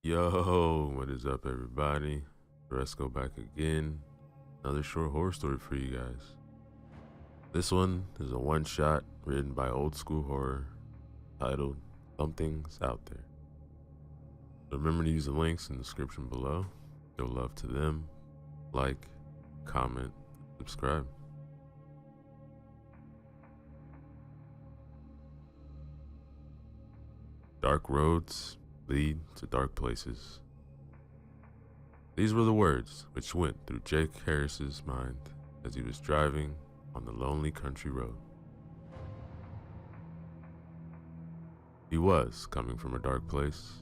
Yo, what is up, everybody? Let's go back again. Another short horror story for you guys. This one is a one shot written by Old School Horror titled Something's Out There. Remember to use the links in the description below. Show love to them. Like, comment, subscribe. Dark roads lead to dark places. These were the words which went through Jake Harris's mind as he was driving on the lonely country road. He was coming from a dark place,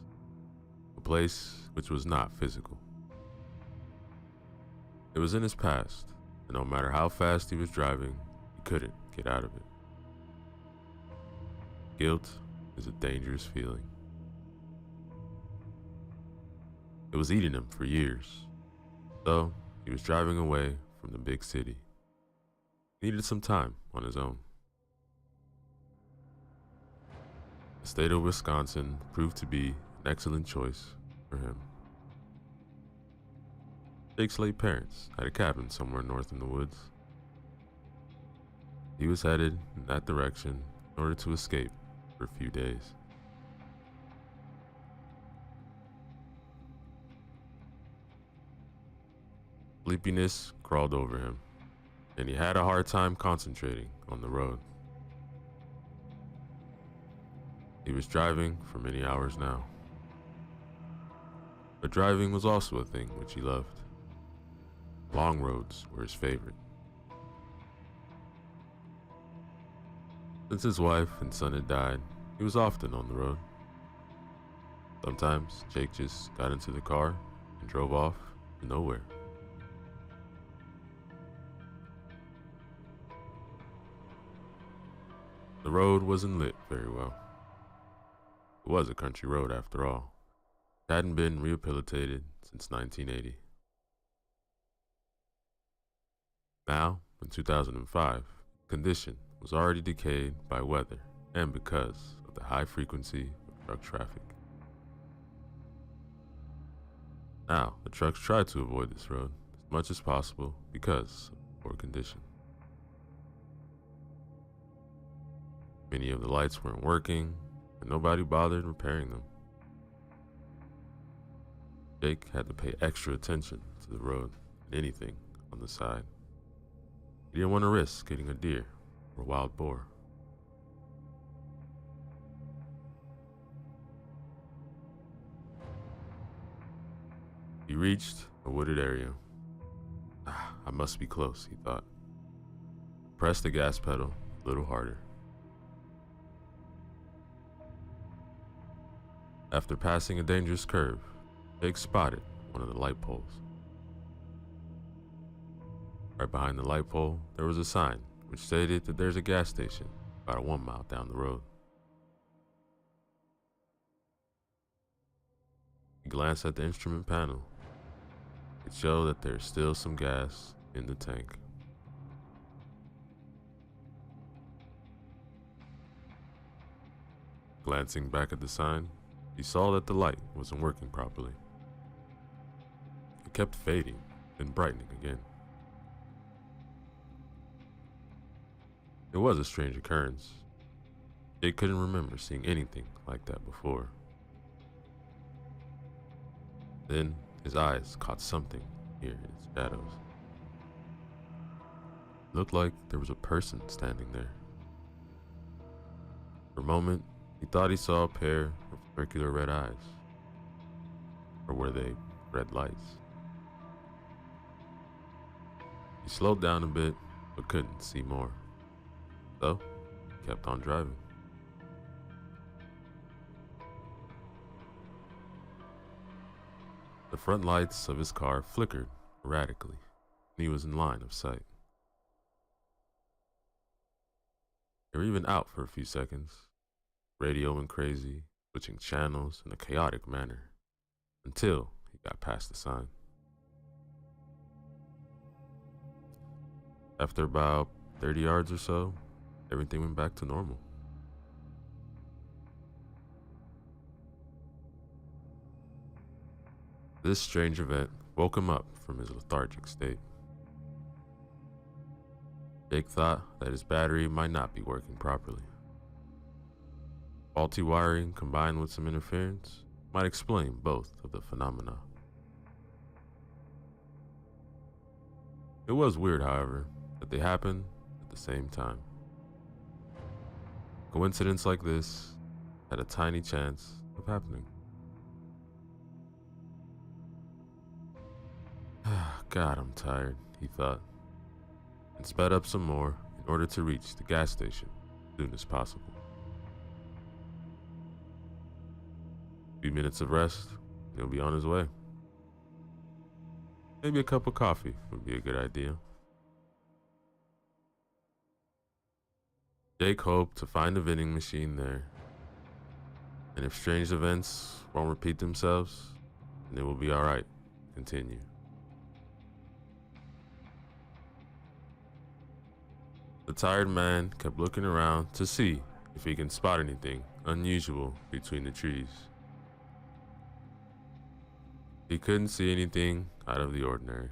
a place which was not physical. It was in his past, and no matter how fast he was driving, he couldn't get out of it. Guilt is a dangerous feeling. It was eating him for years, so he was driving away from the big city. He needed some time on his own. The state of Wisconsin proved to be an excellent choice for him. Jake's late parents had a cabin somewhere north in the woods. He was headed in that direction in order to escape for a few days. Sleepiness crawled over him, and he had a hard time concentrating on the road. He was driving for many hours now. But driving was also a thing which he loved. Long roads were his favorite. Since his wife and son had died, he was often on the road. Sometimes Jake just got into the car and drove off to nowhere. The road wasn't lit very well. It was a country road after all. It hadn't been rehabilitated since 1980. Now, in 2005, condition was already decayed by weather and because of the high frequency of truck traffic. Now, the trucks tried to avoid this road as much as possible because of poor condition. Many of the lights weren't working, and nobody bothered repairing them. Jake had to pay extra attention to the road and anything on the side. He didn't want to risk hitting a deer or wild boar. He reached a wooded area. I must be close, he thought. Pressed the gas pedal a little harder. After passing a dangerous curve, Jake spotted one of the light poles. Right behind the light pole, there was a sign which stated that there's a gas station about 1 mile down the road. He glanced at the instrument panel. It showed that there's still some gas in the tank. Glancing back at the sign, he saw that the light wasn't working properly. It kept fading, then brightening again. It was a strange occurrence. Jake couldn't remember seeing anything like that before. Then his eyes caught something near its shadows. It looked like there was a person standing there. For a moment, he thought he saw a pair of circular red eyes. Or were they red lights? He slowed down a bit, but couldn't see more. So, he kept on driving. The front lights of his car flickered erratically, and he was in line of sight. They were even out for a few seconds, radio went crazy, switching channels in a chaotic manner, until he got past the sign. After about 30 yards or so, everything went back to normal. This strange event woke him up from his lethargic state. Jake thought that his battery might not be working properly. Faulty wiring combined with some interference might explain both of the phenomena. It was weird, however, that they happened at the same time. Coincidence like this had a tiny chance of happening. God, I'm tired, he thought, and sped up some more in order to reach the gas station as soon as possible. A few minutes of rest, and he'll be on his way. Maybe a cup of coffee would be a good idea. Jake hoped to find a vending machine there, and if strange events won't repeat themselves, then it will be alright. Continue. The tired man kept looking around to see if he can spot anything unusual between the trees. He couldn't see anything out of the ordinary.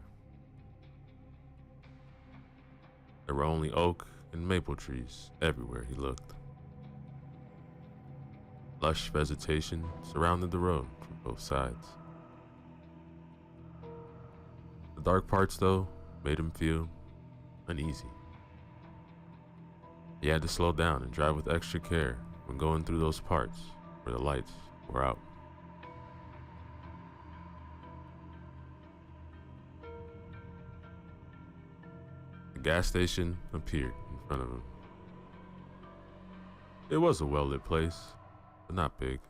There were only oak and maple trees everywhere he looked. Lush vegetation surrounded the road from both sides. The dark parts, though, made him feel uneasy. He had to slow down and drive with extra care when going through those parts where the lights were out. The gas station appeared in front of him. It was a well-lit place, but not big.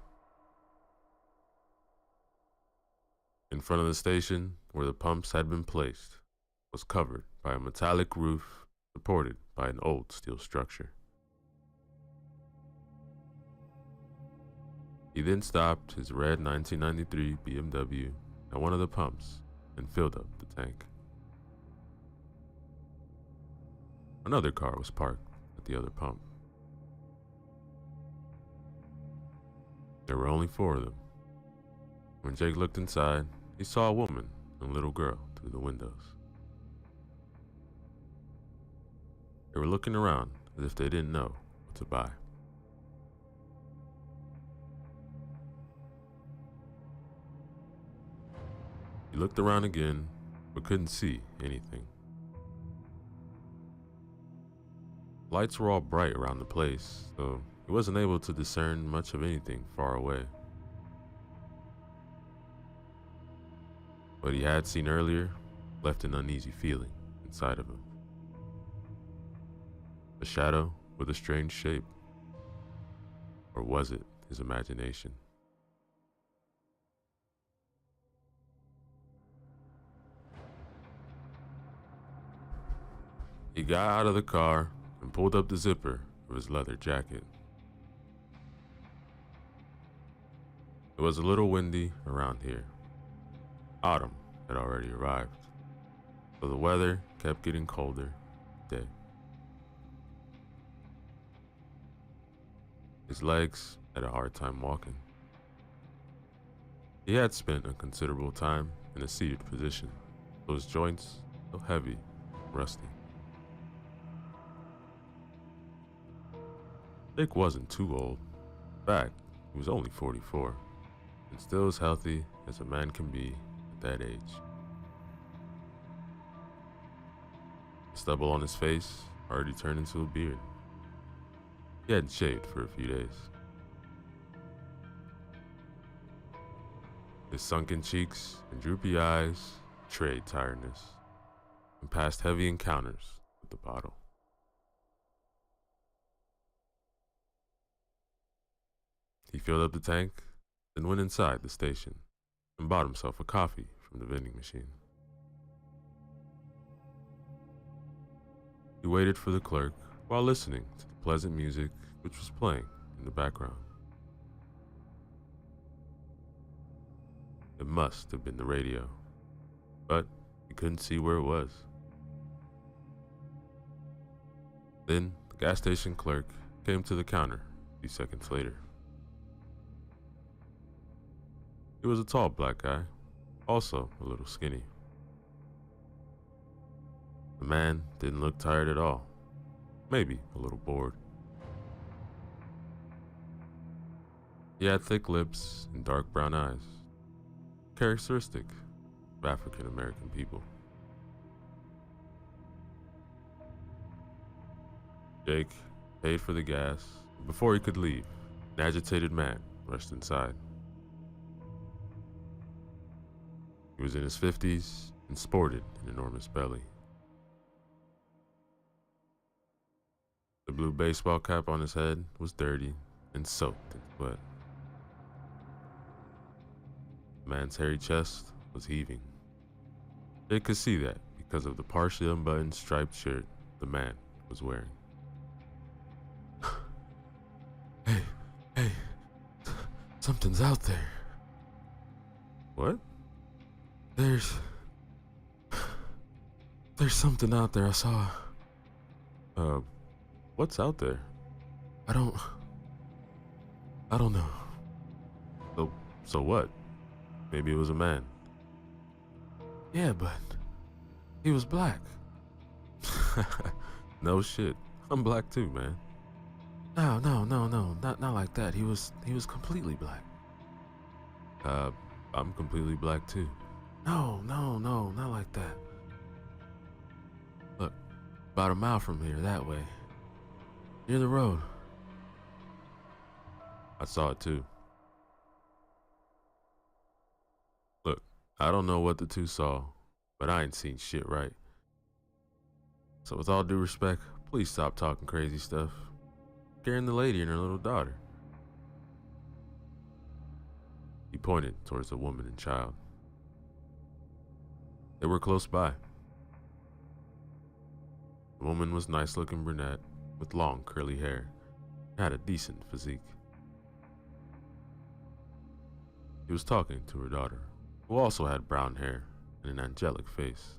In front of the station, where the pumps had been placed, was covered by a metallic roof supported by an old steel structure. He then stopped his red 1993 BMW at one of the pumps and filled up the tank. Another car was parked at the other pump. There were only 4 of them. When Jake looked inside, he saw a woman and a little girl through the windows. They were looking around as if they didn't know what to buy. He looked around again, but couldn't see anything. Lights were all bright around the place, so he wasn't able to discern much of anything far away. What he had seen earlier left an uneasy feeling inside of him. A shadow with a strange shape. Or was it his imagination? He got out of the car and pulled up the zipper of his leather jacket. It was a little windy around here. Autumn had already arrived, so the weather kept getting colder day. His legs had a hard time walking. He had spent a considerable time in a seated position, so his joints felt heavy and rusty. Jake wasn't too old. In fact, he was only 44, and still as healthy as a man can be at that age. The stubble on his face already turned into a beard. He hadn't shaved for a few days. His sunken cheeks and droopy eyes betrayed tiredness and past heavy encounters with the bottle. He filled up the tank, then went inside the station and bought himself a coffee from the vending machine. He waited for the clerk while listening to the pleasant music which was playing in the background. It must have been the radio, but he couldn't see where it was. Then the gas station clerk came to the counter a few seconds later. He was a tall black guy, also a little skinny. The man didn't look tired at all, maybe a little bored. He had thick lips and dark brown eyes, characteristic of African American people. Jake paid for the gas. Before he could leave, an agitated man rushed inside. He was in his 50s and sported an enormous belly. The blue baseball cap on his head was dirty and soaked in sweat. The man's hairy chest was heaving. Jake could see that because of the partially unbuttoned striped shirt the man was wearing. Hey, something's out there. What? There's something out there I saw. What's out there? I don't know. So what? Maybe it was a man. Yeah, but he was black. No shit. I'm black too, man. No, not like that. He was completely black. I'm completely black too. No, not like that. Look, about a mile from here, that way. Near the road. I saw it too. Look, I don't know what the two saw, but I ain't seen shit right. So with all due respect, please stop talking crazy stuff. Scaring the lady and her little daughter. He pointed towards the woman and child. They were close by. The woman was nice-looking brunette with long curly hair and had a decent physique. He was talking to her daughter, who also had brown hair and an angelic face.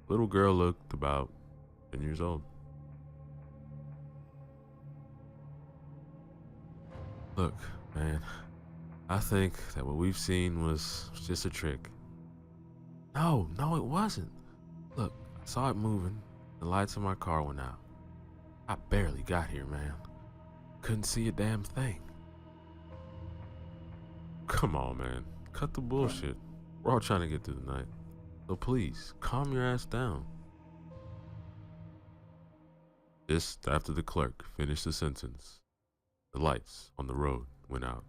The little girl looked about 10 years old. Look, man, I think that what we've seen was just a trick. No, it wasn't. Look, I saw it moving. The lights in my car went out. I barely got here, man. Couldn't see a damn thing. Come on, man. Cut the bullshit. We're all trying to get through the night. So please, calm your ass down. Just after the clerk finished the sentence, the lights on the road went out.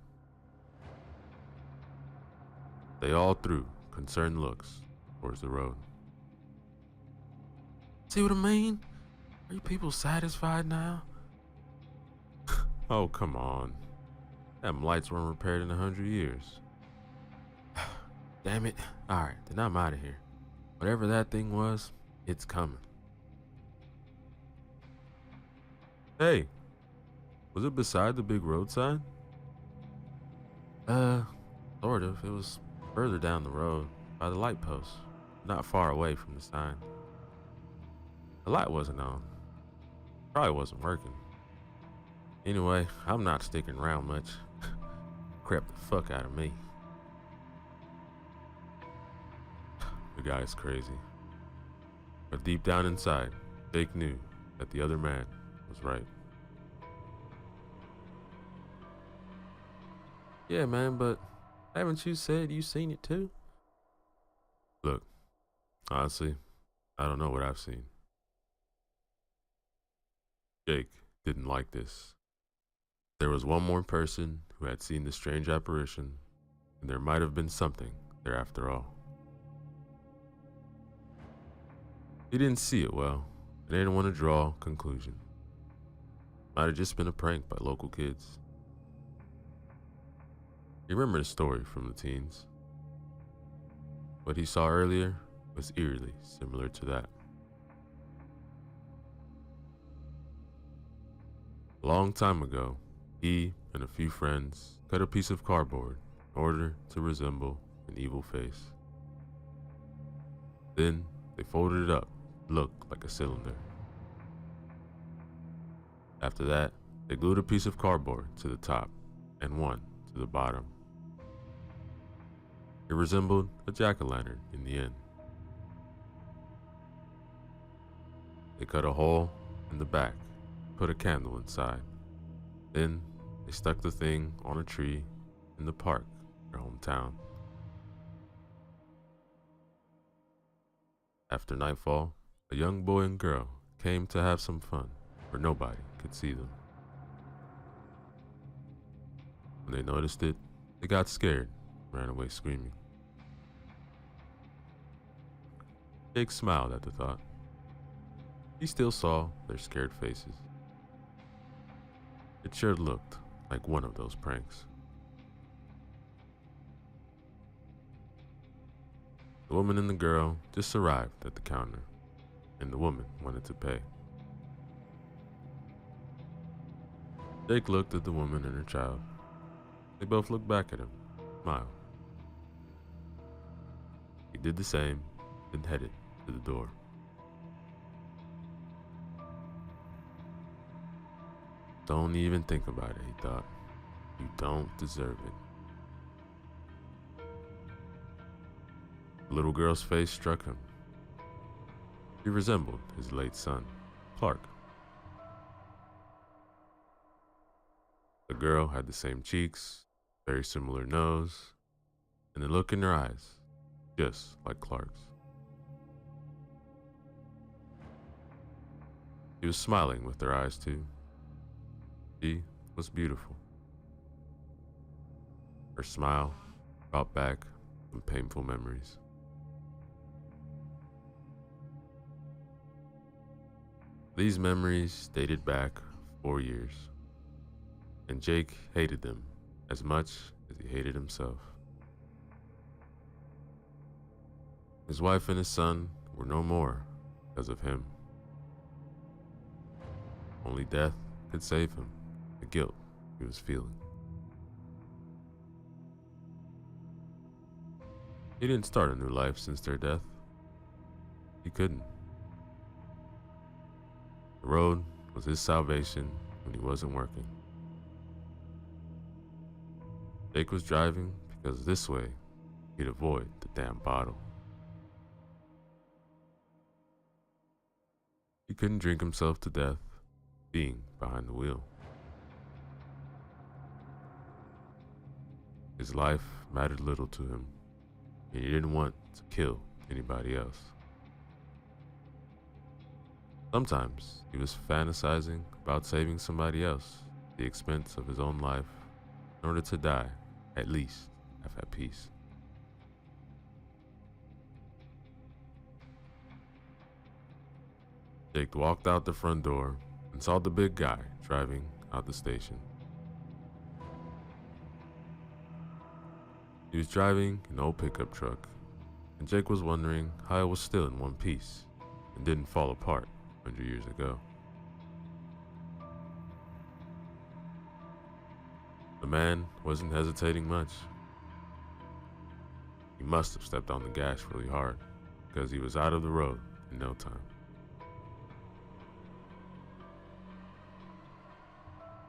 They all threw concerned looks towards the road. See what I mean? Are you people satisfied now? Oh, come on. Them lights weren't repaired in 100 years. Damn it. Alright, then I'm out of here. Whatever that thing was, it's coming. Hey, was it beside the big road sign? Sort of. It was further down the road, by the light post, not far away from the sign. The light wasn't on. Probably wasn't working. Anyway, I'm not sticking around much. Crap the fuck out of me. The guy's crazy. But deep down inside, Jake knew that the other man was right. Yeah, man, but haven't you said you seen it too? Look, honestly, I don't know what I've seen. Jake didn't like this. There was one more person who had seen the strange apparition, and there might have been something there after all. He didn't see it well, and didn't want to draw a conclusion. Might have just been a prank by local kids. He remembered a story from the teens. What he saw earlier was eerily similar to that. A long time ago, he and a few friends cut a piece of cardboard in order to resemble an evil face. Then they folded it up to look like a cylinder. After that, they glued a piece of cardboard to the top and one to the bottom. It resembled a jack-o'-lantern in the end. They cut a hole in the back, put a candle inside. Then they stuck the thing on a tree in the park, their hometown. After nightfall, a young boy and girl came to have some fun where nobody could see them. When they noticed it, they got scared and ran away screaming. Jake smiled at the thought. He still saw their scared faces. It sure looked like one of those pranks. The woman and the girl just arrived at the counter, and the woman wanted to pay. Jake looked at the woman and her child. They both looked back at him, smiled. He did the same, then headed to the door. Don't even think about it, he thought. You don't deserve it. The little girl's face struck him. She resembled his late son, Clark. The girl had the same cheeks, very similar nose, and the look in her eyes, just like Clark's. He was smiling with her eyes too. She was beautiful. Her smile brought back some painful memories. These memories dated back 4 years, and Jake hated them as much as he hated himself. His wife and his son were no more because of him. Only death could save him, the guilt he was feeling. He didn't start a new life since their death. He couldn't. The road was his salvation when he wasn't working. Jake was driving because this way he'd avoid the damn bottle. He couldn't drink himself to death being behind the wheel. His life mattered little to him, and he didn't want to kill anybody else. Sometimes he was fantasizing about saving somebody else at the expense of his own life in order to die, at least, half at peace. Jake walked out the front door and saw the big guy driving out the station. He was driving an old pickup truck, and Jake was wondering how it was still in one piece and didn't fall apart 100 years ago. The man wasn't hesitating much. He must have stepped on the gas really hard because he was out of the road in no time.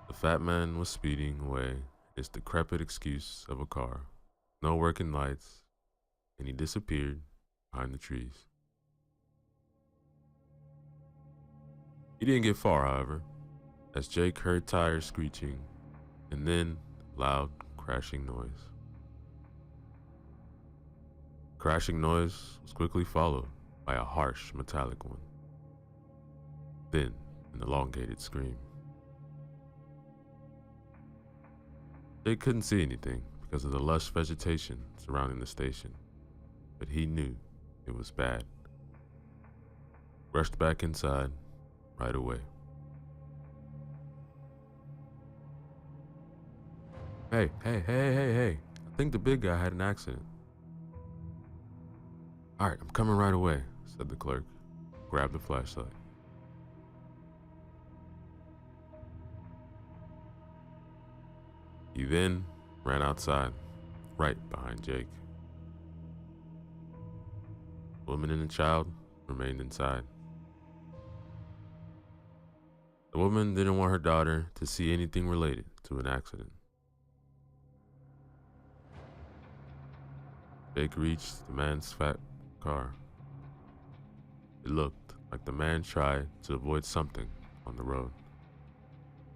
The fat man was speeding away, his decrepit excuse of a car, no working lights, and he disappeared behind the trees. He didn't get far, however, as Jake heard tires screeching and then loud crashing noise. Crashing noise was quickly followed by a harsh metallic one, then an elongated scream. Jake couldn't see anything because of the lush vegetation surrounding the station, but he knew it was bad. Rushed back inside right away. Hey, I think the big guy had an accident. All right, I'm coming right away, said the clerk. Grabbed the flashlight. He then ran outside, right behind Jake. The woman and the child remained inside. The woman didn't want her daughter to see anything related to an accident. Jake reached the man's fat car. It looked like the man tried to avoid something on the road.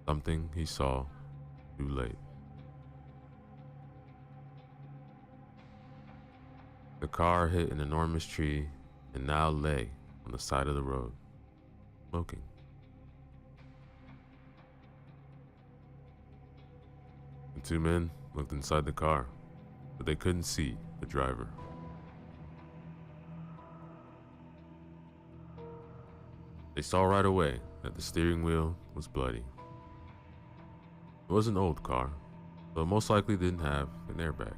Something he saw too late. The car hit an enormous tree and now lay on the side of the road, smoking. The two men looked inside the car, but they couldn't see the driver. They saw right away that the steering wheel was bloody. It was an old car, so it most likely didn't have an airbag.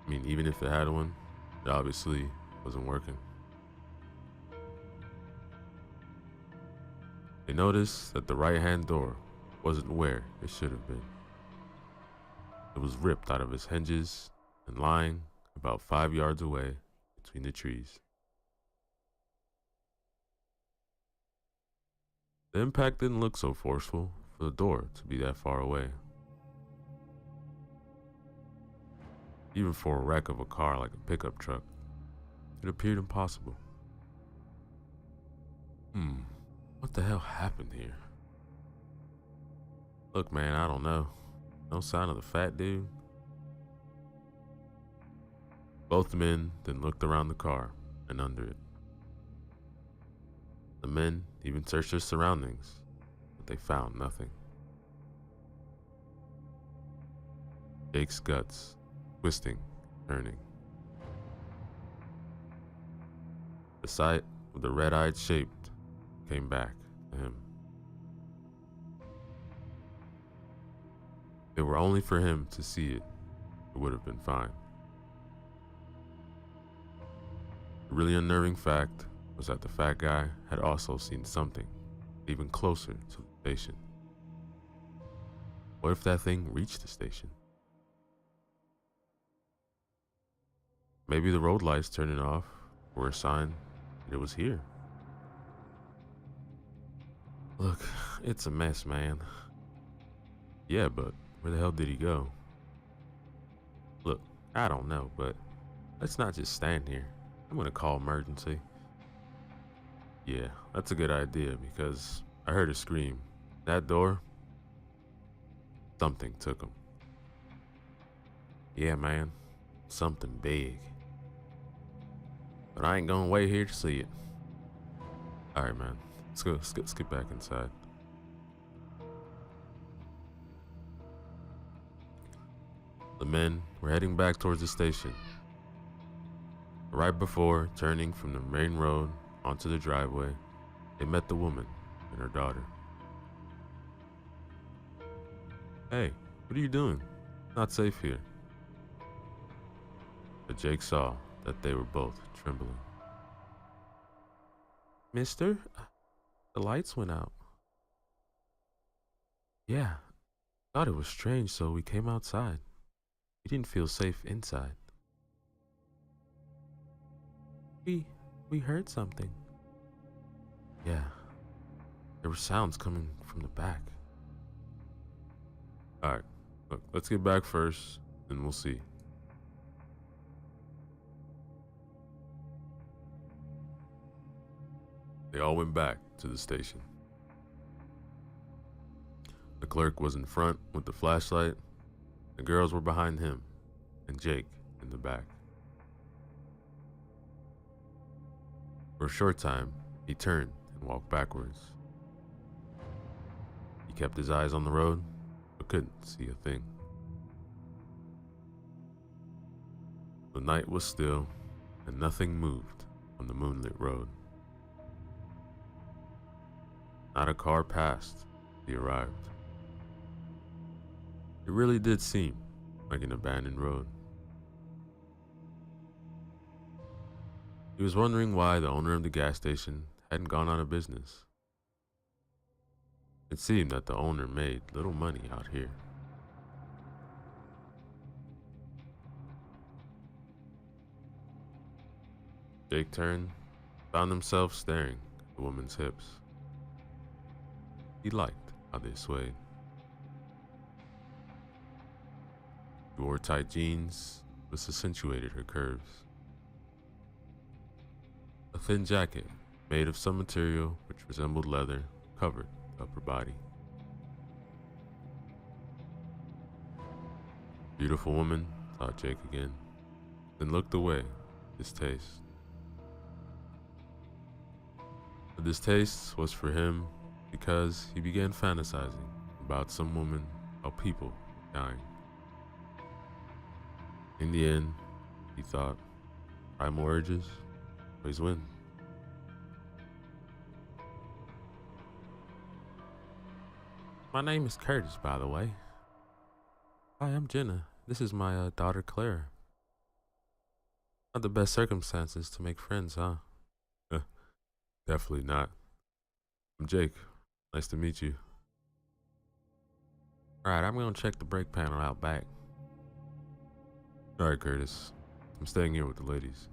I mean, even if it had one, it obviously wasn't working. They noticed that the right-hand door wasn't where it should have been. It was ripped out of its hinges and lying about 5 yards away between the trees. The impact didn't look so forceful for the door to be that far away. Even for a wreck of a car like a pickup truck, it appeared impossible. What the hell happened here? Look, man, I don't know. No sign of the fat dude. Both men then looked around the car and under it. The men even searched their surroundings, but they found nothing. Jake's guts twisting, turning. The sight of the red-eyed shape came back to him. If it were only for him to see it, it would have been fine. The really unnerving fact was that the fat guy had also seen something even closer to the station. What if that thing reached the station? Maybe the road lights turning off were a sign that it was here. Look, it's a mess, man. Yeah, but where the hell did he go? Look, I don't know, but let's not just stand here. I'm gonna call emergency. Yeah, that's a good idea because I heard a scream. That door, something took him. Yeah, man, something big. But I ain't gonna wait here to see it. Alright, man, let's go. Let's get back inside. The men were heading back towards the station. Right before turning from the main road onto the driveway, they met the woman and her daughter. Hey, what are you doing? Not safe here. But Jake saw that they were both trembling. Mister, the lights went out. Yeah, thought it was strange, so we came outside. We didn't feel safe inside. We heard something. Yeah, there were sounds coming from the back. Alright, look, let's get back first, and we'll see. They all went back to the station. The clerk was in front with the flashlight. The girls were behind him, and Jake in the back. For a short time, he turned and walked backwards. He kept his eyes on the road, but couldn't see a thing. The night was still, and nothing moved on the moonlit road. Not a car passed as he arrived. It really did seem like an abandoned road. He was wondering why the owner of the gas station hadn't gone out of business. It seemed that the owner made little money out here. Jake turned, found himself staring at the woman's hips. He liked how they swayed. She wore tight jeans which accentuated her curves. A thin jacket, made of some material which resembled leather, covered the upper body. Beautiful woman, thought Jake again, then looked away, distaste. The distaste was for him because he began fantasizing about some woman, how people were dying. In the end, he thought, primal urges always win. My name is Curtis, by the way. Hi, I'm Jenna. This is my daughter, Claire. Not the best circumstances to make friends, huh? Definitely not. I'm Jake. Nice to meet you. Alright, I'm gonna check the brake panel out back. Alright, Curtis. I'm staying here with the ladies.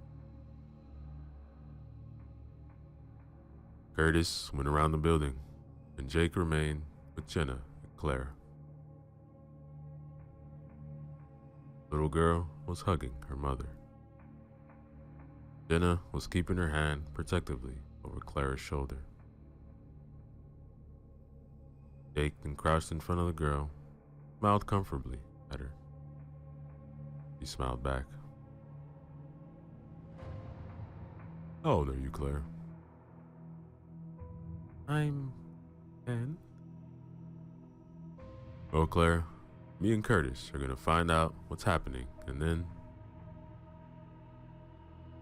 Curtis went around the building, and Jake remained with Jenna and Claire. The little girl was hugging her mother. Jenna was keeping her hand protectively over Claire's shoulder. Jake then crouched in front of the girl, smiled comfortably at her. She smiled back. How old are you, Claire? I'm 10. Well, Claire, me and Curtis are gonna find out what's happening, and then...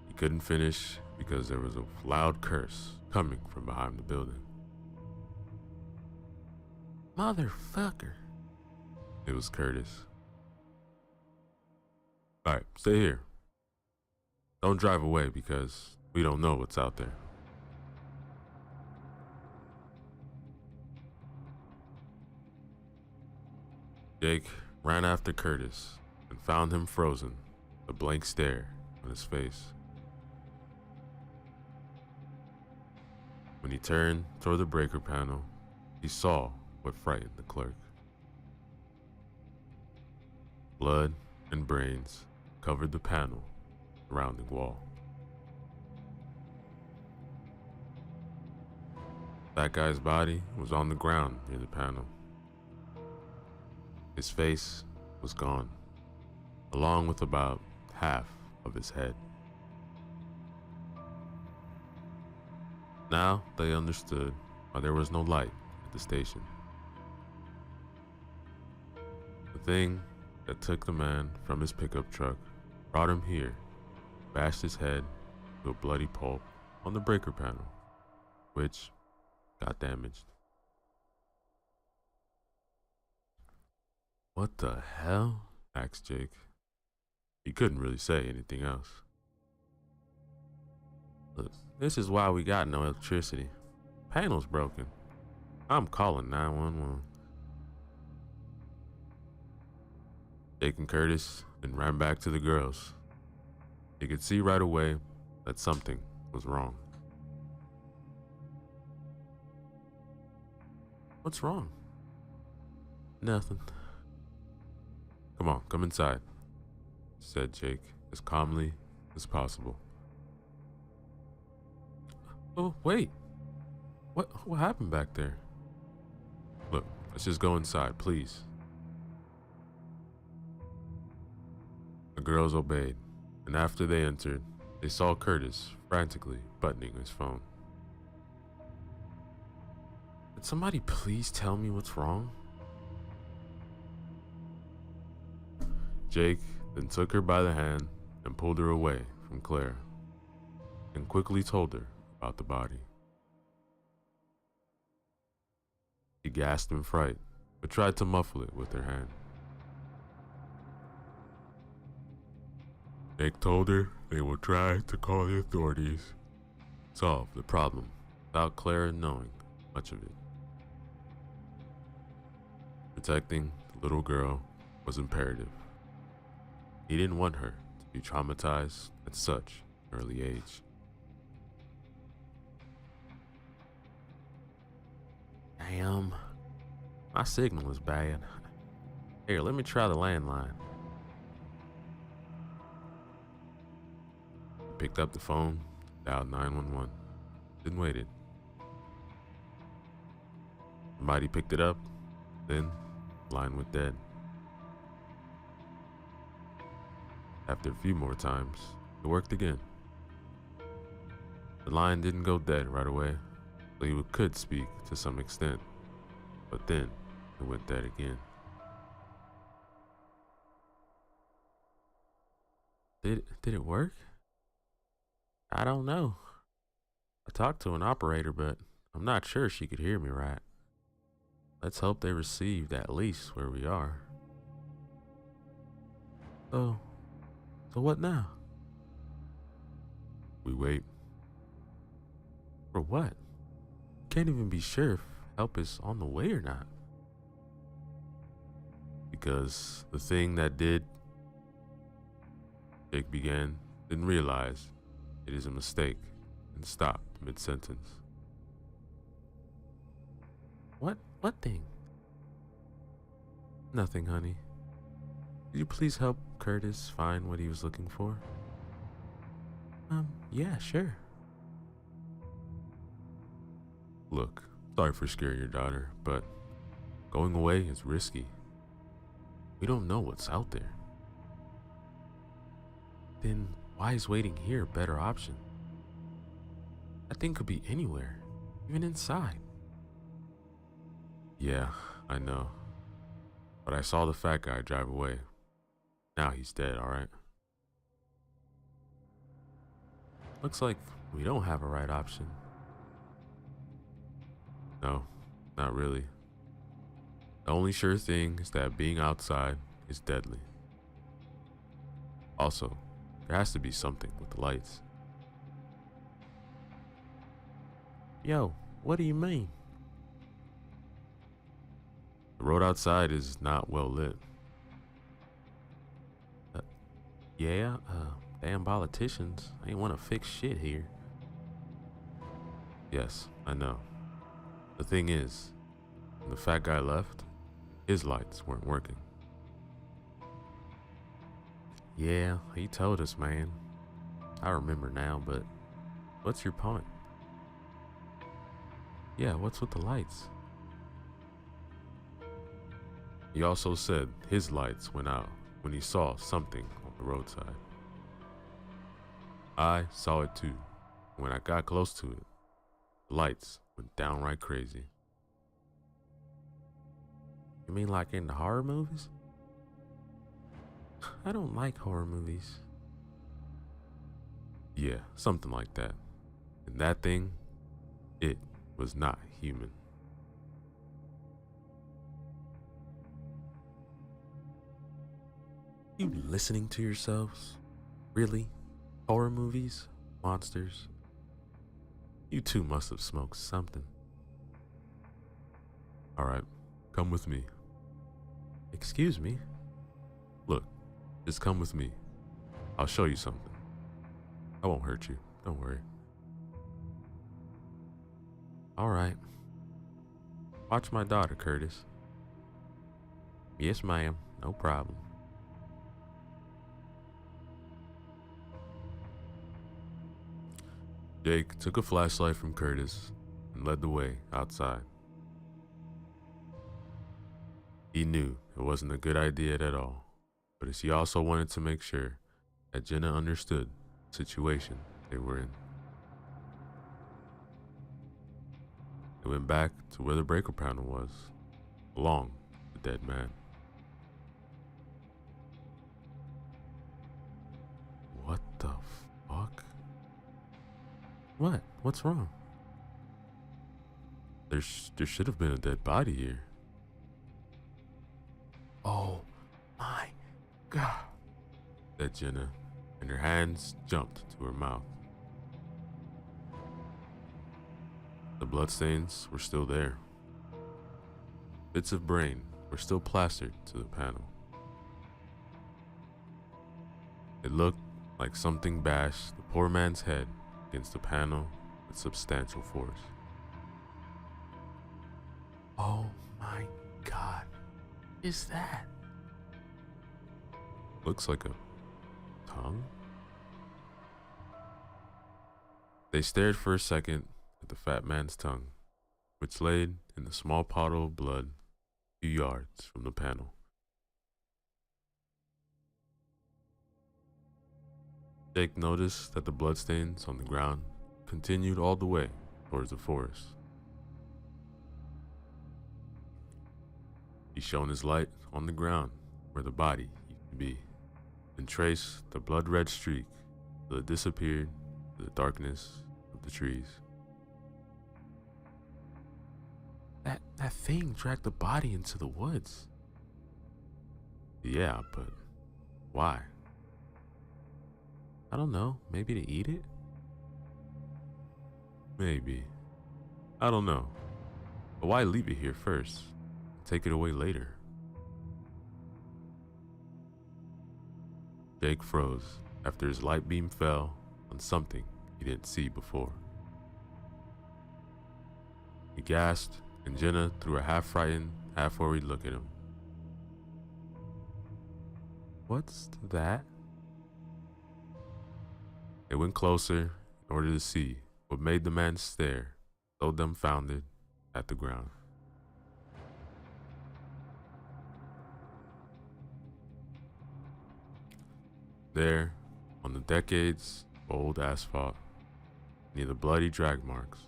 He couldn't finish because there was a loud curse coming from behind the building. Motherfucker. It was Curtis. Alright, stay here. Don't drive away because we don't know what's out there. Jake ran after Curtis and found him frozen, a blank stare on his face. When he turned toward the breaker panel, he saw what frightened the clerk. Blood and brains covered the panel surrounding wall. That guy's body was on the ground near the panel. His face was gone, along with about half of his head. Now they understood why there was no light at the station. The thing that took the man from his pickup truck brought him here, bashed his head to a bloody pulp on the breaker panel, which got damaged. What the hell? Asked Jake. He couldn't really say anything else. Look, this is why we got no electricity. Panel's broken. I'm calling 911. Jake and Curtis then ran back to the girls. He could see right away that something was wrong. What's wrong? Nothing. Come on, come inside, said Jake as calmly as possible. Oh, wait. What happened back there? Look, let's just go inside, please. The girls obeyed, and after they entered, they saw Curtis frantically buttoning his phone. Could somebody please tell me what's wrong? Jake then took her by the hand and pulled her away from Claire, and quickly told her about the body. She gasped in fright, but tried to muffle it with her hand. Jake told her they would try to call the authorities, solve the problem without Claire knowing much of it. Protecting the little girl was imperative. He didn't want her to be traumatized at such an early age. Damn, my signal is bad. Here, let me try the landline. Picked up the phone, dialed 911, then waited. Somebody picked it up, then the line went dead. After a few more times, it worked again. The line didn't go dead right away, so you could speak to some extent, but then it went dead again. Did it work? I don't know. I talked to an operator, but I'm not sure she could hear me right. Let's hope they received at least where we are. So what now? We wait. For what? Can't even be sure if help is on the way or not. Because the thing that did, Jake began, then realized it is a mistake and stopped mid-sentence. What thing? Nothing, honey. Could you please help Curtis find what he was looking for? Yeah, sure. Look, sorry for scaring your daughter, but going away is risky. We don't know what's out there. Then why is waiting here a better option? That thing could be anywhere, even inside. Yeah, I know. But I saw the fat guy drive away. Now he's dead, alright? Looks like we don't have a right option. No, not really. The only sure thing is that being outside is deadly. Also, there has to be something with the lights. Yo, what do you mean? The road outside is not well lit. Yeah, damn politicians ain't want to fix shit here. Yes, I know. The thing is, when the fat guy left, his lights weren't working. Yeah, he told us, man. I remember now, but what's your point? Yeah, what's with the lights? He also said his lights went out when he saw something on the roadside. I saw it too. When I got close to it, the lights went downright crazy. You mean like in the horror movies? I don't like horror movies. Yeah, something like that. And that thing, it was not human. You listening to yourselves? Really? Horror movies? Monsters? You two must have smoked something. Alright, come with me. Excuse me? Look, just come with me. I'll show you something. I won't hurt you, don't worry. Alright. Watch my daughter, Curtis. Yes, ma'am, no problem. Jake took a flashlight from Curtis and led the way outside. He knew it wasn't a good idea at all, but he also wanted to make sure that Jenna understood the situation they were in. They went back to where the breaker panel was, along with the dead man. What the fuck? What? What's wrong? There should have been a dead body here. Oh my God, said Jenna, and her hands jumped to her mouth. The bloodstains were still there. Bits of brain were still plastered to the panel. It looked like something bashed the poor man's head against the panel with substantial force. Oh my God, is that? Looks like a tongue? They stared for a second at the fat man's tongue, which laid in a small puddle of blood a few yards from the panel. Jake noticed that the bloodstains on the ground continued all the way towards the forest. He shone his light on the ground where the body used to be, and traced the blood-red streak till it disappeared in the darkness of the trees. That thing dragged the body into the woods. Yeah, but why? I don't know, maybe to eat it? Maybe. I don't know. But why leave it here first? Take it away later. Jake froze after his light beam fell on something he didn't see before. He gasped, and Jenna threw a half-frightened, half-worried look at him. What's that? They went closer in order to see what made the man stare so dumbfounded at the ground. There, on the decades of old asphalt, near the bloody drag marks,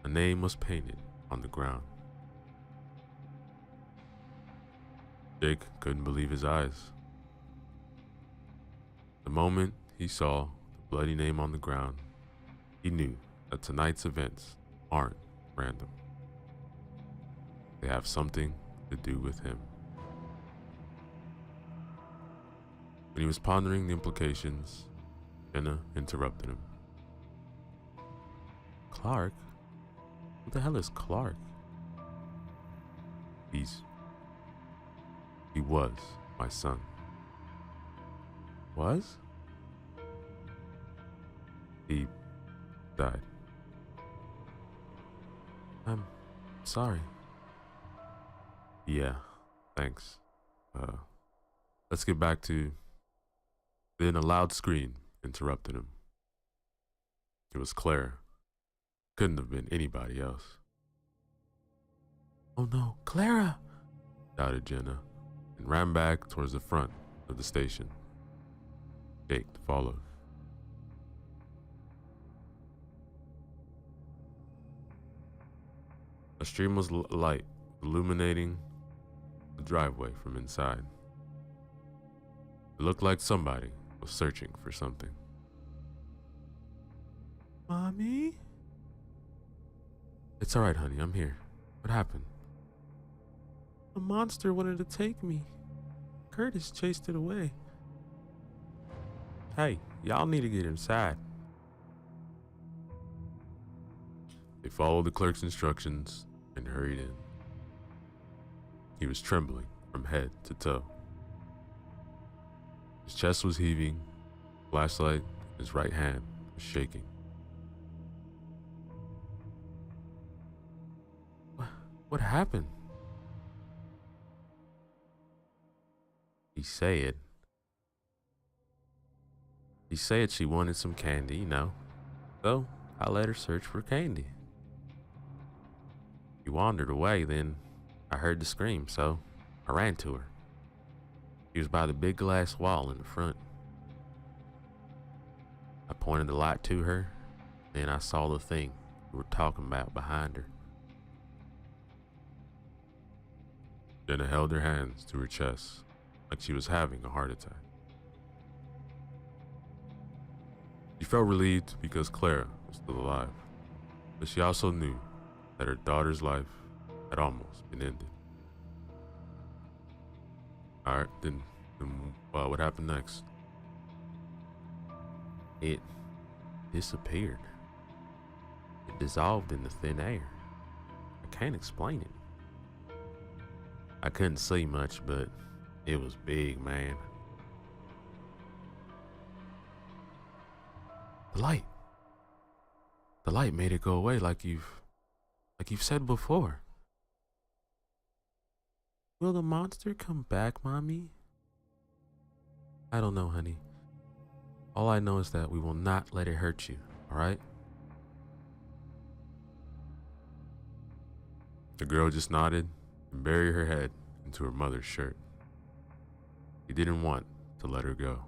a name was painted on the ground. Jake couldn't believe his eyes. The moment he saw the bloody name on the ground, he knew that tonight's events aren't random. They have something to do with him. When he was pondering the implications, Jenna interrupted him. Clark? Who the hell is Clark? He was my son. Was? He died. I'm sorry. Yeah, thanks. Let's get back to... Then a loud scream interrupted him. It was Claire. Couldn't have been anybody else. Oh no, Clara! Shouted Jenna, and ran back towards the front of the station. Jake followed. A stream of light illuminating the driveway from inside. It looked like somebody was searching for something. Mommy? It's alright, honey, I'm here. What happened? A monster wanted to take me. Curtis chased it away. Hey, y'all need to get inside. They followed the clerk's instructions and hurried in. He was trembling from head to toe. His chest was heaving, flashlight in his right hand was shaking. What happened? He said she wanted some candy, you know. So I let her search for candy. She wandered away, then I heard the scream, so I ran to her. She was by the big glass wall in the front. I pointed the light to her, then I saw the thing we were talking about behind her. Jenna held her hands to her chest like she was having a heart attack. She felt relieved because Clara was still alive, but she also knew that her daughter's life had almost been ended. Alright, then what happened next? It disappeared. It dissolved into thin air. I can't explain it. I couldn't see much, but it was big, man. The light made it go away like you've said before. Will the monster come back, Mommy? I don't know, honey. All I know is that we will not let it hurt you, alright? The girl just nodded and buried her head into her mother's shirt. He didn't want to let her go.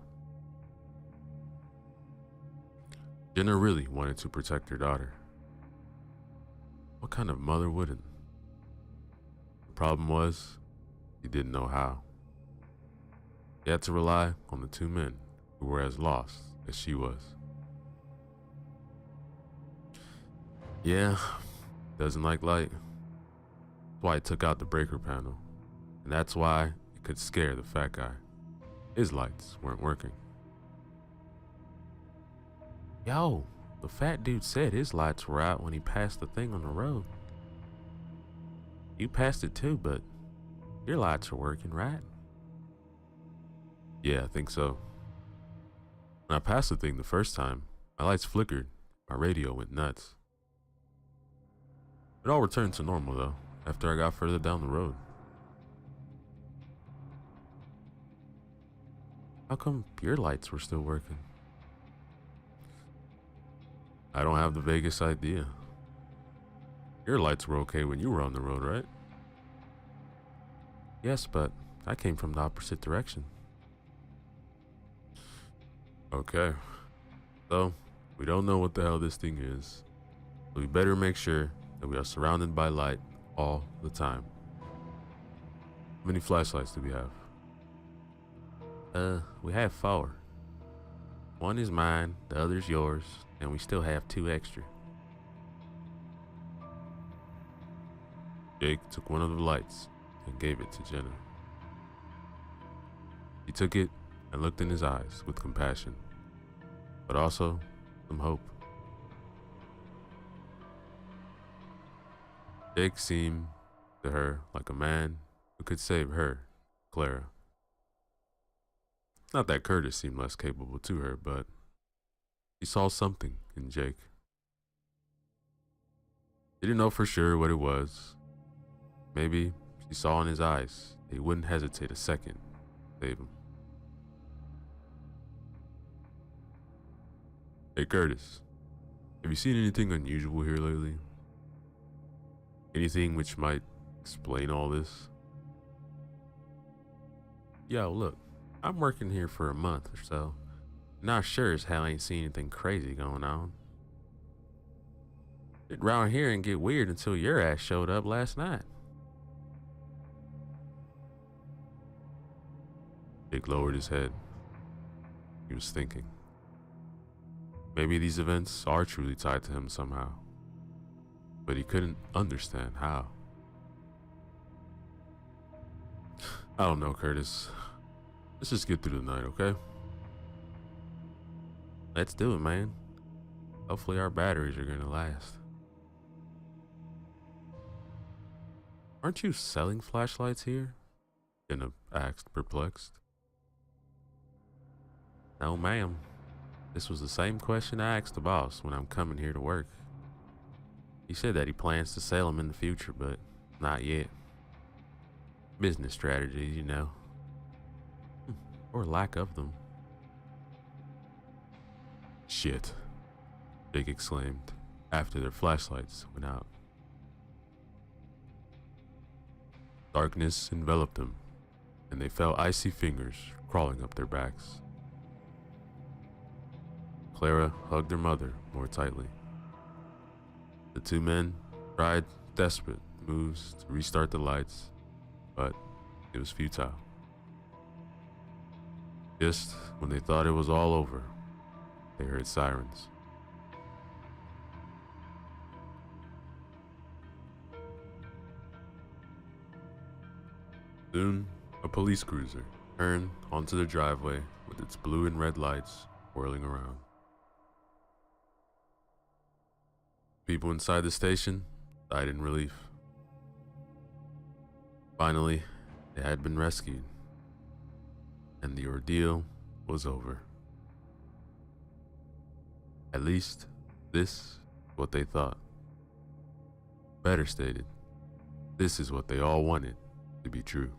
Jenna really wanted to protect her daughter. What kind of mother wouldn't? The problem was, he didn't know how. He had to rely on the two men who were as lost as she was. Yeah, doesn't like light. That's why he took out the breaker panel. And that's why it could scare the fat guy. His lights weren't working. Yo, the fat dude said his lights were out when he passed the thing on the road. You passed it too, but your lights are working, right? Yeah, I think so. When I passed the thing the first time, my lights flickered, my radio went nuts. It all returned to normal though, after I got further down the road. How come your lights were still working? I don't have the vaguest idea. Your lights were okay when you were on the road, right? Yes, but I came from the opposite direction. Okay. So, we don't know what the hell this thing is. So we better make sure that we are surrounded by light all the time. How many flashlights do we have? We have 4. One is mine, the other's yours, and we still have 2 extra. Jake took one of the lights and gave it to Jenna. He took it and looked in his eyes with compassion, but also some hope. Jake seemed to her like a man who could save her, Clara. Not that Curtis seemed less capable to her, but he saw something in Jake. He didn't know for sure what it was. Maybe she saw in his eyes that he wouldn't hesitate a second to save him. Hey Curtis, have you seen anything unusual here lately? Anything which might explain all this? Yo, look, I'm working here for a month or so. Not sure as hell I ain't seen anything crazy going on. It round here and get weird until your ass showed up last night. Jake lowered his head. He was thinking. Maybe these events are truly tied to him somehow. But he couldn't understand how. I don't know, Curtis. Let's just get through the night, okay? Let's do it, man. Hopefully our batteries are gonna last. Aren't you selling flashlights here? Jenna asked, perplexed. No, ma'am. This was the same question I asked the boss when I'm coming here to work. He said that he plans to sell them in the future, but not yet. Business strategies, you know. Or lack of them. Shit, Jake exclaimed after their flashlights went out. Darkness enveloped them, and they felt icy fingers crawling up their backs. Clara hugged her mother more tightly. The two men tried desperate moves to restart the lights, but it was futile. Just when they thought it was all over, they heard sirens. Soon, a police cruiser turned onto the driveway with its blue and red lights whirling around. People inside the station died in relief. Finally, they had been rescued, and the ordeal was over. At least, this is what they thought. Better stated, this is what they all wanted to be true.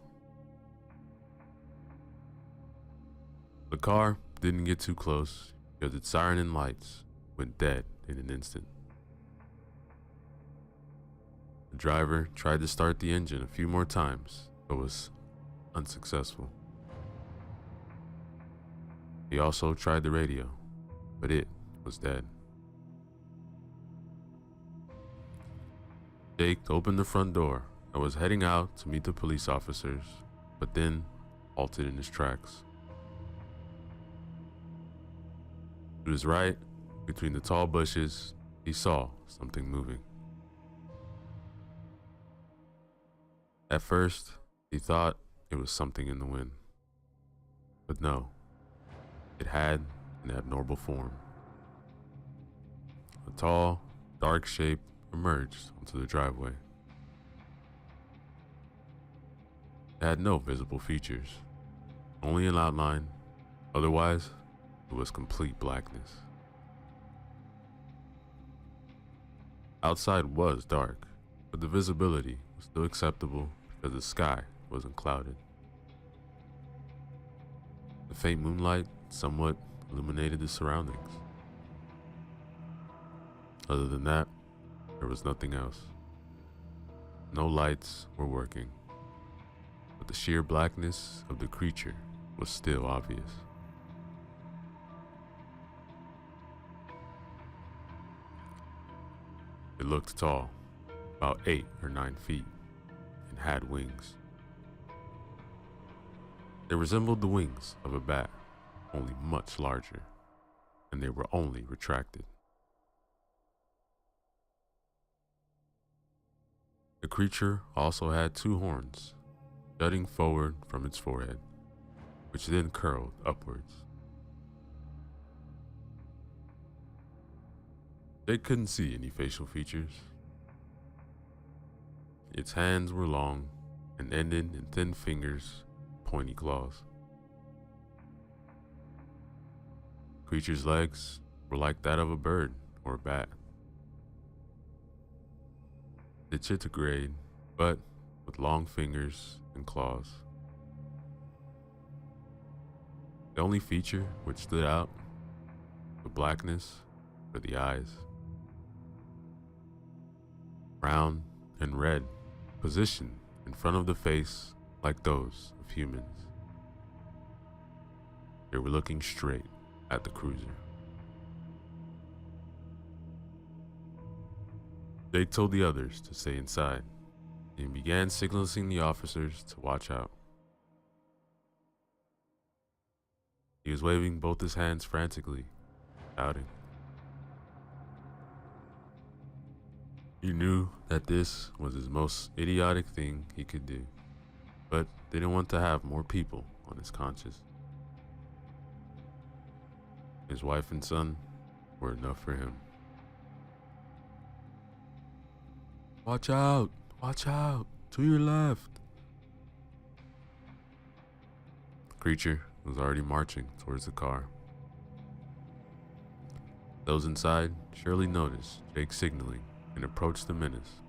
The car didn't get too close because its siren and lights went dead in an instant. The The driver tried to start the engine a few more times, but was unsuccessful. He also tried the radio, but it was dead. Jake opened the front door and was heading out to meet the police officers, but then halted in his tracks. To his right, between the tall bushes, he saw something moving. At first, he thought it was something in the wind. But no, it had an abnormal form. A tall, dark shape emerged onto the driveway. It had no visible features, only an outline. Otherwise, it was complete blackness. Outside was dark, but the visibility was still acceptable because the sky wasn't clouded. The faint moonlight somewhat illuminated the surroundings. Other than that, there was nothing else. No lights were working, but the sheer blackness of the creature was still obvious. It looked tall, about 8 or 9 feet, and had wings. They resembled the wings of a bat, only much larger, and they were only retracted. The creature also had 2 horns, jutting forward from its forehead, which then curled upwards. They couldn't see any facial features. Its hands were long and ended in thin fingers, pointy claws. The creature's legs were like that of a bird or a bat. Digitigrade, but with long fingers and claws. The only feature which stood out, the blackness, were the eyes. Brown and red, positioned in front of the face like those of humans. They were looking straight at the cruiser. Jake told the others to stay inside and began signaling the officers to watch out. He was waving both his hands frantically, shouting. He knew that this was his most idiotic thing he could do, but didn't want to have more people on his conscience. His wife and son were enough for him. Watch out! Watch out! To your left! The creature was already marching towards the car. Those inside surely noticed Jake signaling and approached the menace,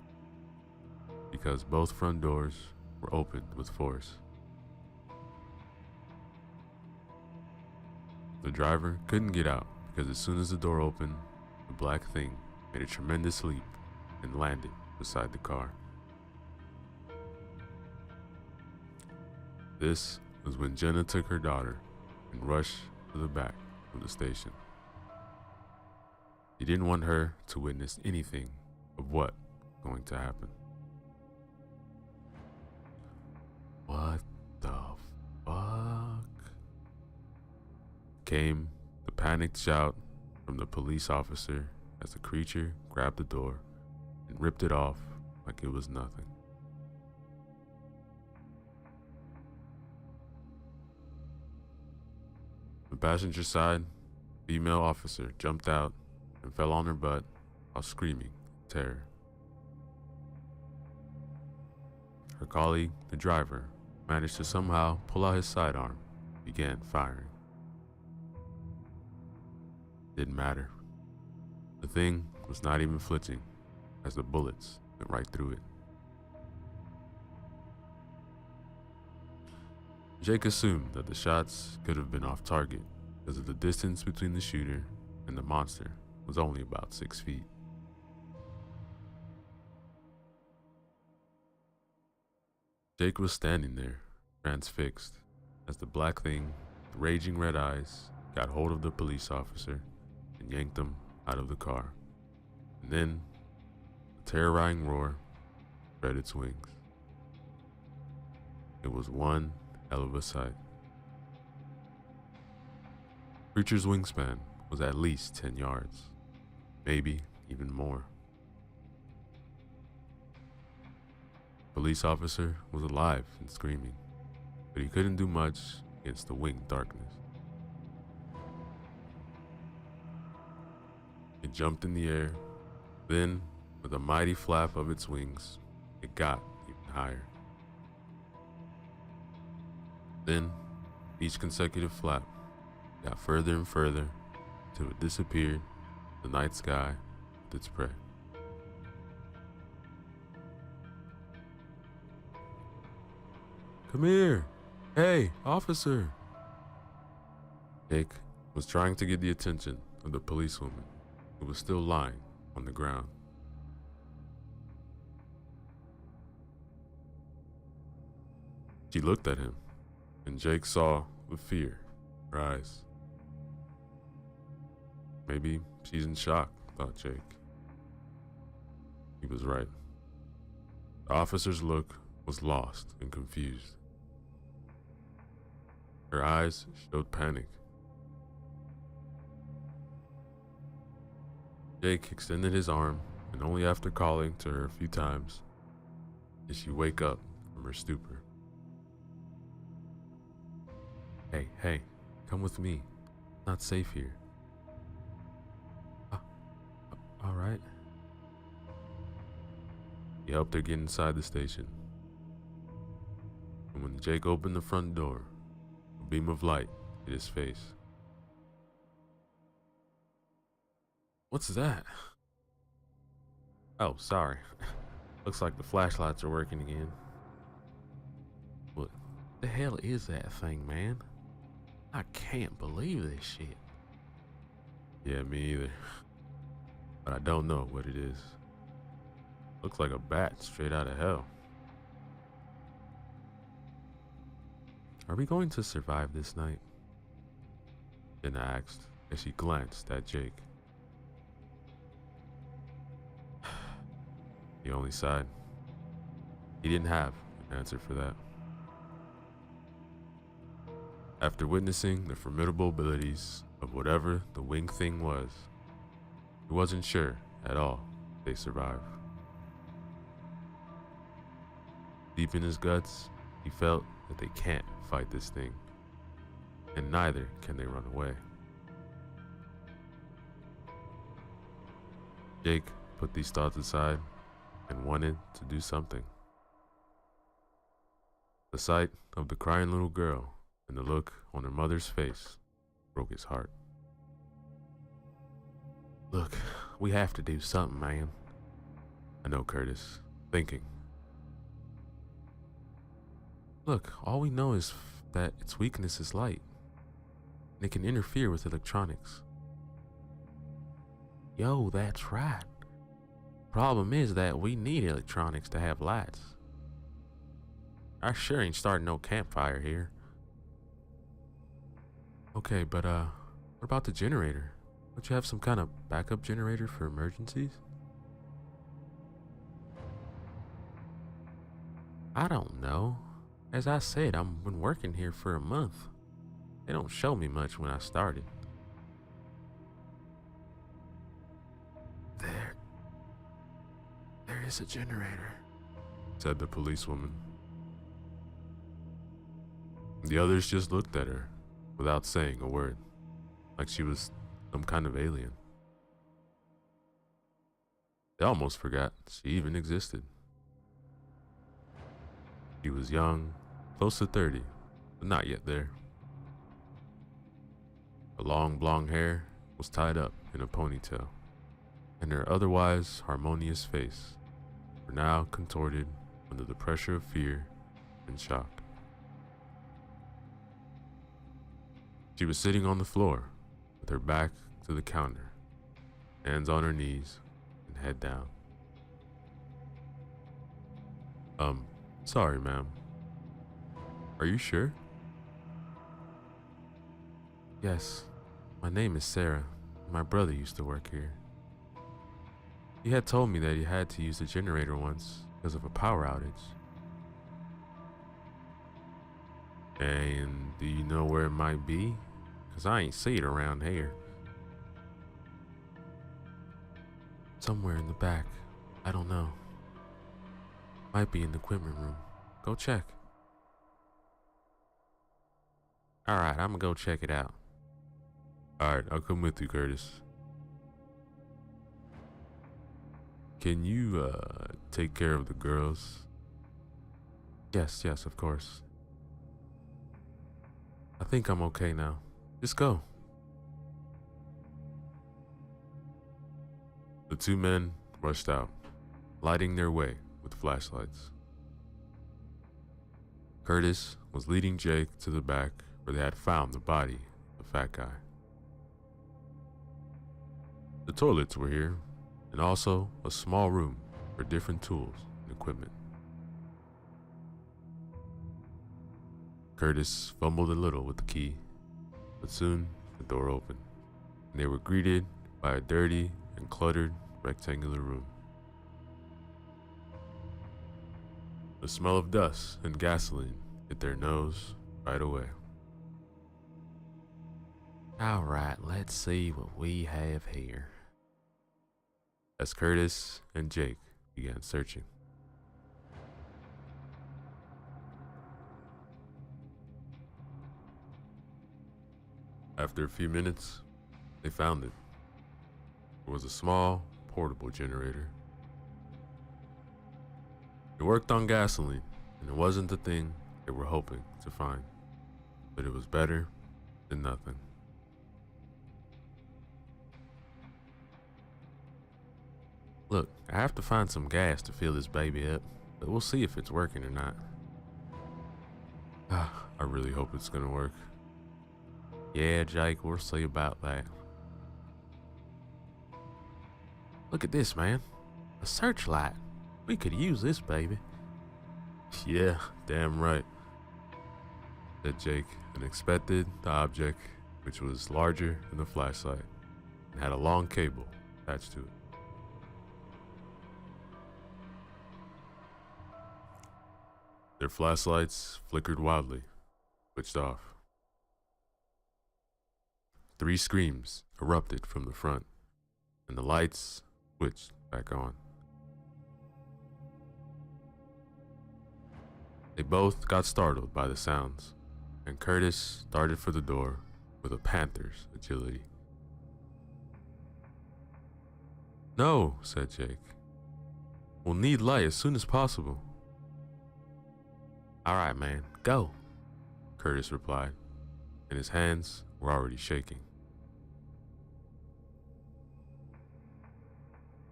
because both front doors were opened with force. The driver couldn't get out because as soon as the door opened, the black thing made a tremendous leap and landed beside the car. This was when Jenna took her daughter and rushed to the back of the station. He didn't want her to witness anything of what was going to happen. What the fuck? Came the panicked shout from the police officer as the creature grabbed the door and ripped it off like it was nothing. The passenger side female officer jumped out and fell on her butt while screaming in terror. Her colleague, the driver, managed to somehow pull out his sidearm and began firing. Didn't matter. The thing was not even flinching as the bullets went right through it. Jake assumed that the shots could have been off target because of the distance between the shooter and the monster was only about 6 feet. Jake was standing there, transfixed, as the black thing with raging red eyes got hold of the police officer and yanked him out of the car. And then, a terrifying roar spread its wings. It was one hell of a sight. The creature's wingspan was at least 10 yards, maybe even more. The police officer was alive and screaming, but he couldn't do much against the winged darkness. It jumped in the air, then, with a mighty flap of its wings, it got even higher. Then, each consecutive flap got further and further till it disappeared in the night sky with its prey. Come here! Hey, officer! Jake was trying to get the attention of the policewoman who was still lying on the ground. She looked at him, and Jake saw the fear in her eyes. Maybe she's in shock, thought Jake. He was right. The officer's look was lost and confused. Her eyes showed panic. Jake extended his arm, and only after calling to her a few times did she wake up from her stupor. Hey, come with me. Not safe here. All right. He helped her get inside the station. And when Jake opened the front door, a beam of light hit his face. What's that? Oh, sorry. Looks like the flashlights are working again. What the hell is that thing, man? I can't believe this shit. Yeah, me either. But I don't know what it is. Looks like a bat straight out of hell. Are we going to survive this night? Jenna asked as she glanced at Jake. He only sighed. He didn't have an answer for that. After witnessing the formidable abilities of whatever the winged thing was, he wasn't sure at all if they survived. Deep in his guts, he felt that they can't fight this thing, and neither can they run away. Jake put these thoughts aside and wanted to do something. The sight of the crying little girl and the look on her mother's face broke his heart. Look, we have to do something, man. I know, Curtis. Thinking. Look, all we know is that its weakness is light, and it can interfere with electronics. Yo, that's right. Problem is that we need electronics to have lights. I sure ain't starting no campfire here. Okay, but what about the generator? Don't you have some kind of backup generator for emergencies? I don't know. As I said, I've been working here for a month. They don't show me much when I started. There is a generator, said the policewoman. The others just looked at her without saying a word, like she was some kind of alien. They almost forgot she even existed. She was young, close to 30, but not yet there. Her long blonde hair was tied up in a ponytail, and her otherwise harmonious face were now contorted under the pressure of fear and shock. She was sitting on the floor with her back to the counter, hands on her knees and head down. Sorry, ma'am, Are you sure? Yes. My name is Sarah. My brother used to work here. He had told me that he had to use the generator once because of a power outage. And do you know where it might be? Because I ain't see it around here. Somewhere in the back. I don't know. Might be in the equipment room. Go check. Alright, I'm gonna go check it out. Alright, I'll come with you, Curtis. Can you, take care of the girls? Yes, of course. I think I'm okay now. Just go. The two men rushed out, lighting their way with flashlights. Curtis was leading Jake to the back where they had found the body of the fat guy. The toilets were here, and also a small room for different tools and equipment. Curtis fumbled a little with the key, but soon the door opened, and they were greeted by a dirty and cluttered rectangular room. The smell of dust and gasoline hit their nose right away. All right, let's see what we have here. As Curtis and Jake began searching. After a few minutes, they found it. It was a small, portable generator. It worked on gasoline, and it wasn't the thing they were hoping to find, but it was better than nothing. Look, I have to find some gas to fill this baby up, but we'll see if it's working or not. I really hope it's gonna work. Yeah, Jake, we'll see about that. Look at this, man. A searchlight. We could use this, baby. Yeah, damn right, said Jake, and inspected the object, which was larger than the flashlight and had a long cable attached to it. Their flashlights flickered wildly, switched off. 3 screams erupted from the front, and the lights switched back on. They both got startled by the sounds, and Curtis darted for the door with a panther's agility. No, said Jake. We'll need light as soon as possible. All right, man, go, Curtis replied, and his hands were already shaking.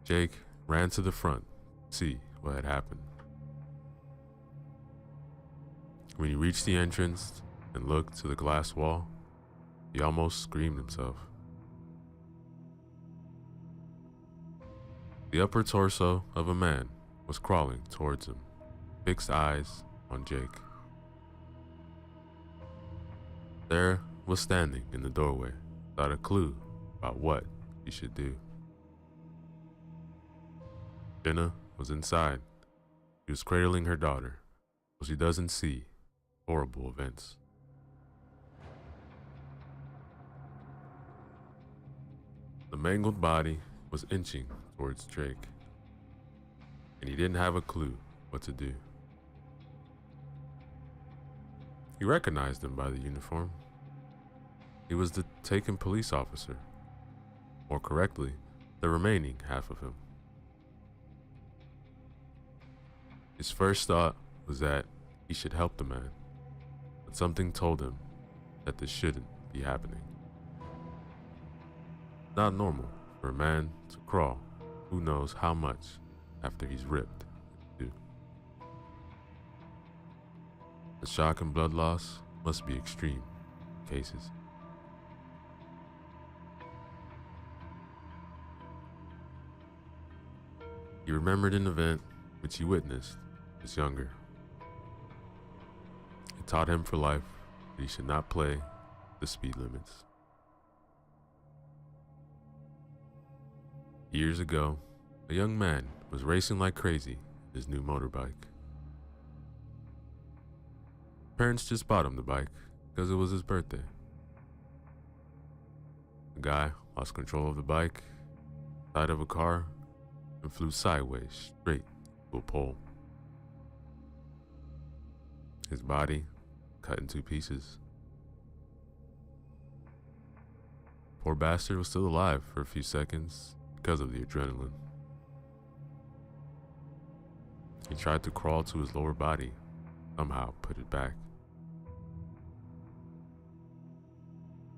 Jake ran to the front to see what had happened. When he reached the entrance and looked to the glass wall, he almost screamed himself. The upper torso of a man was crawling towards him, fixed eyes on Jake. Sarah was standing in the doorway without a clue about what he should do. Jenna was inside. She was cradling her daughter, so she doesn't see horrible events. The mangled body was inching towards Jake, and he didn't have a clue what to do. He recognized him by the uniform. He was the taken police officer, more correctly, the remaining half of him. His first thought was that he should help the man, but something told him that this shouldn't be happening. Not normal for a man to crawl who knows how much after he's ripped in two. The shock and blood loss must be extreme in cases. He remembered an event which he witnessed as younger. It taught him for life that he should not play the speed limits. Years ago, a young man was racing like crazy in his new motorbike. Parents just bought him the bike because it was his birthday. The guy lost control of the bike, side of a car, and flew sideways straight to a pole. His body cut in 2 pieces. Poor bastard was still alive for a few seconds because of the adrenaline. He tried to crawl to his lower body, somehow put it back.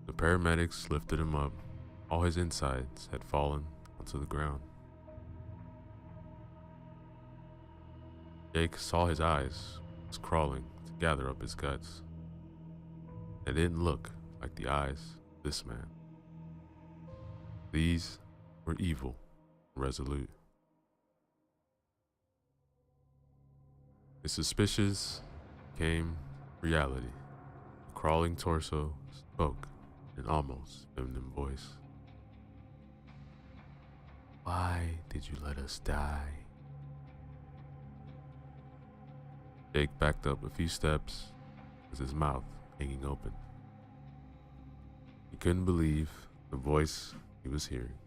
The paramedics lifted him up. All his insides had fallen onto the ground. Jake saw his eyes was crawling to gather up his guts. They didn't look like the eyes of this man. These were evil and resolute. His suspicions became reality. The crawling torso spoke in an almost feminine voice. "Why did you let us die?" Jake backed up a few steps with his mouth hanging open. He couldn't believe the voice he was hearing.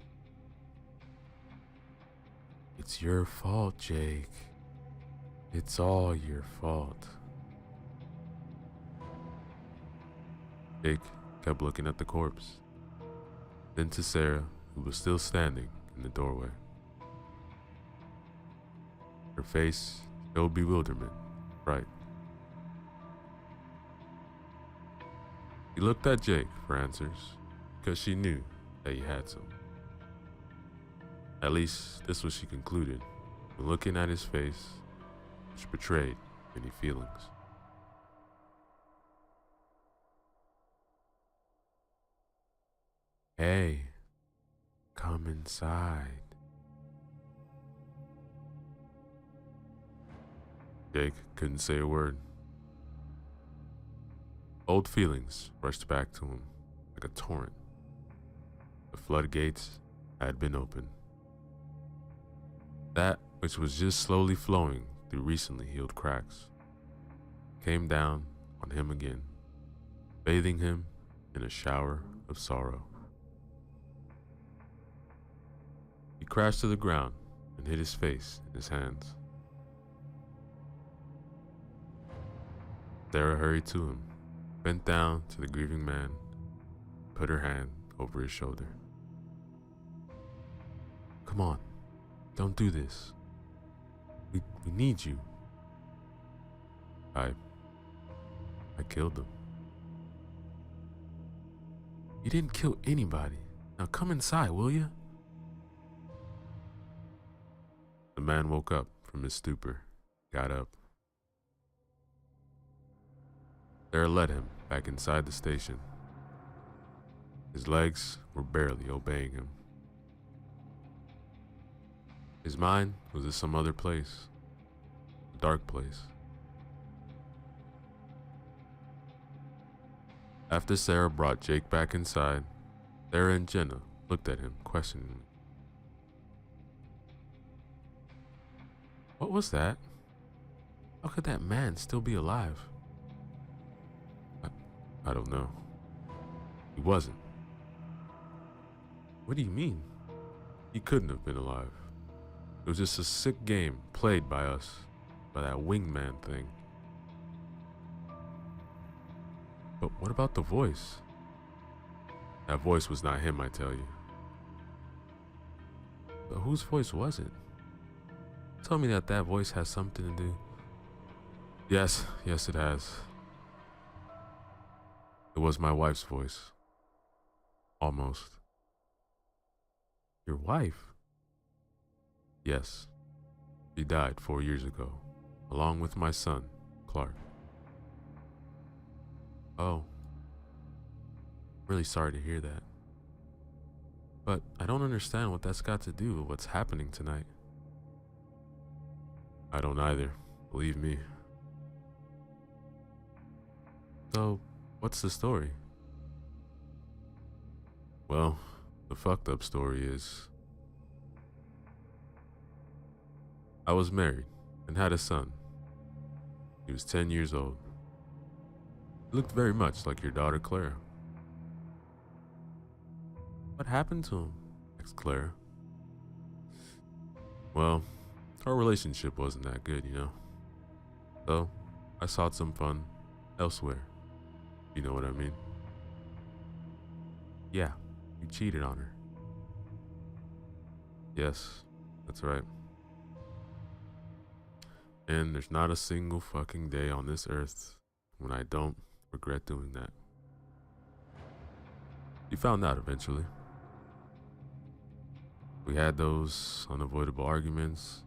"It's your fault, Jake. It's all your fault." Jake kept looking at the corpse, then to Sarah, who was still standing in the doorway. Her face showed bewilderment, fright. He looked at Jake for answers because she knew that he had some. At least this was she concluded when looking at his face, which betrayed many feelings. "Hey, come inside." Jake couldn't say a word. Old feelings rushed back to him like a torrent. The floodgates had been opened. That which was just slowly flowing through recently healed cracks came down on him again, bathing him in a shower of sorrow. He crashed to the ground and hid his face in his hands. Sarah hurried to him, bent down to the grieving man, put her hand over his shoulder. "Come on, don't do this. We need you." I killed him." "You didn't kill anybody. Now come inside, will you?" The man woke up from his stupor, got up. Sarah led him back inside the station. His legs were barely obeying him. His mind was in some other place, a dark place. After Sarah brought Jake back inside, Sarah and Jenna looked at him questioningly. "What was that? How could that man still be alive?" I don't know. He wasn't." "What do you mean?" "He couldn't have been alive. It was just a sick game played by us, by that wingman thing." "But what about the voice?" "That voice was not him, I tell you." "But whose voice was it? Tell me that voice has something to do." Yes, it has. It was my wife's voice. Almost." "Your wife?" "Yes. She died 4 years ago, along with my son, Clark." "Oh. Really sorry to hear that. But I don't understand what that's got to do with what's happening tonight." "I don't either, believe me." So, what's the story? Well, the fucked up story is I was married and had a son. He was 10 years old. He looked very much like your daughter Clara. What happened to him? Asked Clara. Well, our relationship wasn't that good, you know. So, I sought some fun elsewhere. You know what I mean? Yeah, you cheated on her. Yes, that's right. And there's not a single fucking day on this earth when I don't regret doing that. He found out eventually. We had those unavoidable arguments.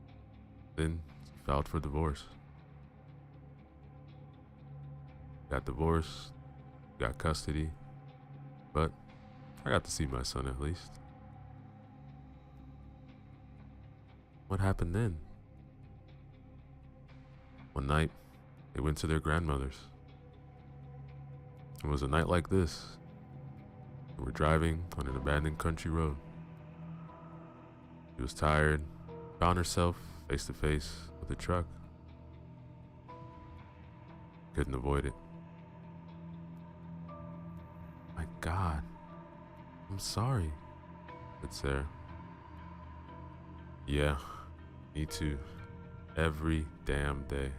Then he filed for divorce. Got divorced, got custody, but I got to see my son at least. What happened then? One night, they went to their grandmother's. It was a night like this. We were driving on an abandoned country road. She was tired, found herself face to face with a truck. Couldn't avoid it. My God, I'm sorry, said Sarah. Yeah, me too. Every damn day.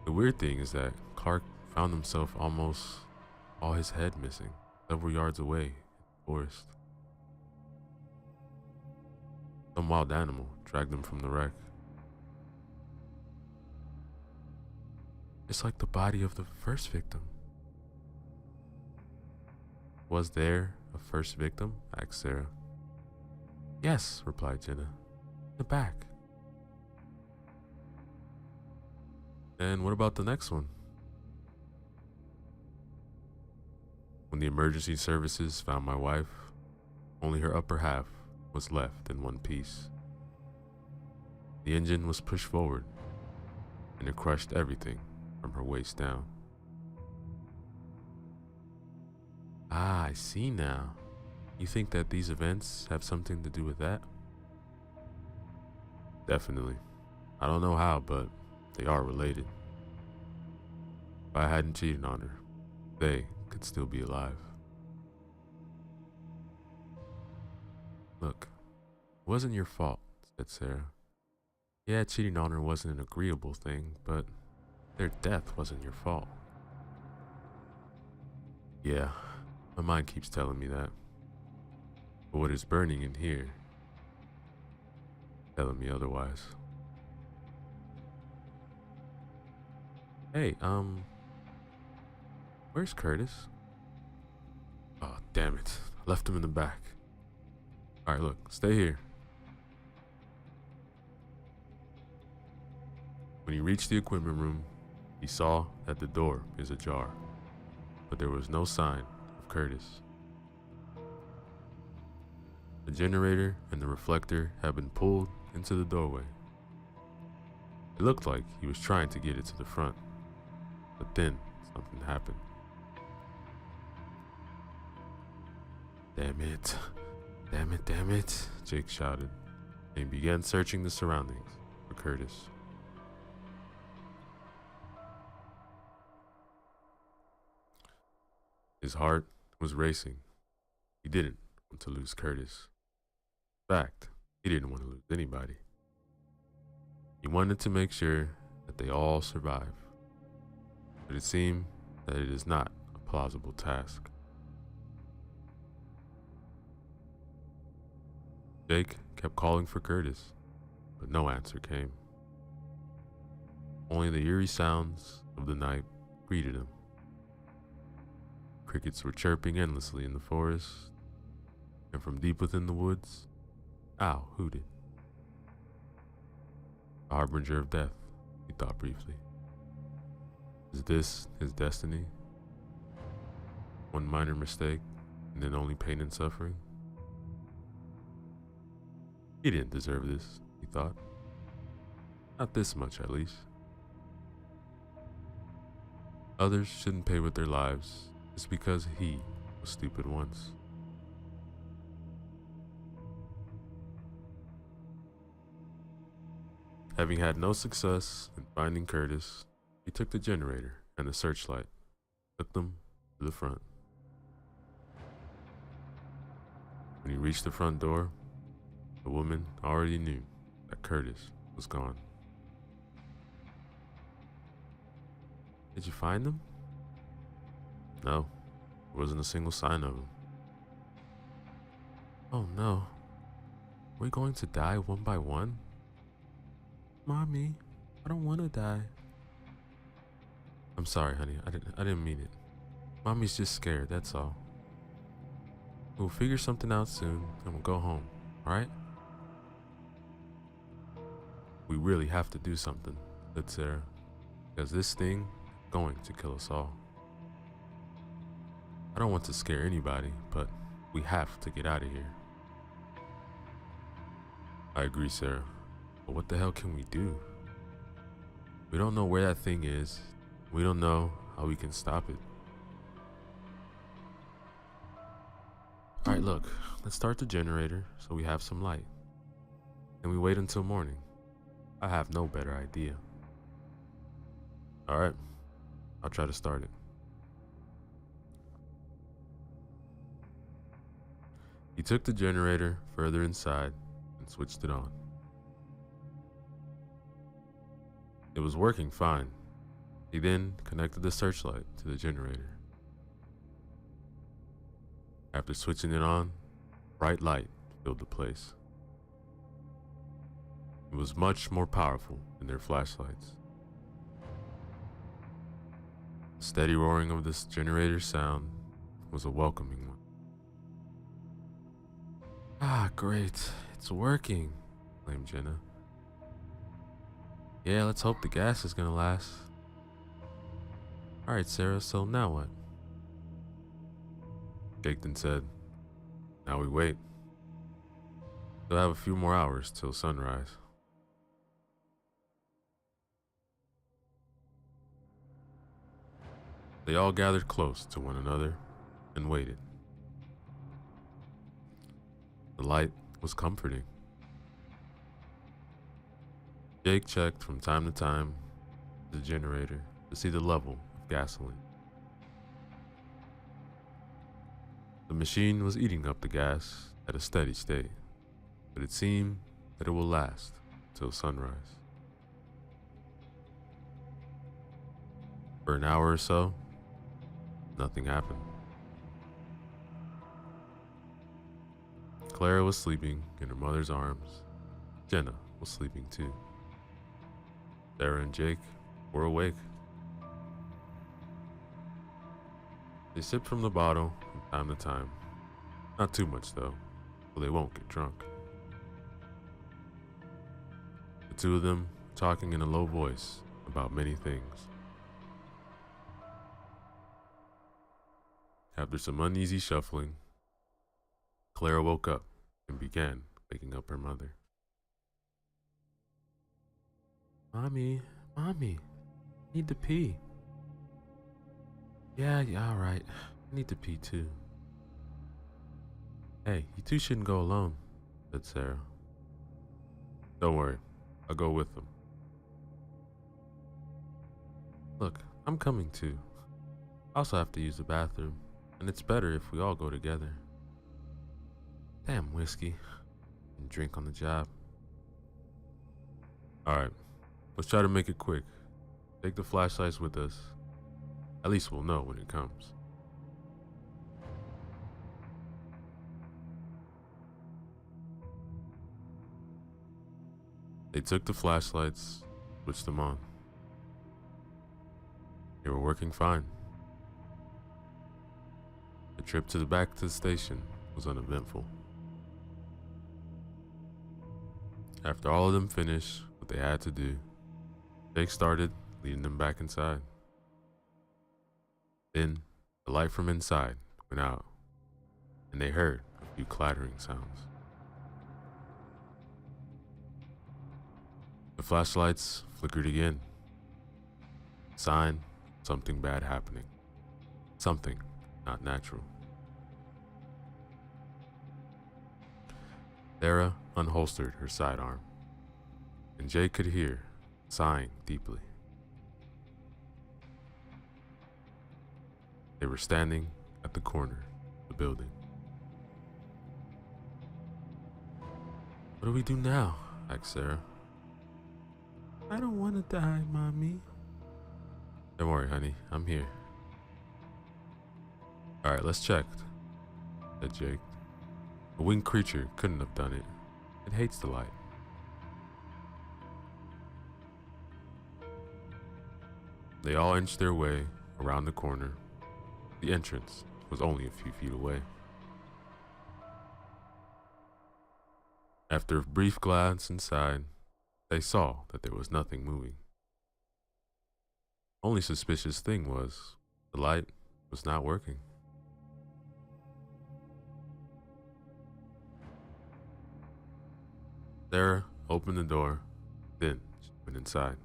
The weird thing is that Clark found himself almost all his head missing, several yards away in the forest. Some wild animal dragged him from the wreck. It's like the body of the first victim. Was there a first victim? Asked Sarah. Yes, replied Jenna. In the back. And what about the next one? When the emergency services found my wife, only her upper half was left in one piece. The engine was pushed forward, and it crushed everything from her waist down. Ah, I see now. You think that these events have something to do with that? Definitely. I don't know how, but they are related. If I hadn't cheated on her, they could still be alive. Look, it wasn't your fault, said Sarah. Yeah, cheating on her wasn't an agreeable thing, but their death wasn't your fault. Yeah, my mind keeps telling me that. But what is burning in here, telling me otherwise. Hey, where's Curtis? Oh, damn it. I left him in the back. Alright, look, stay here. When he reached the equipment room, he saw that the door is ajar, but there was no sign of Curtis. The generator and the reflector had been pulled into the doorway. It looked like he was trying to get it to the front, but then something happened. Damn it, damn it, damn it, Jake shouted, and he began searching the surroundings for Curtis. His heart was racing. He didn't want to lose Curtis. In fact, he didn't want to lose anybody. He wanted to make sure that they all survive. But it seemed that it is not a plausible task. Jake kept calling for Curtis, but no answer came. Only the eerie sounds of the night greeted him. Crickets were chirping endlessly in the forest, and from deep within the woods, owl hooted. A harbinger of death, he thought briefly. Is this his destiny? One minor mistake, and then only pain and suffering? He didn't deserve this, he thought. Not this much, at least. Others shouldn't pay with their lives just because he was stupid once. Having had no success in finding Curtis, he took the generator and the searchlight, took them to the front. When he reached the front door, the woman already knew that Curtis was gone. Did you find them? No, there wasn't a single sign of him. Oh no, we're going to die one by one? Mommy, I don't want to die. I'm sorry, honey. I didn't mean it. Mommy's just scared, that's all. We'll figure something out soon and we'll go home, alright? We really have to do something, said Sarah, because this thing is going to kill us all. I don't want to scare anybody, but we have to get out of here. I agree, Sarah. But what the hell can we do? We don't know where that thing is. We don't know how we can stop it. Alright, look, let's start the generator so we have some light. And we wait until morning. I have no better idea. Alright, I'll try to start it. He took the generator further inside and switched it on. It was working fine. He then connected the searchlight to the generator. After switching it on, bright light filled the place. It was much more powerful than their flashlights. The steady roaring of this generator's sound was a welcoming one. Ah, great. It's working, claimed Jenna. Yeah, let's hope the gas is gonna last. Alright, Sarah, so now what? Jake then said, now we wait. We'll have a few more hours till sunrise. They all gathered close to one another and waited. The light was comforting. Jake checked from time to time the generator to see the level of gasoline. The machine was eating up the gas at a steady state, but it seemed that it will last till sunrise. For an hour or so, nothing happened. Clara was sleeping in her mother's arms. Jenna was sleeping too. Sarah and Jake were awake. They sipped from the bottle from time to time. Not too much though, so they won't get drunk. The two of them were talking in a low voice about many things. After some uneasy shuffling, Clara woke up and began waking up her mother. Mommy, I need to pee. Yeah, all right. I need to pee too. Hey, you two shouldn't go alone, said Sarah. Don't worry, I'll go with them. Look, I'm coming too. I also have to use the bathroom, and it's better if we all go together. Damn whiskey. And drink on the job. Alright, let's try to make it quick. Take the flashlights with us. At least we'll know when it comes. They took the flashlights, switched them on. They were working fine. The trip to the station was uneventful. After all of them finished what they had to do, Jake started leading them back inside. Then the light from inside went out, and they heard a few clattering sounds. The flashlights flickered again. Sign something bad happening. Something not natural. Sarah unholstered her sidearm, and Jake could hear sighing deeply. They were standing at the corner of the building. What do we do now? Asked Sarah. I don't want to die, Mommy. Don't worry, honey. I'm here. Alright, let's check, said Jake. A winged creature couldn't have done it. It hates the light. They all inched their way around the corner. The entrance was only a few feet away. After a brief glance inside, they saw that there was nothing moving. Only suspicious thing was the light was not working. Sarah opened the door, then she went inside.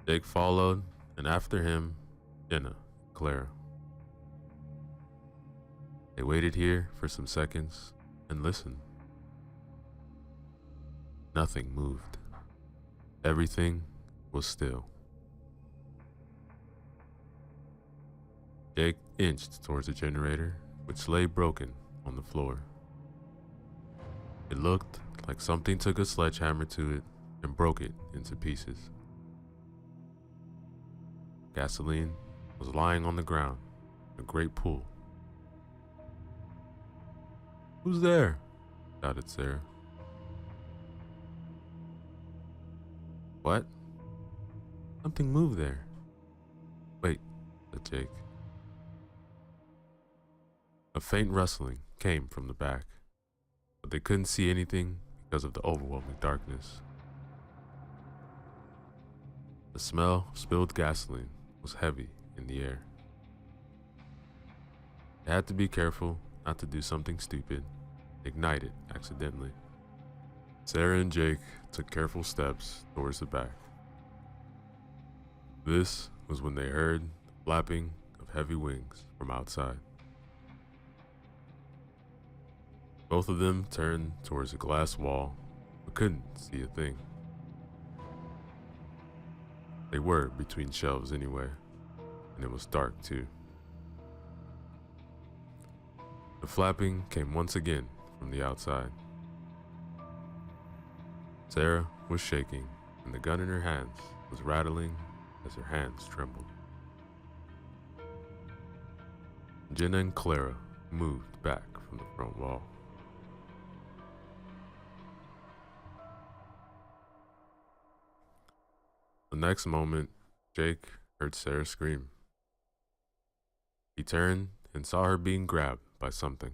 Jake followed, and after him, Jenna and Clara. They waited here for some seconds and listened. Nothing moved. Everything was still. Jake inched towards the generator, which lay broken on the floor. It looked like something took a sledgehammer to it and broke it into pieces. Gasoline was lying on the ground in a great pool. Who's there? Shouted Sarah. What? Something moved there. Wait, said Jake. A faint rustling came from the back, but they couldn't see anything because of the overwhelming darkness. The smell of spilled gasoline was heavy in the air. They had to be careful not to do something stupid, ignite it accidentally. Sarah and Jake took careful steps towards the back. This was when they heard the flapping of heavy wings from outside. Both of them turned towards a glass wall, but couldn't see a thing. They were between shelves anyway, and it was dark too. The flapping came once again from the outside. Sarah was shaking, and the gun in her hands was rattling as her hands trembled. Jenna and Clara moved back from the front wall. The next moment, Jake heard Sarah scream. He turned and saw her being grabbed by something.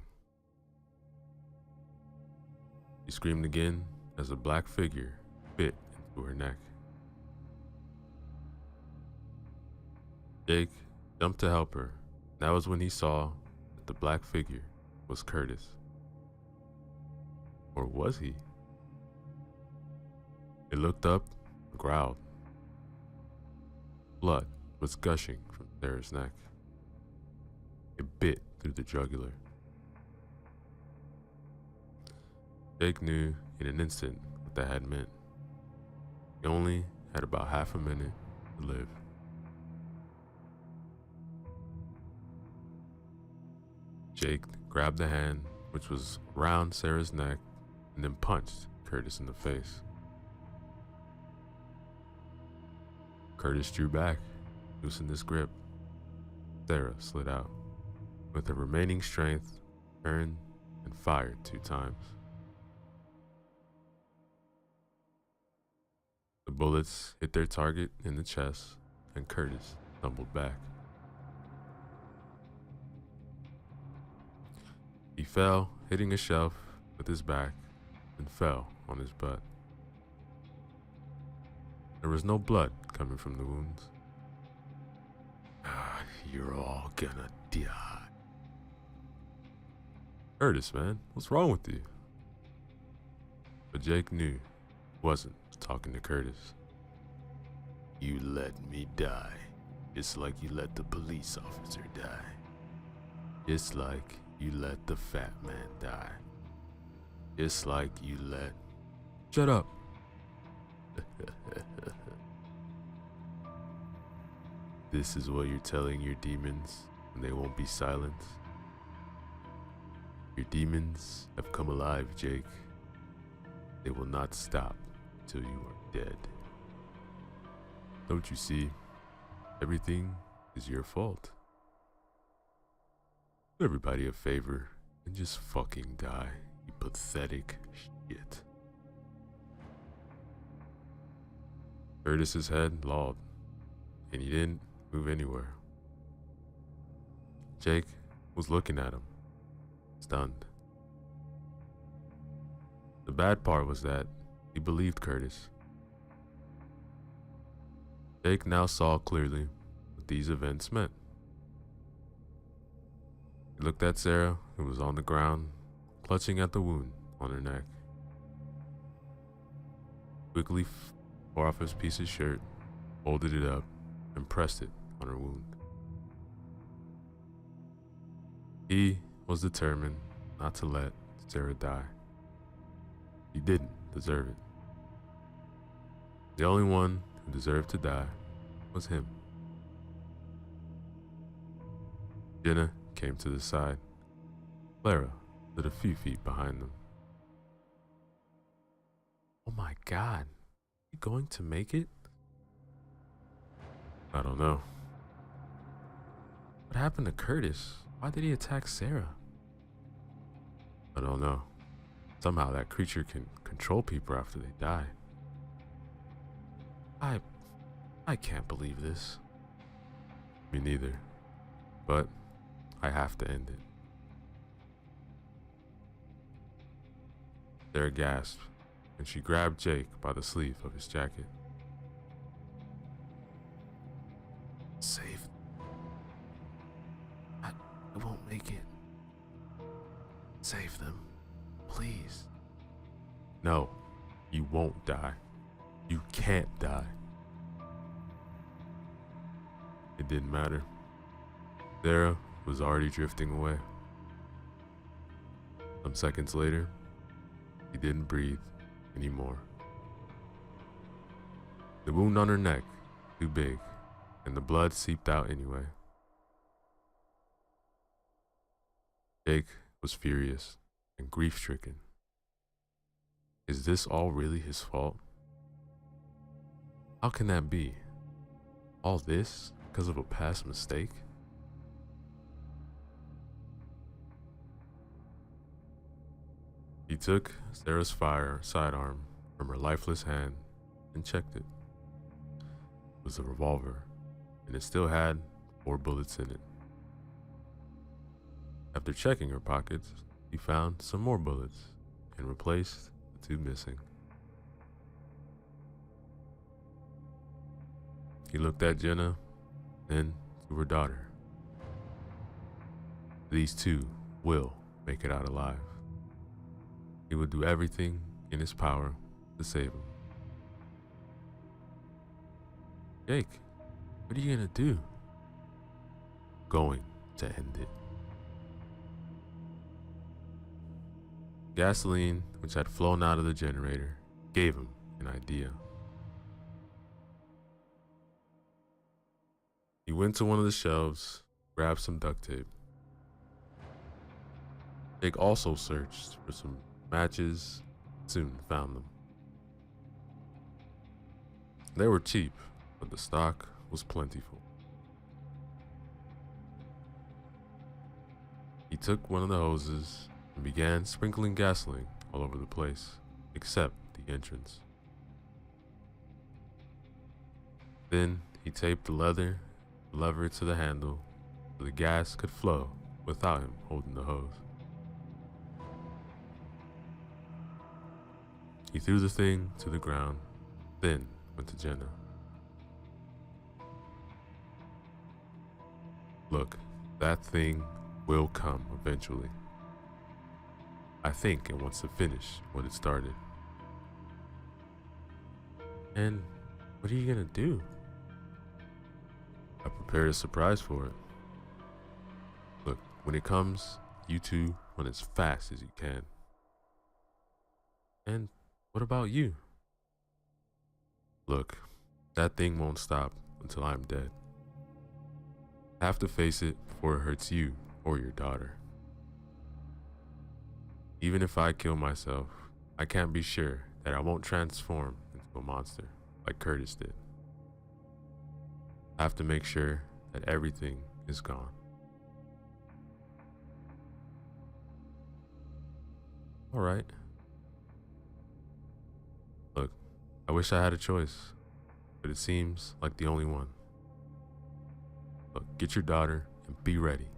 She screamed again as a black figure bit into her neck. Jake jumped to help her. That was when he saw that the black figure was Curtis. Or was he? He looked up and growled. Blood was gushing from Sarah's neck. It bit through the jugular. Jake knew in an instant what that had meant. He only had about half a minute to live. Jake grabbed the hand which was around Sarah's neck and then punched Curtis in the face. Curtis drew back, loosened his grip. Sarah slid out. With her remaining strength, turned and fired 2 times. The bullets hit their target in the chest, and Curtis tumbled back. He fell, hitting a shelf with his back, and fell on his butt. There was no blood coming from the wounds. You're all gonna die. Curtis, man, what's wrong with you? But Jake knew he wasn't talking to Curtis. You let me die, just like you let the police officer die. Just like you let the fat man die. Just like you let... Shut up! This is what you're telling your demons when they won't be silenced? Your demons have come alive, Jake. They will not stop till you are dead. Don't you see? Everything is your fault. Do everybody a favor and just fucking die, you pathetic shit. Curtis's head lolled, and he didn't move anywhere. Jake was looking at him, stunned. The bad part was that he believed Curtis. Jake now saw clearly what these events meant. He looked at Sarah, who was on the ground, clutching at the wound on her neck. Quickly tore off his piece of shirt, folded it up, and pressed it on her wound. He was determined not to let Sarah die. He didn't deserve it. The only one who deserved to die was him. Jenna came to the side. Clara stood a few feet behind them. Oh my God, you going to make it? I don't know. What happened to Curtis? Why did he attack Sarah? I don't know. Somehow that creature can control people after they die. I can't believe this. Me neither. But I have to end it. Sarah gasped, and she grabbed Jake by the sleeve of his jacket. Save. I won't make it. Save them, please. No, you won't die. You can't die. It didn't matter. Sarah was already drifting away. Some seconds later, he didn't breathe anymore. The wound on her neck, too big, and the blood seeped out anyway. Jake was furious and grief-stricken. Is this all really his fault? How can that be? All this because of a past mistake? He took Sarah's sidearm from her lifeless hand and checked it. It was a revolver, and it still had 4 bullets in it. After checking her pockets, he found some more bullets and replaced the 2 missing. He looked at Jenna, then to her daughter. These 2 will make it out alive. He would do everything in his power to save him. Jake, what are you gonna do? Going to end it. Gasoline, which had flown out of the generator, gave him an idea. He went to one of the shelves, grabbed some duct tape. Jake also searched for some matches, soon found them. They were cheap, but the stock was plentiful. He took one of the hoses and began sprinkling gasoline all over the place, except the entrance. Then he taped the lever to the handle so the gas could flow without him holding the hose. He threw the thing to the ground, then went to Jenna. Look, that thing will come eventually. I think it wants to finish what it started. And what are you gonna do? prepared a surprise for it. Look, when it comes, you two run as fast as you can. And what about you? Look, that thing won't stop until I'm dead. I have to face it before it hurts you or your daughter. Even if I kill myself, I can't be sure that I won't transform into a monster like Curtis did. I have to make sure that everything is gone. All right. Look, I wish I had a choice, but it seems like the only one. Look, get your daughter and be ready.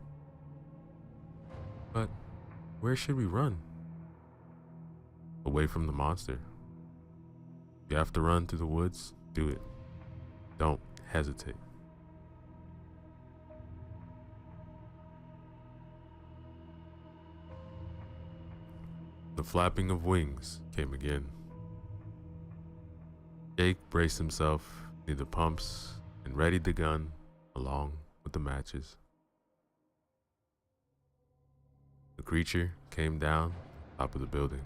But where should we run? Away from the monster. If you have to run through the woods, do it. Don't hesitate. The flapping of wings came again. Jake braced himself near the pumps and readied the gun along with the matches. The creature came down top of the building.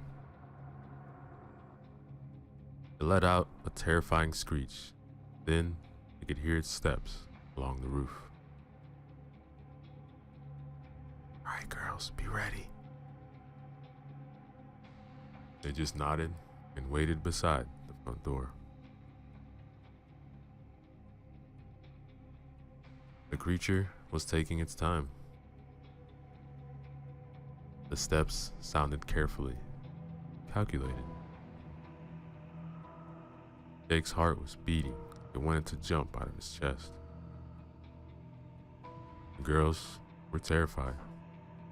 It let out a terrifying screech. Then you could hear its steps along the roof. All right, girls, be ready. They just nodded and waited beside the front door. The creature was taking its time. The steps sounded carefully, calculated. Jake's heart was beating. It wanted to jump out of his chest. The girls were terrified,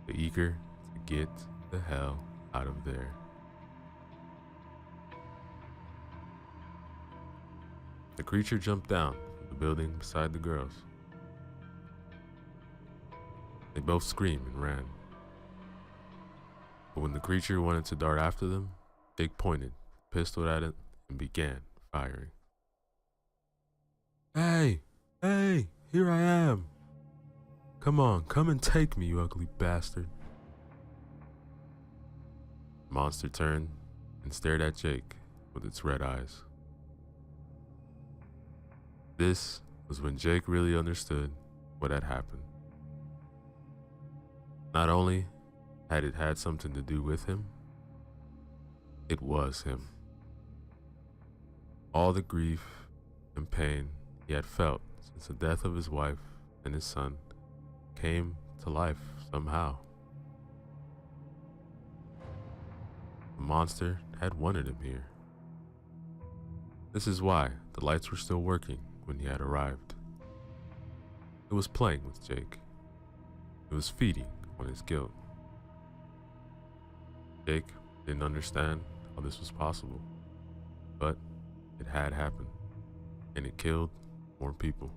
but eager to get the hell out of there. The creature jumped down from the building beside the girls. They both screamed and ran. But when the creature wanted to dart after them, Jake pointed the pistol at it and began firing. Hey, here I am. Come on, come and take me, you ugly bastard. The monster turned and stared at Jake with its red eyes. This was when Jake really understood what had happened. Not only had it had something to do with him, it was him. All the grief and pain he had felt since the death of his wife and his son came to life somehow. The monster had wanted him here. This is why the lights were still working when he had arrived. It was playing with Jake. It was feeding on his guilt. Jake didn't understand how this was possible, but it had happened, and it killed more people.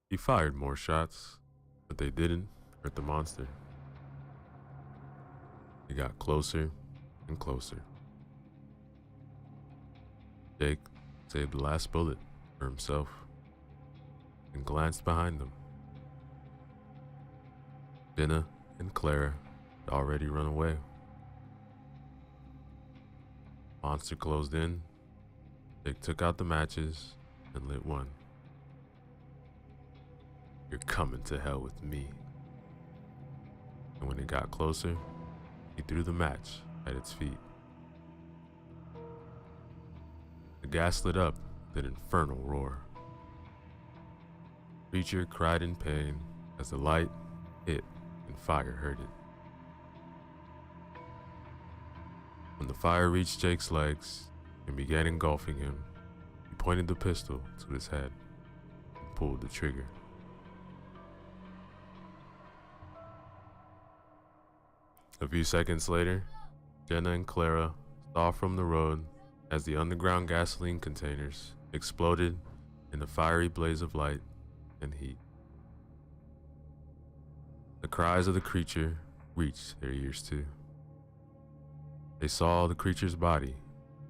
He fired more shots, but they didn't hurt the monster. He got closer and closer. Jake saved the last bullet for himself and glanced behind them. Jenna and Clara had already run away. Monster closed in. Jake took out the matches and lit one. You're coming to hell with me. And when it got closer, he threw the match at its feet. The gas lit up with an infernal roar. The creature cried in pain as the light hit and fire hurt it. When the fire reached Jake's legs and began engulfing him, he pointed the pistol to his head and pulled the trigger. A few seconds later, Jenna and Clara saw from the road as the underground gasoline containers exploded in a fiery blaze of light and heat. The cries of the creature reached their ears too. They saw the creature's body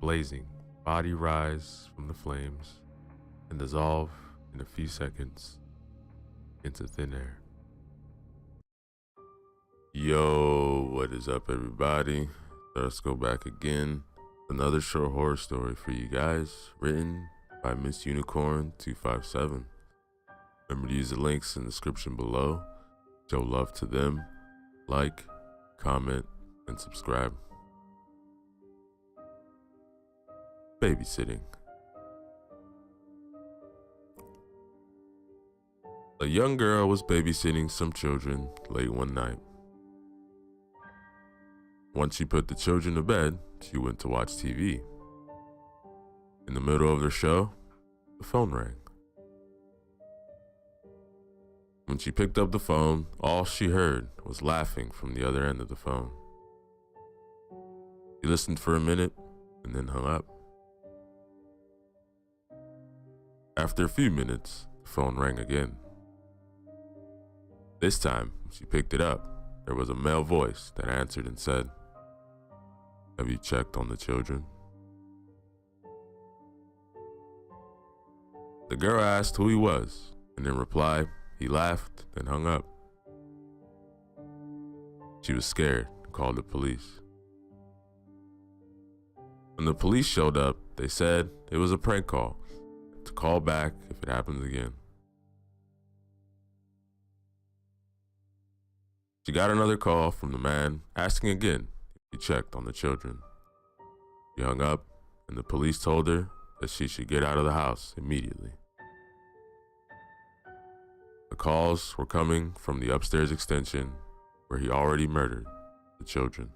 blazing body rise from the flames and dissolve in a few seconds into thin air. Yo, what is up, everybody? Let's go back again. Another short horror story for you guys, written by Miss Unicorn 257. Remember to use the links in the description below. Show love to them. Like, comment, and subscribe. Babysitting. A young girl was babysitting some children late one night. Once she put the children to bed, she went to watch TV. In the middle of their show, the phone rang. When she picked up the phone, all she heard was laughing from the other end of the phone. She listened for a minute and then hung up. After a few minutes, the phone rang again. This time, when she picked it up, there was a male voice that answered and said, "Have you checked on the children?" The girl asked who he was, and in reply, he laughed and hung up. She was scared and called the police. When the police showed up, they said it was a prank call, to call back if it happens again. She got another call from the man asking again if he checked on the children. She hung up, and the police told her that she should get out of the house immediately. The calls were coming from the upstairs extension where he already murdered the children.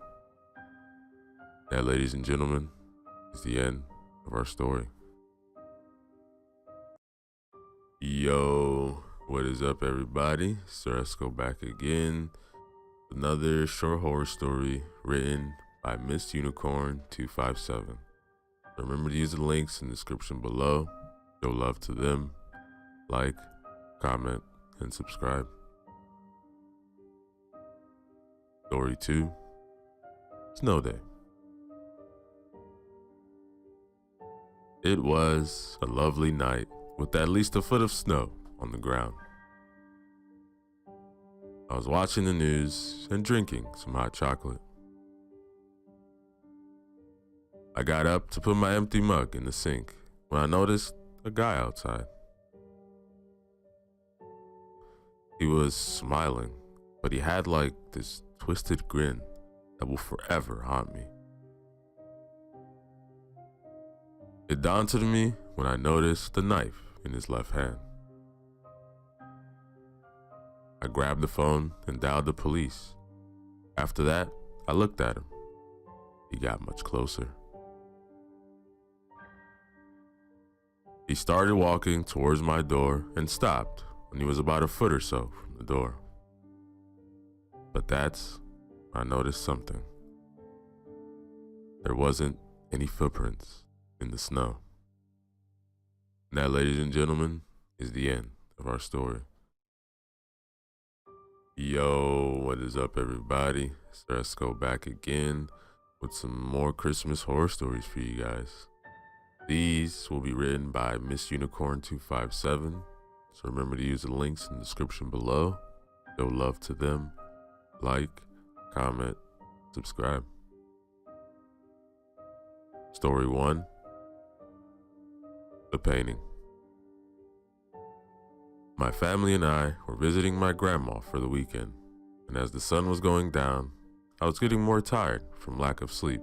That, ladies and gentlemen, is the end of our story. Yo, what is up, everybody? So let's go back again. Another short horror story written by Miss Unicorn 257. Remember to use the links in the description below. Show love to them. Like, comment, and subscribe. Story 2. Snow Day. It was a lovely night with at least a foot of snow on the ground. I was watching the news and drinking some hot chocolate. I got up to put my empty mug in the sink when I noticed a guy outside. He was smiling, but he had like this twisted grin that will forever haunt me. It dawned on me when I noticed the knife in his left hand. I grabbed the phone and dialed the police. After that, I looked at him. He got much closer. He started walking towards my door and stopped when he was about a foot or so from the door. But that's when I noticed something. There wasn't any footprints in the snow. And that, ladies and gentlemen, is the end of our story. Yo, what is up, everybody? So let's go back again with some more Christmas horror stories for you guys. These will be written by Miss Unicorn 257. So remember to use the links in the description below. Show love to them. Like, comment, subscribe. Story 1. The Painting. My family and I were visiting my grandma for the weekend, and as the sun was going down, I was getting more tired from lack of sleep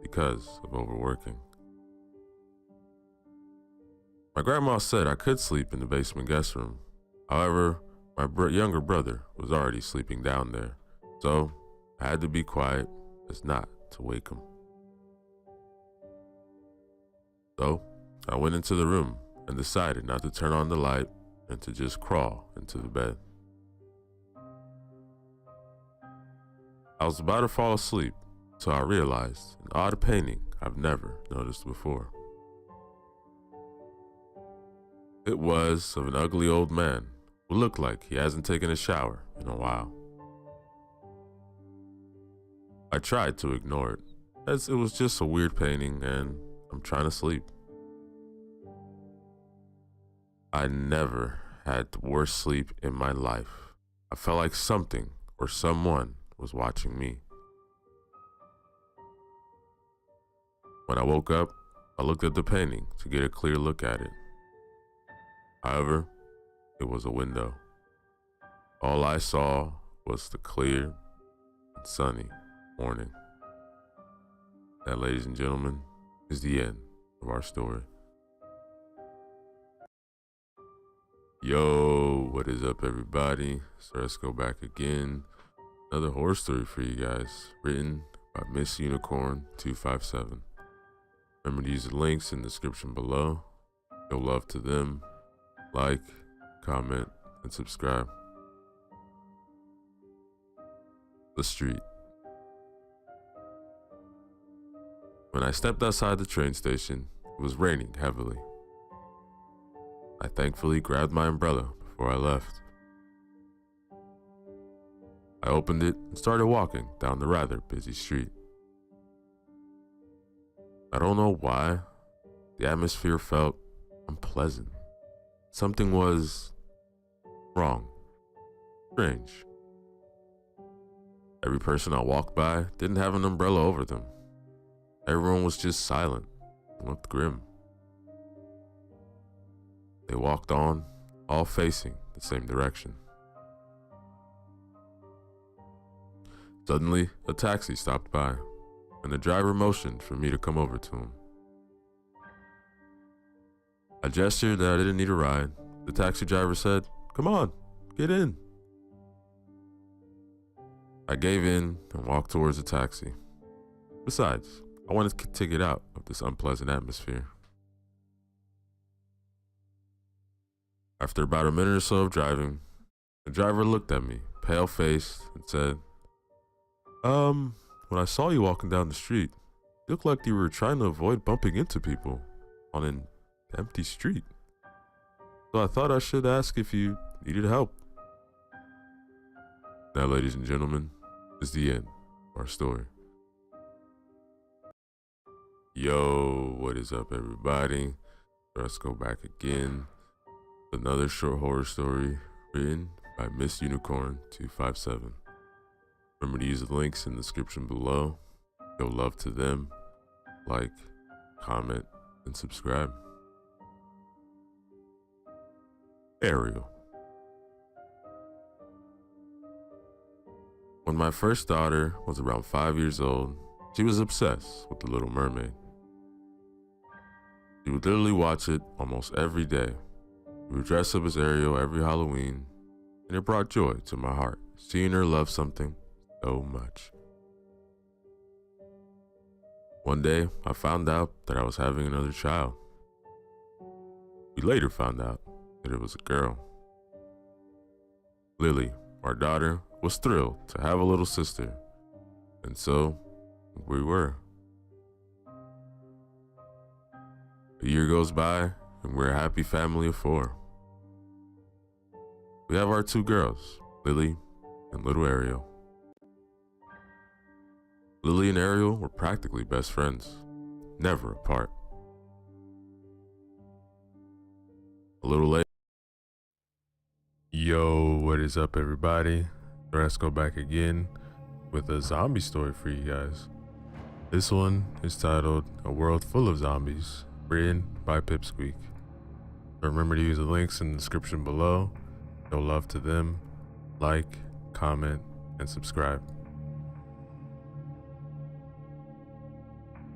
because of overworking. My grandma said I could sleep in the basement guest room. However, my younger brother was already sleeping down there, so I had to be quiet as not to wake him. So I went into the room and decided not to turn on the light and to just crawl into the bed. I was about to fall asleep, so I realized an odd painting I've never noticed before. It was of an ugly old man who looked like he hasn't taken a shower in a while. I tried to ignore it, as it was just a weird painting and I'm trying to sleep. I never had the worst sleep in my life. I felt like something or someone was watching me. When I woke up, I looked at the painting to get a clear look at it. However, it was a window. All I saw was the clear and sunny morning. That, ladies and gentlemen, is the end of our story. Yo, what is up, everybody? So let's go back again. Another horror story for you guys, written by Miss Unicorn 257. Remember to use the links in the description below. Show love to them. Like, comment, and subscribe. The street. When I stepped outside the train station, it was raining heavily. I thankfully grabbed my umbrella before I left. I opened it and started walking down the rather busy street. I don't know why, the atmosphere felt unpleasant. Something was wrong, strange. Every person I walked by didn't have an umbrella over them. Everyone was just silent and looked grim. They walked on, all facing the same direction. Suddenly, a taxi stopped by, and the driver motioned for me to come over to him. I gestured that I didn't need a ride. The taxi driver said, "Come on, get in." I gave in and walked towards the taxi. Besides, I wanted to get out of this unpleasant atmosphere. After about a minute or so of driving, the driver looked at me, pale-faced, and said, when I saw you walking down the street, you looked like you were trying to avoid bumping into people on an empty street. So I thought I should ask if you needed help." That, ladies and gentlemen, is the end of our story. Yo, what is up, everybody? Let's go back again. Another short horror story written by Miss Unicorn 257. Remember to use the links in the description below. Show love to them. Like, comment, and subscribe. Ariel. When my first daughter was around 5 years old, she was obsessed with The Little Mermaid. She would literally watch it almost every day. We would dress up as Ariel every Halloween, and it brought joy to my heart, seeing her love something so much. One day, I found out that I was having another child. We later found out that it was a girl. Lily, our daughter, was thrilled to have a little sister, and so we were. A year goes by, and we're a happy family of 4. We have our 2 girls, Lily and little Ariel. Lily and Ariel were practically best friends, never apart. A little later. Yo, what is up, everybody? Let's go back again with a zombie story for you guys. This one is titled A World Full of Zombies, written by Pipsqueak. Remember to use the links in the description below. Show love to them. Like, comment, and subscribe.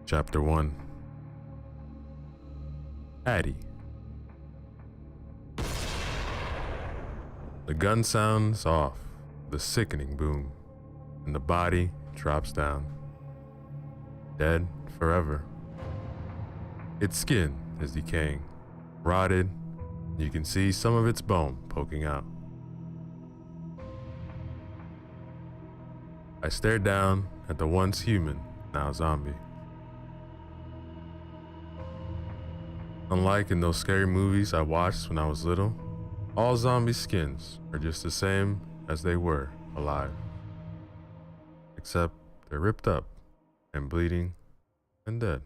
Chapter 1. Addie. The gun sounds off, the sickening boom, and the body drops down. Dead forever. Its skin is decaying, rotted. You can see some of its bone poking out. I stared down at the once human, now zombie. Unlike in those scary movies I watched when I was little, all zombie skins are just the same as they were alive. Except they're ripped up and bleeding and dead.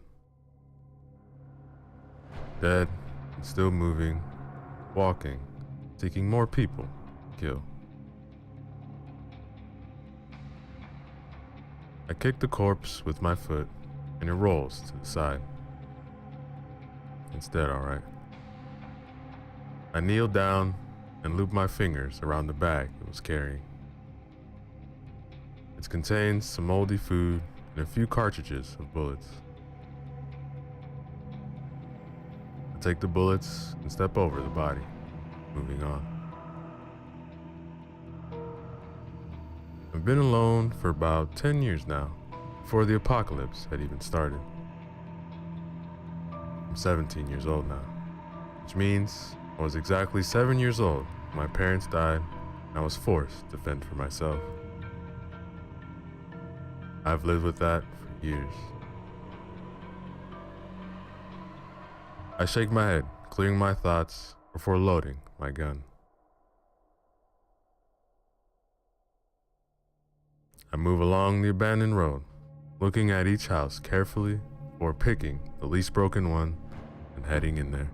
dead and still moving, walking, seeking more people to kill. I kick the corpse with my foot and it rolls to the side. It's dead, alright. I kneel down and loop my fingers around the bag it was carrying. It contains some moldy food and a few cartridges of bullets. I take the bullets and step over the body, moving on. I've been alone for about 10 years now, before the apocalypse had even started. I'm 17 years old now, which means I was exactly 7 years old when my parents died and I was forced to fend for myself. I've lived with that for years. I shake my head, clearing my thoughts before loading my gun. I move along the abandoned road, looking at each house carefully before picking the least broken one and heading in there.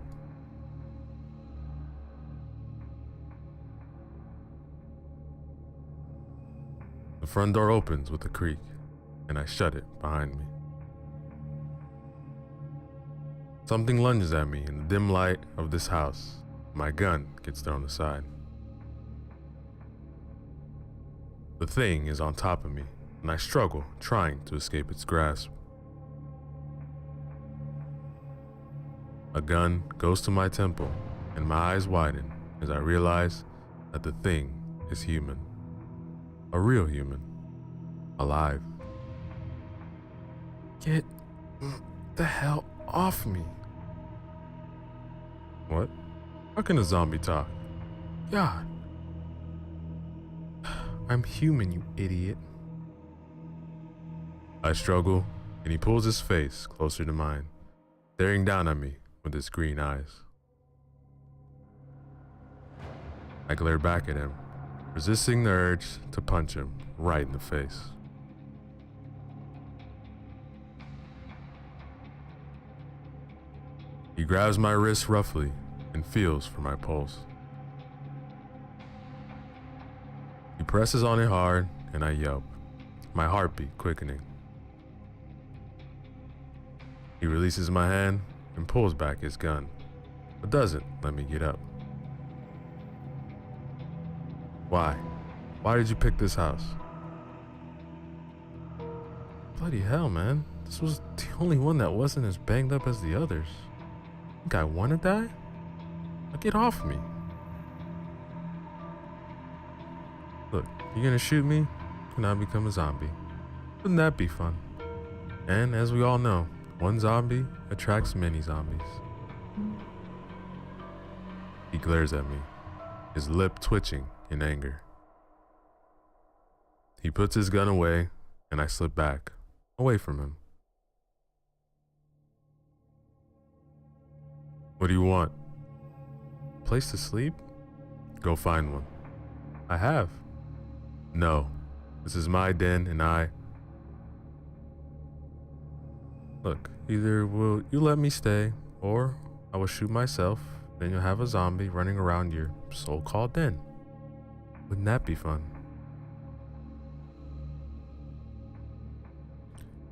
The front door opens with a creak, and I shut it behind me. Something lunges at me in the dim light of this house. My gun gets thrown aside. The thing is on top of me, and I struggle trying to escape its grasp. A gun goes to my temple, and my eyes widen as I realize that the thing is human. A real human. Alive. Get the hell off me. What? How can a zombie talk? God. I'm human, you idiot. I struggle, and he pulls his face closer to mine, staring down at me with his green eyes. I glare back at him, resisting the urge to punch him right in the face. He grabs my wrist roughly and feels for my pulse. He presses on it hard and I yelp, my heartbeat quickening. He releases my hand and pulls back his gun, but doesn't let me get up. Why? Why did you pick this house? Bloody hell, man. This was the only one that wasn't as banged up as the others. Think I wanna die? Now get off me. Look, you're gonna shoot me, and I'll become a zombie. Wouldn't that be fun? And as we all know, one zombie attracts many zombies. He glares at me, his lip twitching in anger. He puts his gun away, and I slip back, away from him. What do you want? Place to sleep? Go find one. I have. No, this is my den and I... Look, either will you let me stay, or I will shoot myself, then you'll have a zombie running around your so-called den. Wouldn't that be fun?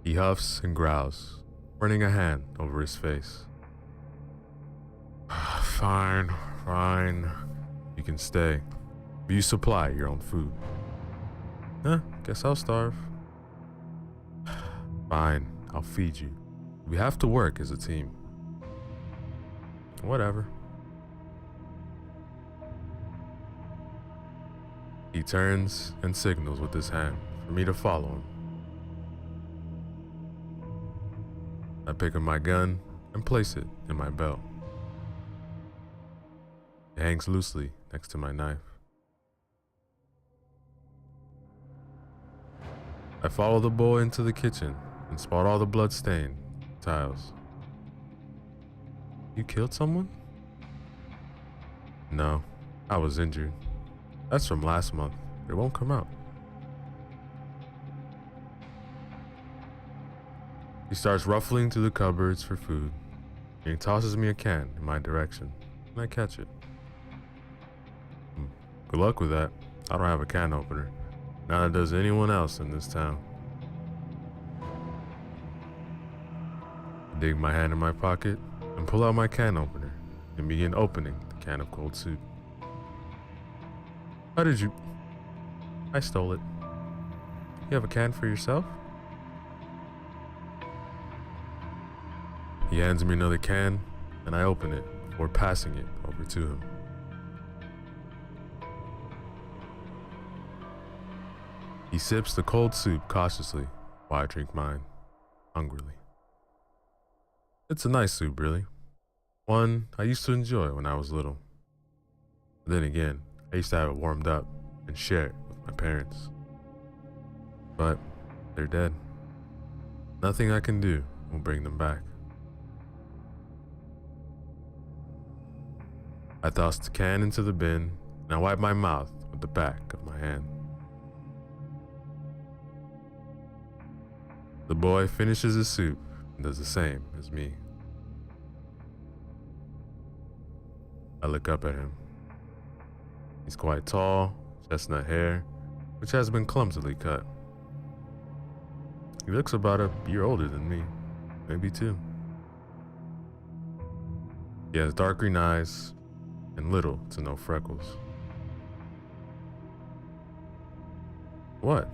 He huffs and growls, running a hand over his face. Fine, fine. You can stay, but you supply your own food. Guess I'll starve. Fine, I'll feed you. We have to work as a team. Whatever. He turns and signals with his hand for me to follow him. I pick up my gun and place it in my belt. It hangs loosely next to my knife. I follow the boy into the kitchen and spot all the blood-stained tiles. You killed someone? No, I was injured. That's from last month. It won't come out. He starts ruffling through the cupboards for food. and he tosses me a can in my direction, and I catch it. Good luck with that. I don't have a can opener. Neither does anyone else in this town. I dig my hand in my pocket and pull out my can opener and begin opening the can of cold soup. How did you? I stole it. You have a can for yourself? He hands me another can, and I open it before passing it over to him. He sips the cold soup cautiously while I drink mine, hungrily. It's a nice soup, really. One I used to enjoy when I was little. But then again, I used to have it warmed up and share it with my parents. But they're dead. Nothing I can do will bring them back. I toss the can into the bin and I wipe my mouth with the back of my hand. The boy finishes his soup and does the same as me. I look up at him. He's quite tall, chestnut hair, which has been clumsily cut. He looks about a year older than me, maybe 2. He has dark green eyes and little to no freckles. What?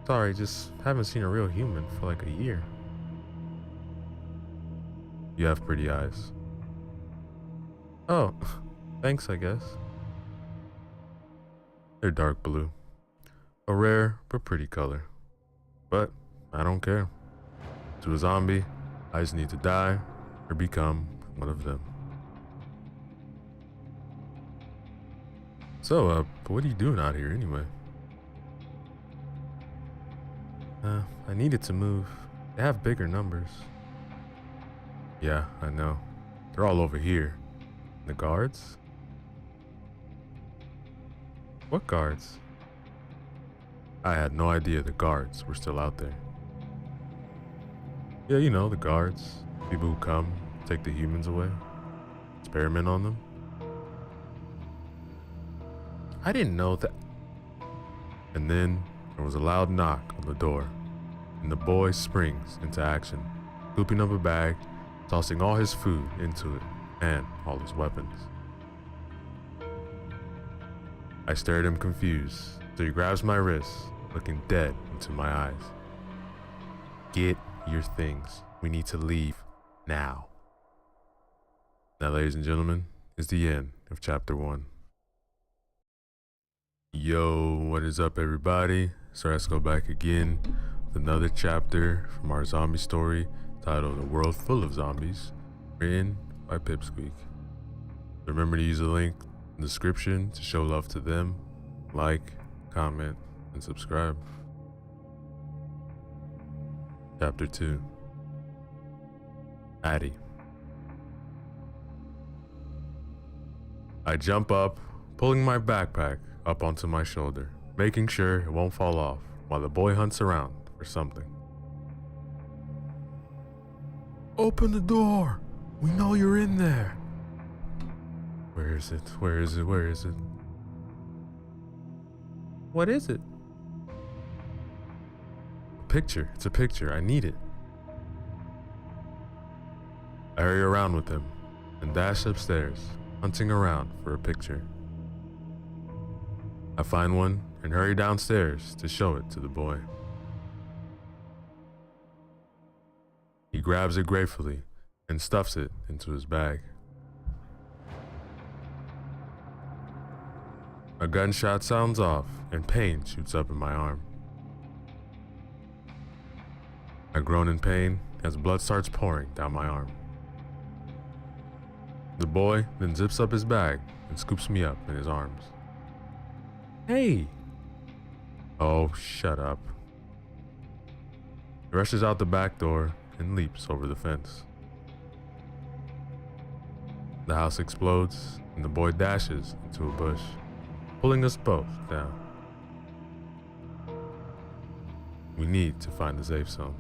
Sorry, just haven't seen a real human for like a year. You have pretty eyes. Oh, thanks, I guess. They're dark blue. A rare but pretty color. But I don't care. To a zombie, I just need to die or become one of them. So, what are you doing out here anyway? I needed to move. They have bigger numbers. Yeah, I know. They're all over here. The guards? What guards? I had no idea the guards were still out there. Yeah, you know, the guards. People who come, take the humans away, experiment on them. I didn't know that. And then there was a loud knock on the door, and the boy springs into action, scooping up a bag, tossing all his food into it, and all his weapons. I stare at him confused, so he grabs my wrist, looking dead into my eyes. Get your things. We need to leave now. That, ladies and gentlemen, is the end of chapter 1. Yo, what is up, everybody? So let's go back again with another chapter from our zombie story titled A World Full of Zombies, written by Pipsqueak. Remember to use the link in the description to show love to them, like, comment, and subscribe. Chapter 2. Addie. I jump up, pulling my backpack up onto my shoulder, making sure it won't fall off while the boy hunts around for something. Open the door! We know you're in there! Where is it? Where is it? Where is it? What is it? A picture. It's a picture. I need it. I hurry around with him and dash upstairs, hunting around for a picture. I find one and hurry downstairs to show it to the boy. He grabs it gratefully and stuffs it into his bag. A gunshot sounds off and pain shoots up in my arm. I groan in pain as blood starts pouring down my arm. The boy then zips up his bag and scoops me up in his arms. Hey! Oh, shut up. He rushes out the back door and leaps over the fence. The house explodes and the boy dashes into a bush, pulling us both down. We need to find the safe zone.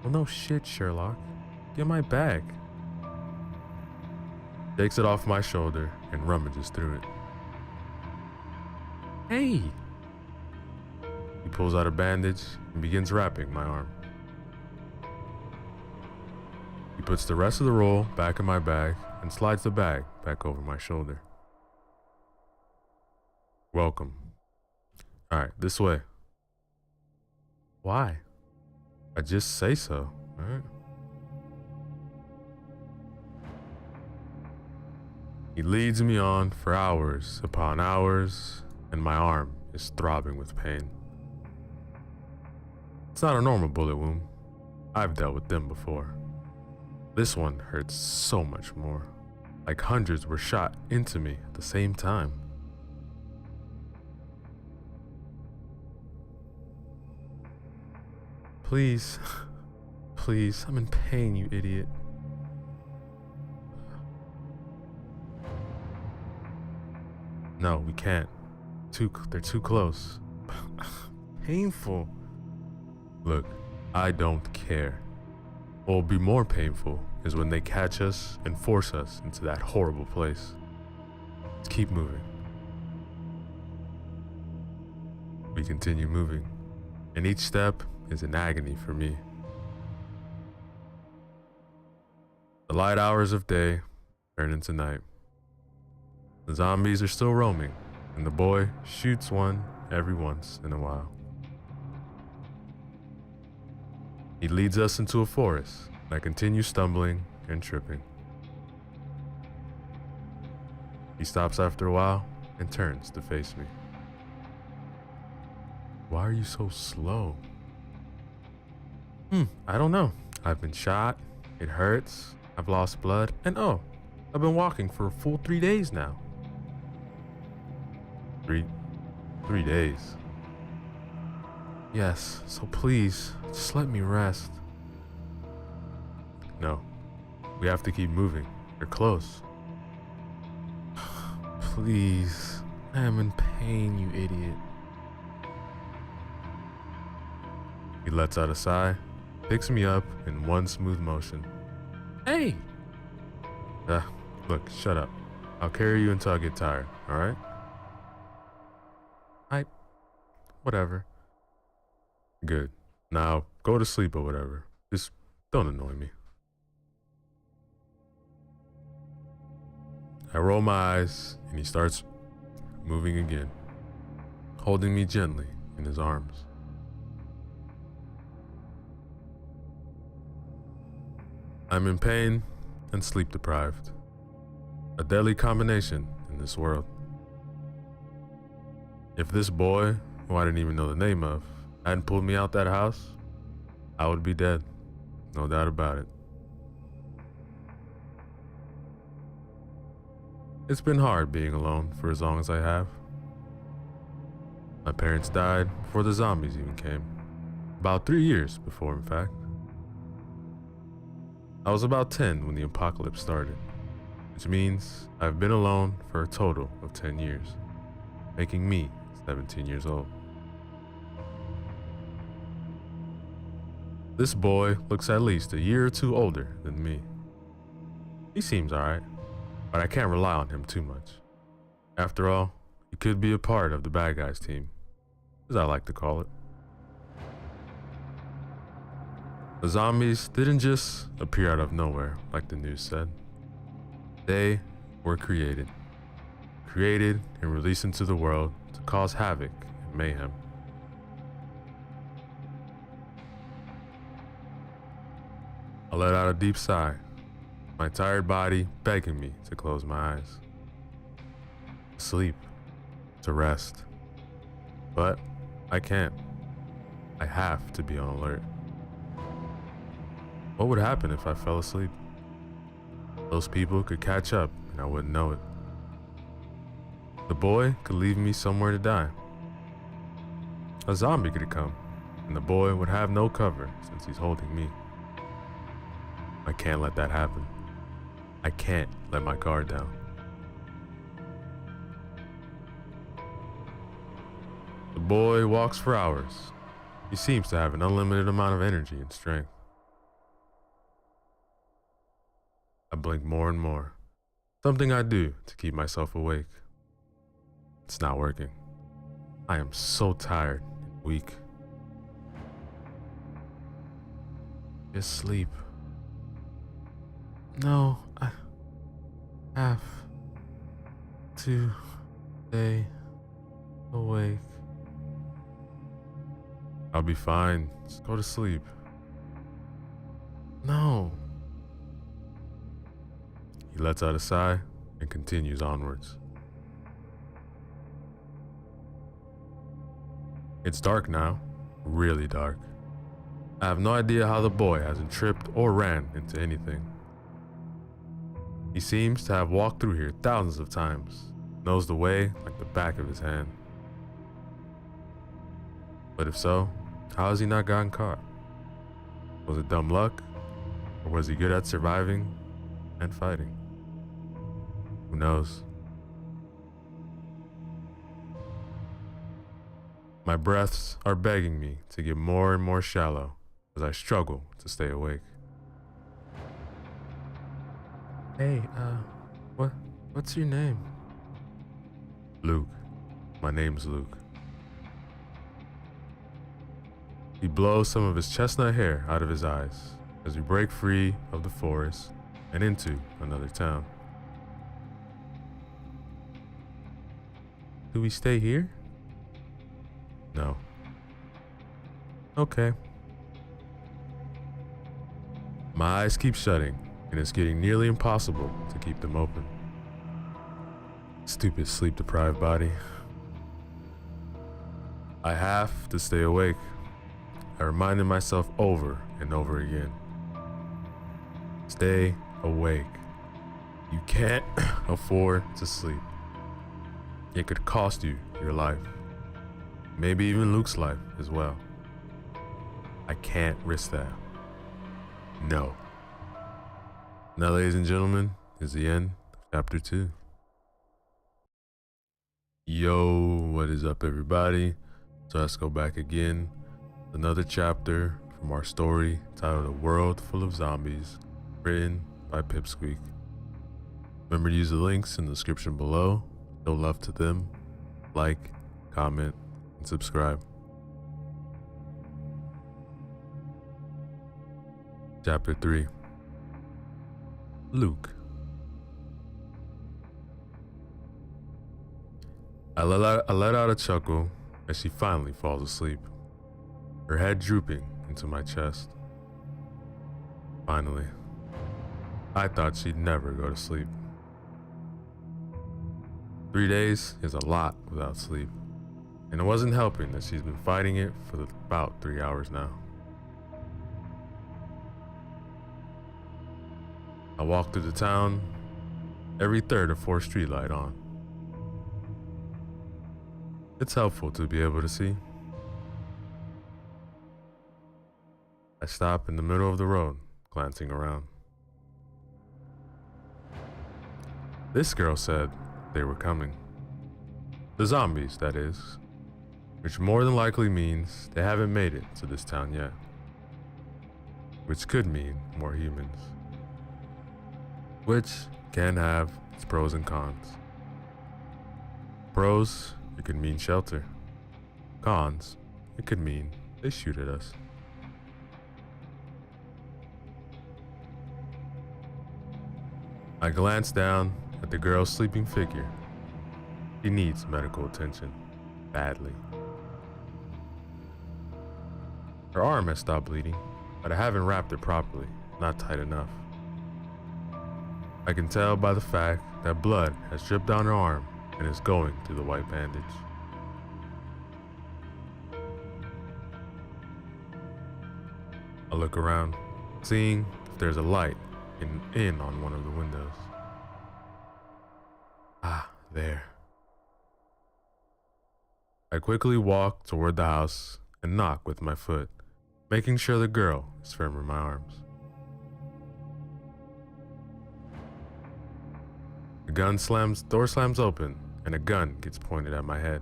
Well, no shit, Sherlock. Get my bag. Takes it off my shoulder and rummages through it. Hey! He pulls out a bandage and begins wrapping my arm. He puts the rest of the roll back in my bag and slides the bag back over my shoulder. Welcome. Alright, this way. Why? I just say so, alright? He leads me on for hours upon hours, and my arm is throbbing with pain. It's not a normal bullet wound. I've dealt with them before. This one hurts so much more, like hundreds were shot into me at the same time. Please, please, I'm in pain, you idiot. No, we can't. They're too close. Painful. Look, I don't care. What will be more painful is when they catch us and force us into that horrible place. Let's keep moving. We continue moving, and each step is an agony for me. The light hours of day turn into night. The zombies are still roaming, and the boy shoots one every once in a while. He leads us into a forest, and I continue stumbling and tripping. He stops after a while and turns to face me. Why are you so slow? I don't know. I've been shot, it hurts, I've lost blood, and oh, I've been walking for a full 3 days now. Three days. Yes, so please, just let me rest. No, we have to keep moving. You're close. Please, I am in pain, you idiot. He lets out a sigh, picks me up in one smooth motion. Hey! Look, shut up. I'll carry you until I get tired, alright? Whatever. Good. Now, go to sleep or whatever. Just don't annoy me. I roll my eyes, and he starts moving again, holding me gently in his arms. I'm in pain and sleep deprived. A deadly combination in this world. If this boy, who I didn't even know the name of, hadn't pulled me out that house, I would be dead. No doubt about it. It's been hard being alone for as long as I have. My parents died before the zombies even came. About 3 years before, in fact. I was about 10 when the apocalypse started, which means I've been alone for a total of 10 years, making me 17 years old. This boy looks at least a year or two older than me. He seems alright, but I can't rely on him too much. After all, he could be a part of the bad guys team, as I like to call it. The zombies didn't just appear out of nowhere, like the news said. They were created and released into the world to cause havoc and mayhem. I let out a deep sigh, my tired body begging me to close my eyes. To sleep, to rest. But I can't. I have to be on alert. What would happen if I fell asleep? Those people could catch up and I wouldn't know it. The boy could leave me somewhere to die. A zombie could come, and the boy would have no cover since he's holding me. I can't let that happen. I can't let my guard down. The boy walks for hours. He seems to have an unlimited amount of energy and strength. I blink more and more. Something I do to keep myself awake. It's not working. I am so tired and weak. Just sleep. No, I have to stay awake. I'll be fine. Just go to sleep. No. He lets out a sigh and continues onwards. It's dark now, really dark. I have no idea how the boy hasn't tripped or ran into anything. He seems to have walked through here thousands of times, knows the way like the back of his hand. But if so, how has he not gotten caught? Was it dumb luck? Or was he good at surviving and fighting? Who knows? My breaths are begging me to get more and more shallow as I struggle to stay awake. Hey, what's your name? Luke. My name's Luke. He blows some of his chestnut hair out of his eyes as we break free of the forest and into another town. Do we stay here? No. Okay. My eyes keep shutting, and it's getting nearly impossible to keep them open. Stupid sleep-deprived body. I have to stay awake. I reminded myself over and over again. Stay awake. You can't afford to sleep. It could cost you your life. Maybe even Luke's life as well. I can't risk that. No. Now, ladies and gentlemen, is the end of chapter 2. Yo, what is up, everybody? So let's go back again. Another chapter from our story titled A World Full of Zombies, written by Pipsqueak. Remember to use the links in the description below. Show love to them. Like, comment, and subscribe. Chapter 3. Luke. I let out a chuckle as she finally falls asleep, her head drooping into my chest. Finally. I thought she'd never go to sleep. 3 days is a lot without sleep, and it wasn't helping that she's been fighting it for about 3 hours now. I walk through the town, every third or fourth street light on. It's helpful to be able to see. I stop in the middle of the road, glancing around. This girl said they were coming. The zombies, that is. Which more than likely means they haven't made it to this town yet. Which could mean more humans. Which can have its pros and cons. Pros, it could mean shelter. Cons, it could mean they shoot at us. I glance down at the girl's sleeping figure. She needs medical attention, badly. Her arm has stopped bleeding, but I haven't wrapped it properly, not tight enough. I can tell by the fact that blood has dripped down her arm and is going through the white bandage. I look around, seeing if there's a light in on one of the windows. Ah, there. I quickly walk toward the house and knock with my foot, making sure the girl is firm in my arms. The door slams open, and a gun gets pointed at my head.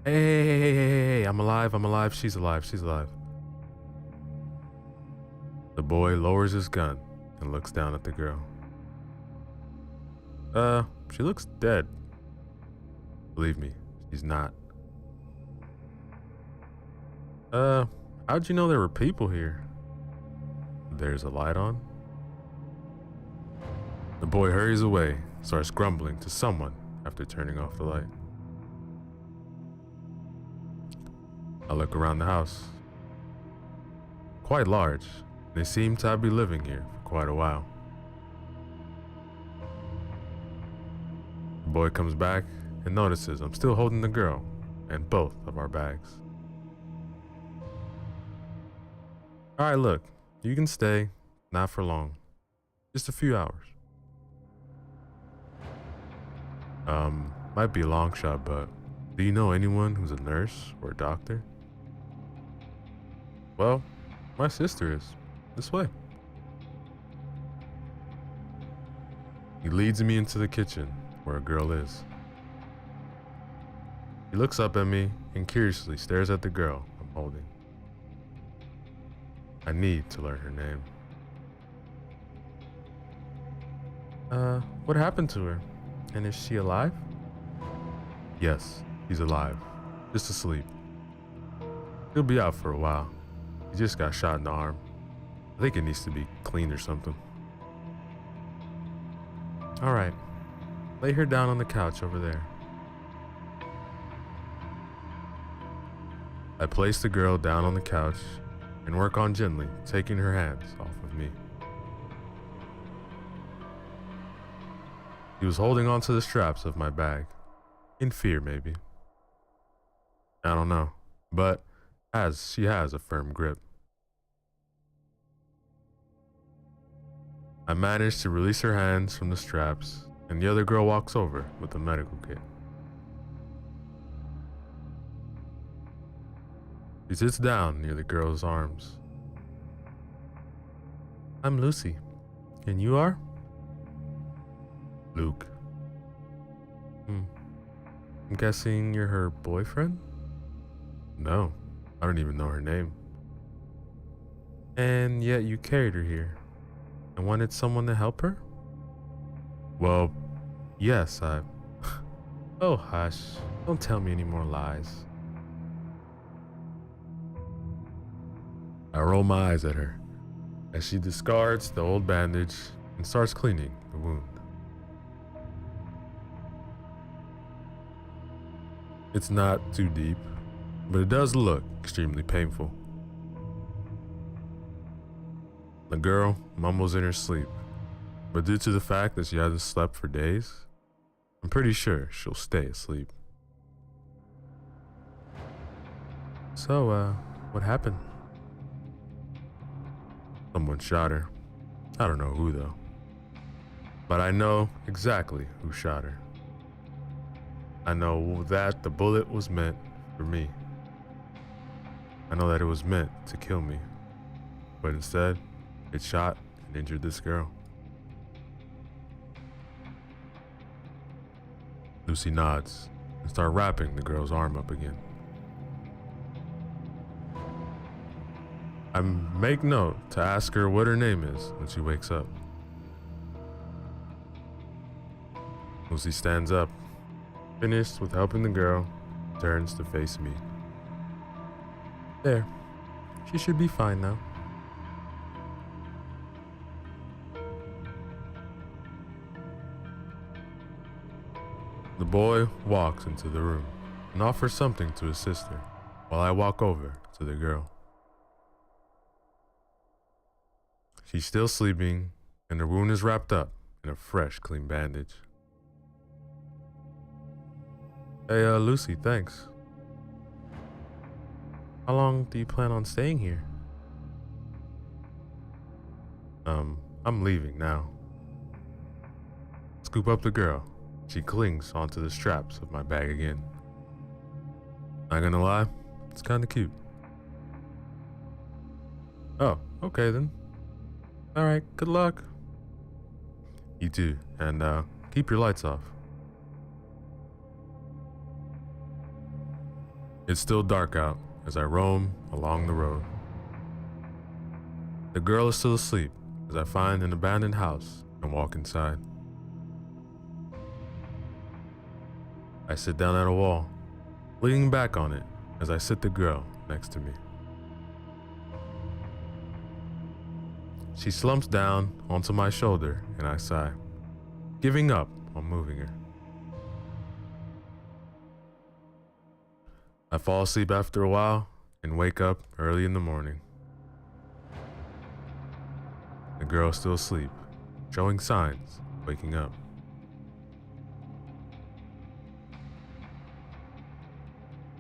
Hey, I'm alive, she's alive. The boy lowers his gun and looks down at the girl. She looks dead. Believe me, she's not. How'd you know there were people here? There's a light on. The boy hurries away, starts grumbling to someone after turning off the light. I look around the house. Quite large. They seem to have been living here for quite a while. The boy comes back and notices I'm still holding the girl and both of our bags. Alright, look, you can stay, not for long. Just a few hours. Might be a long shot, but do you know anyone who's a nurse or a doctor? Well, my sister is. This way. He leads me into the kitchen where a girl is. He looks up at me and curiously stares at the girl I'm holding. I need to learn her name. What happened to her? And is she alive? Yes, he's alive. Just asleep. He'll be out for a while. He just got shot in the arm. I think it needs to be cleaned or something. Alright. Lay her down on the couch over there. I place the girl down on the couch and work on gently taking her hands off of me. He was holding onto the straps of my bag. In fear, maybe. I don't know. But she has a firm grip. I managed to release her hands from the straps, and the other girl walks over with the medical kit. She sits down near the girl's arms. I'm Lucy. And you are? Luke. I'm guessing you're her boyfriend? No, I don't even know her name. And yet you carried her here and wanted someone to help her? Well, yes, Oh, hush. Don't tell me any more lies. I roll my eyes at her as she discards the old bandage and starts cleaning the wound. It's not too deep, but it does look extremely painful. The girl mumbles in her sleep, but due to the fact that she hasn't slept for days, I'm pretty sure she'll stay asleep. So, what happened? Someone shot her. I don't know who though. But I know exactly who shot her. I know that the bullet was meant for me. I know that it was meant to kill me. But instead, it shot and injured this girl. Lucy nods and starts wrapping the girl's arm up again. I make note to ask her what her name is when she wakes up. Lucy stands up, finished with helping the girl, turns to face me. There, she should be fine now. The boy walks into the room and offers something to his sister while I walk over to the girl. She's still sleeping and her wound is wrapped up in a fresh, clean bandage. Hey, Lucy, thanks. How long do you plan on staying here? I'm leaving now. Scoop up the girl. She clings onto the straps of my bag again. Not gonna lie, it's kinda cute. Oh, okay then. Alright, good luck. You too, and keep your lights off. It's still dark out as I roam along the road. The girl is still asleep as I find an abandoned house and walk inside. I sit down at a wall, leaning back on it as I sit the girl next to me. She slumps down onto my shoulder and I sigh, giving up on moving her. I fall asleep after a while and wake up early in the morning. The girl is still asleep, showing signs of waking up.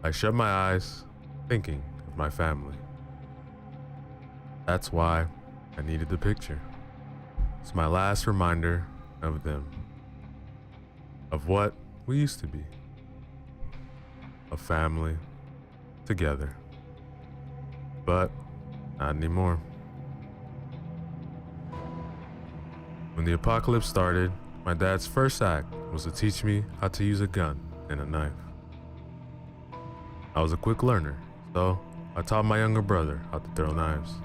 I shut my eyes, thinking of my family. That's why I needed the picture. It's my last reminder of them, of what we used to be. A family, together. But not anymore. When the apocalypse started, my dad's first act was to teach me how to use a gun and a knife. I was a quick learner, so I taught my younger brother how to throw knives.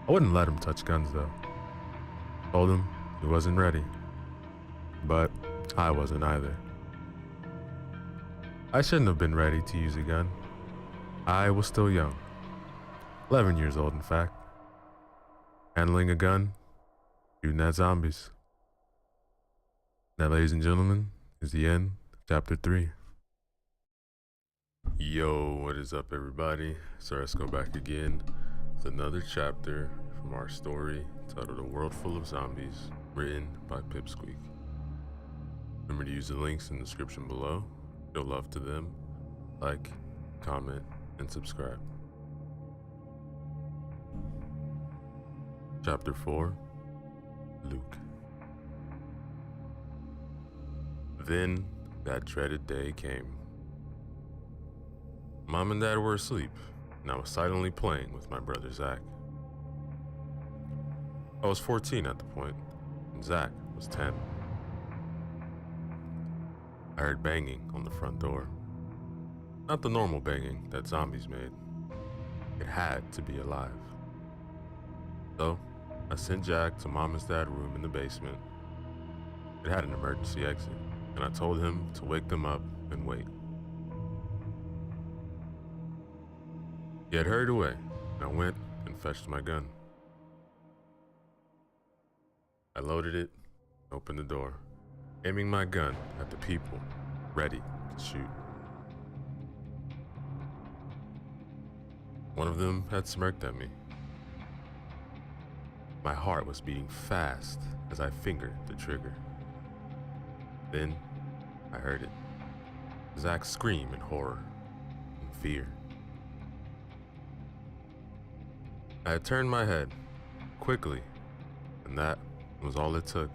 I wouldn't let him touch guns though. Told him he wasn't ready. But I wasn't either. I shouldn't have been ready to use a gun. I was still young. 11 years old, in fact. Handling a gun, shooting at zombies. Now, ladies and gentlemen, is the end of chapter 3. Yo, what is up, everybody? So let's go back again with another chapter from our story titled A World Full of Zombies, written by Pipsqueak. Remember to use the links in the description below. Show love to them. Like, comment, and subscribe. Chapter 4, Luke. Then that dreaded day came. Mom and Dad were asleep, and I was silently playing with my brother Zach. I was 14 at the point, and Zach was 10. I heard banging on the front door. Not the normal banging that zombies made. It had to be alive. So, I sent Jack to Mom and Dad's room in the basement. It had an emergency exit, and I told him to wake them up and wait. He had hurried away, and I went and fetched my gun. I loaded it, opened the door, aiming my gun at the people, ready to shoot. One of them had smirked at me. My heart was beating fast as I fingered the trigger. Then, I heard it. Zach scream in horror and fear. I had turned my head, quickly, and that was all it took.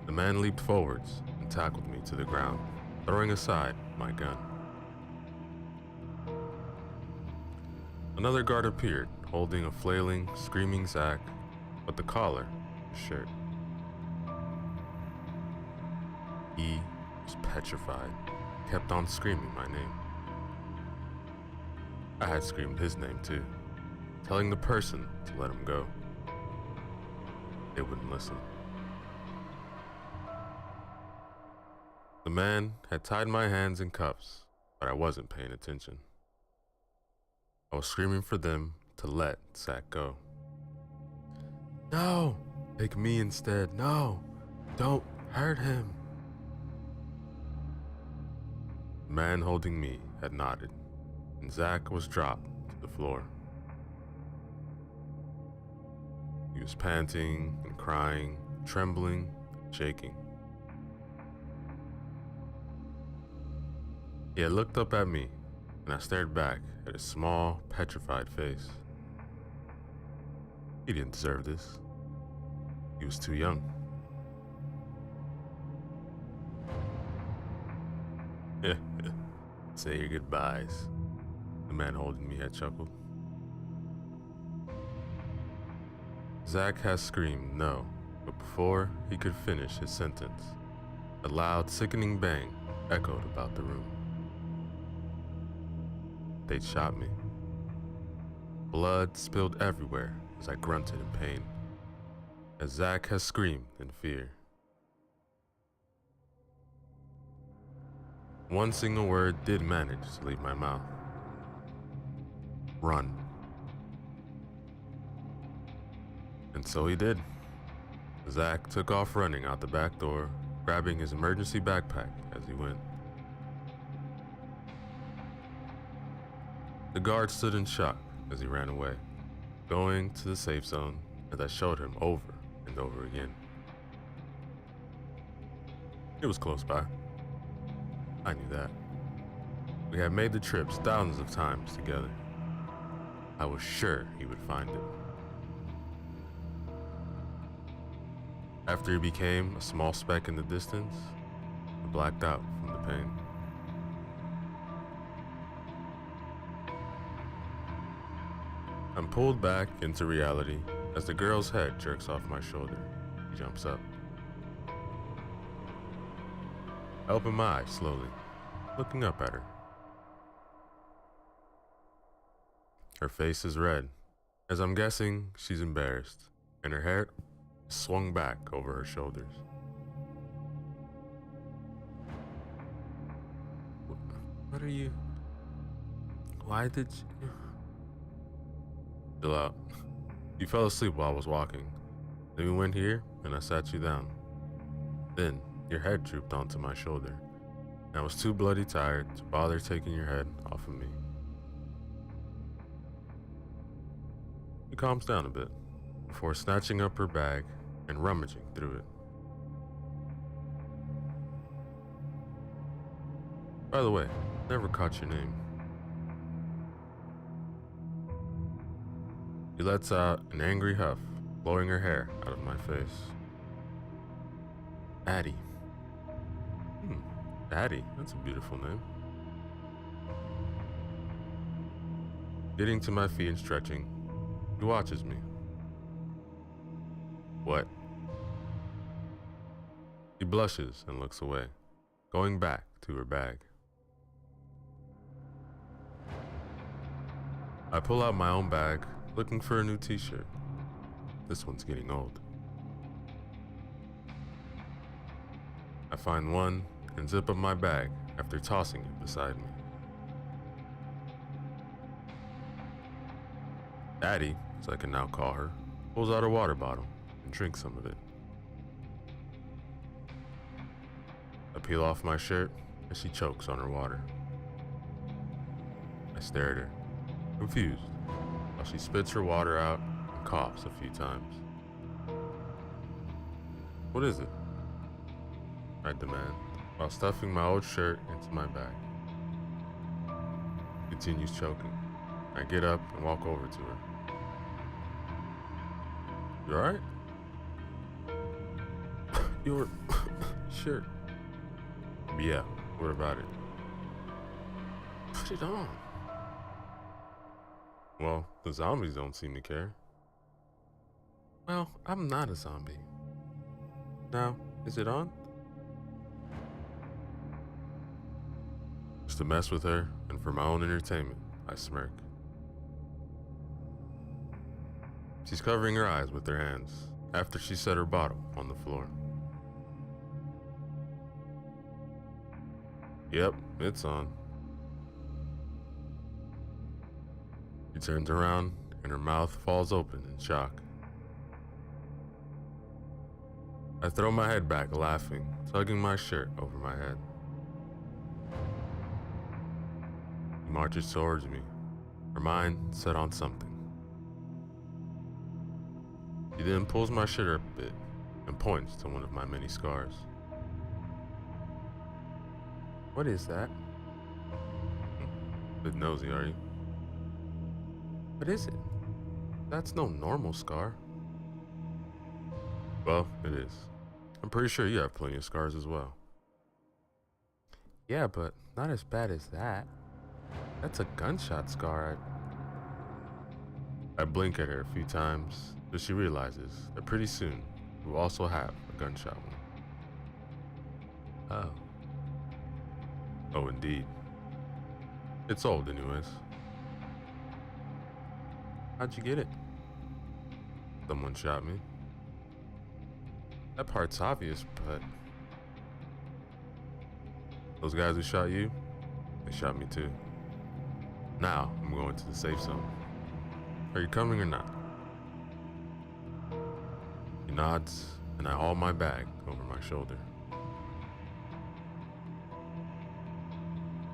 The man leaped forwards and tackled me to the ground, throwing aside my gun. Another guard appeared, holding a flailing, screaming Zach, but the collar of his shirt. He was petrified, kept on screaming my name. I had screamed his name too, telling the person to let him go. They wouldn't listen. The man had tied my hands in cuffs, but I wasn't paying attention. I was screaming for them to let Zach go. No! Take me instead. No! Don't hurt him! The man holding me had nodded, and Zach was dropped to the floor. He was panting and crying, trembling, and shaking. He had looked up at me, and I stared back at his small, petrified face. He didn't deserve this. He was too young. Say your goodbyes, the man holding me had chuckled. Zach had screamed no, but before he could finish his sentence, a loud, sickening bang echoed about the room. They'd shot me. Blood spilled everywhere as I grunted in pain, as Zach has screamed in fear. One single word did manage to leave my mouth. Run. And so he did. Zach took off running out the back door, grabbing his emergency backpack as he went. The guard stood in shock as he ran away, going to the safe zone as I showed him over and over again. It was close by. I knew that. We had made the trips thousands of times together. I was sure he would find it. After he became a small speck in the distance, I blacked out from the pain. I'm pulled back into reality as the girl's head jerks off my shoulder. He jumps up. I open my eyes slowly, looking up at her. Her face is red, as I'm guessing she's embarrassed, and her hair swung back over her shoulders. What are you? Why did you? Chill out. You fell asleep while I was walking. Then we went here, and I sat you down. Then your head drooped onto my shoulder, and I was too bloody tired to bother taking your head off of me. She calms down a bit before snatching up her bag and rummaging through it. By the way, never caught your name. She lets out an angry huff, blowing her hair out of my face. Addie. Addie, that's a beautiful name. Getting to my feet and stretching, he watches me. What? She blushes and looks away, going back to her bag. I pull out my own bag, looking for a new t-shirt. This one's getting old. I find one and zip up my bag after tossing it beside me. Addie, as I can now call her, pulls out a water bottle and drinks some of it. I peel off my shirt as she chokes on her water. I stare at her, confused, while she spits her water out and coughs a few times. What is it? I demand, while stuffing my old shirt into my bag. She continues choking. I get up and walk over to her. You alright? Your shirt. Yeah, what about it? Put it on. Well, the zombies don't seem to care. Well, I'm not a zombie. Now, is it on? Just to mess with her, and for my own entertainment, I smirk. She's covering her eyes with her hands after she set her bottle on the floor. Yep, it's on. She turns around and her mouth falls open in shock. I throw my head back laughing, tugging my shirt over my head. She marches towards me, her mind set on something. She then pulls my shirt up a bit and points to one of my many scars. What is that? Bit nosy, are you? What is it? That's no normal scar. Well, it is. I'm pretty sure you have plenty of scars as well. Yeah, but not as bad as that. That's a gunshot scar. I blink at her a few times, but she realizes that pretty soon we'll also have a gunshot one. Oh. Oh, indeed. It's old anyways. How'd you get it? Someone shot me. That part's obvious, but those guys who shot you, they shot me too. Now I'm going to the safe zone. Are you coming or not? He nods, and I haul my bag over my shoulder.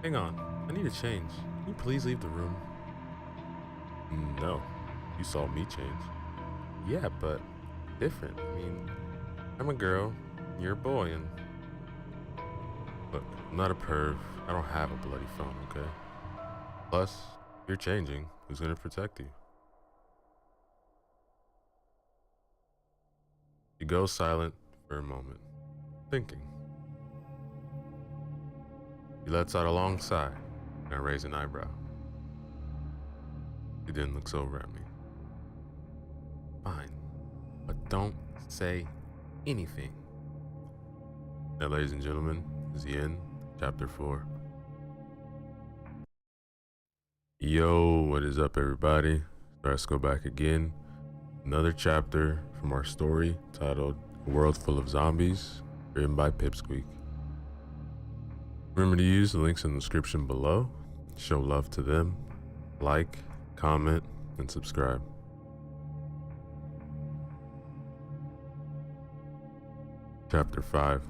Hang on, I need a change. Can you please leave the room? No, you saw me change. Yeah, but different. I mean, I'm a girl, you're a boy, and look, I'm not a perv. I don't have a bloody phone, okay? Plus, you're changing. Who's gonna protect you? He goes silent for a moment, thinking. He lets out a long sigh, and I raise an eyebrow. He then looks over at me. Fine, but don't say anything. Now, ladies and gentlemen, is the end, chapter 4. Yo, what is up, everybody? Let's go back again. Another chapter from our story titled A World Full of Zombies, written by Pipsqueak. Remember to use the links in the description below. Show love to them. Like, comment, and subscribe. Chapter 5.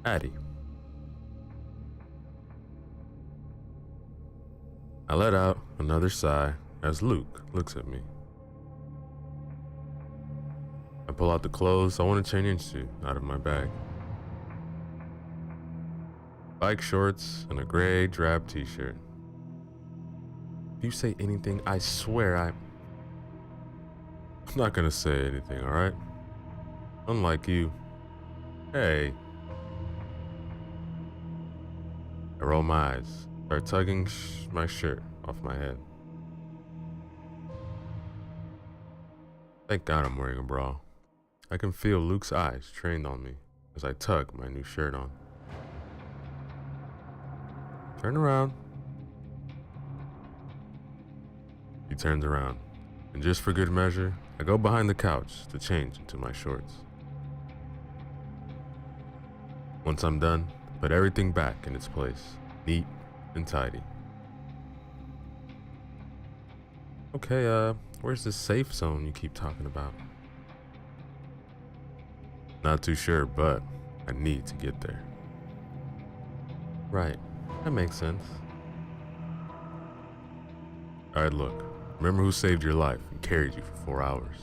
Addie. I let out another sigh as Luke looks at me. I pull out the clothes I want to change into out of my bag. Bike shorts and a gray drab t-shirt. If you say anything, I swear I'm not gonna say anything, alright? Unlike you. Hey. I roll my eyes, start tugging my shirt off my head. Thank God I'm wearing a bra. I can feel Luke's eyes trained on me as I tug my new shirt on. Turn around. He turns around, and just for good measure, I go behind the couch to change into my shorts. Once I'm done, put everything back in its place, neat and tidy. Okay, where's the safe zone you keep talking about? Not too sure, but I need to get there. Right, that makes sense. Alright, look, remember who saved your life and carried you for 4 hours?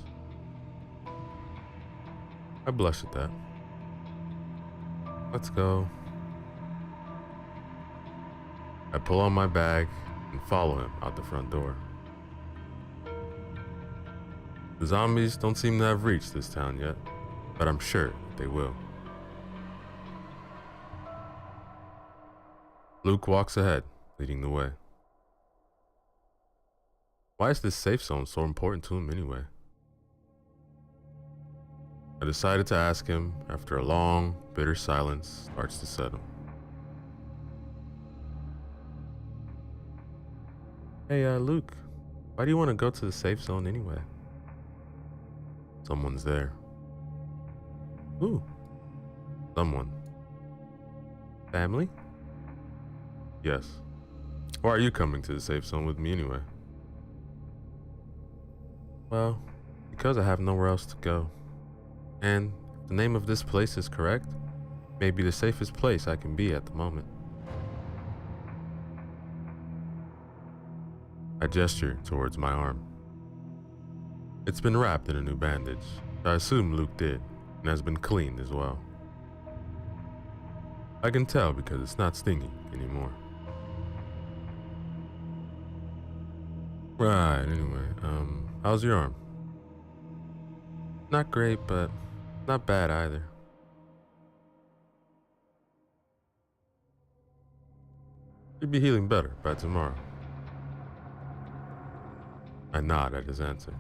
I blush at that. Let's go. I pull on my bag and follow him out the front door. The zombies don't seem to have reached this town yet, but I'm sure they will. Luke walks ahead, leading the way. Why is this safe zone so important to him anyway? I decided to ask him after a long, bitter silence starts to settle. Hey, Luke, why do you want to go to the safe zone anyway? Someone's there. Who? Someone. Family? Yes. Why are you coming to the safe zone with me anyway? Well, because I have nowhere else to go. And if the name of this place is correct, maybe the safest place I can be at the moment. I gesture towards my arm. It's been wrapped in a new bandage, I assume Luke did, and has been cleaned as well. I can tell because it's not stinging anymore. Right, anyway, how's your arm? Not great, but not bad either. You'll be healing better by tomorrow. I nod at his answer.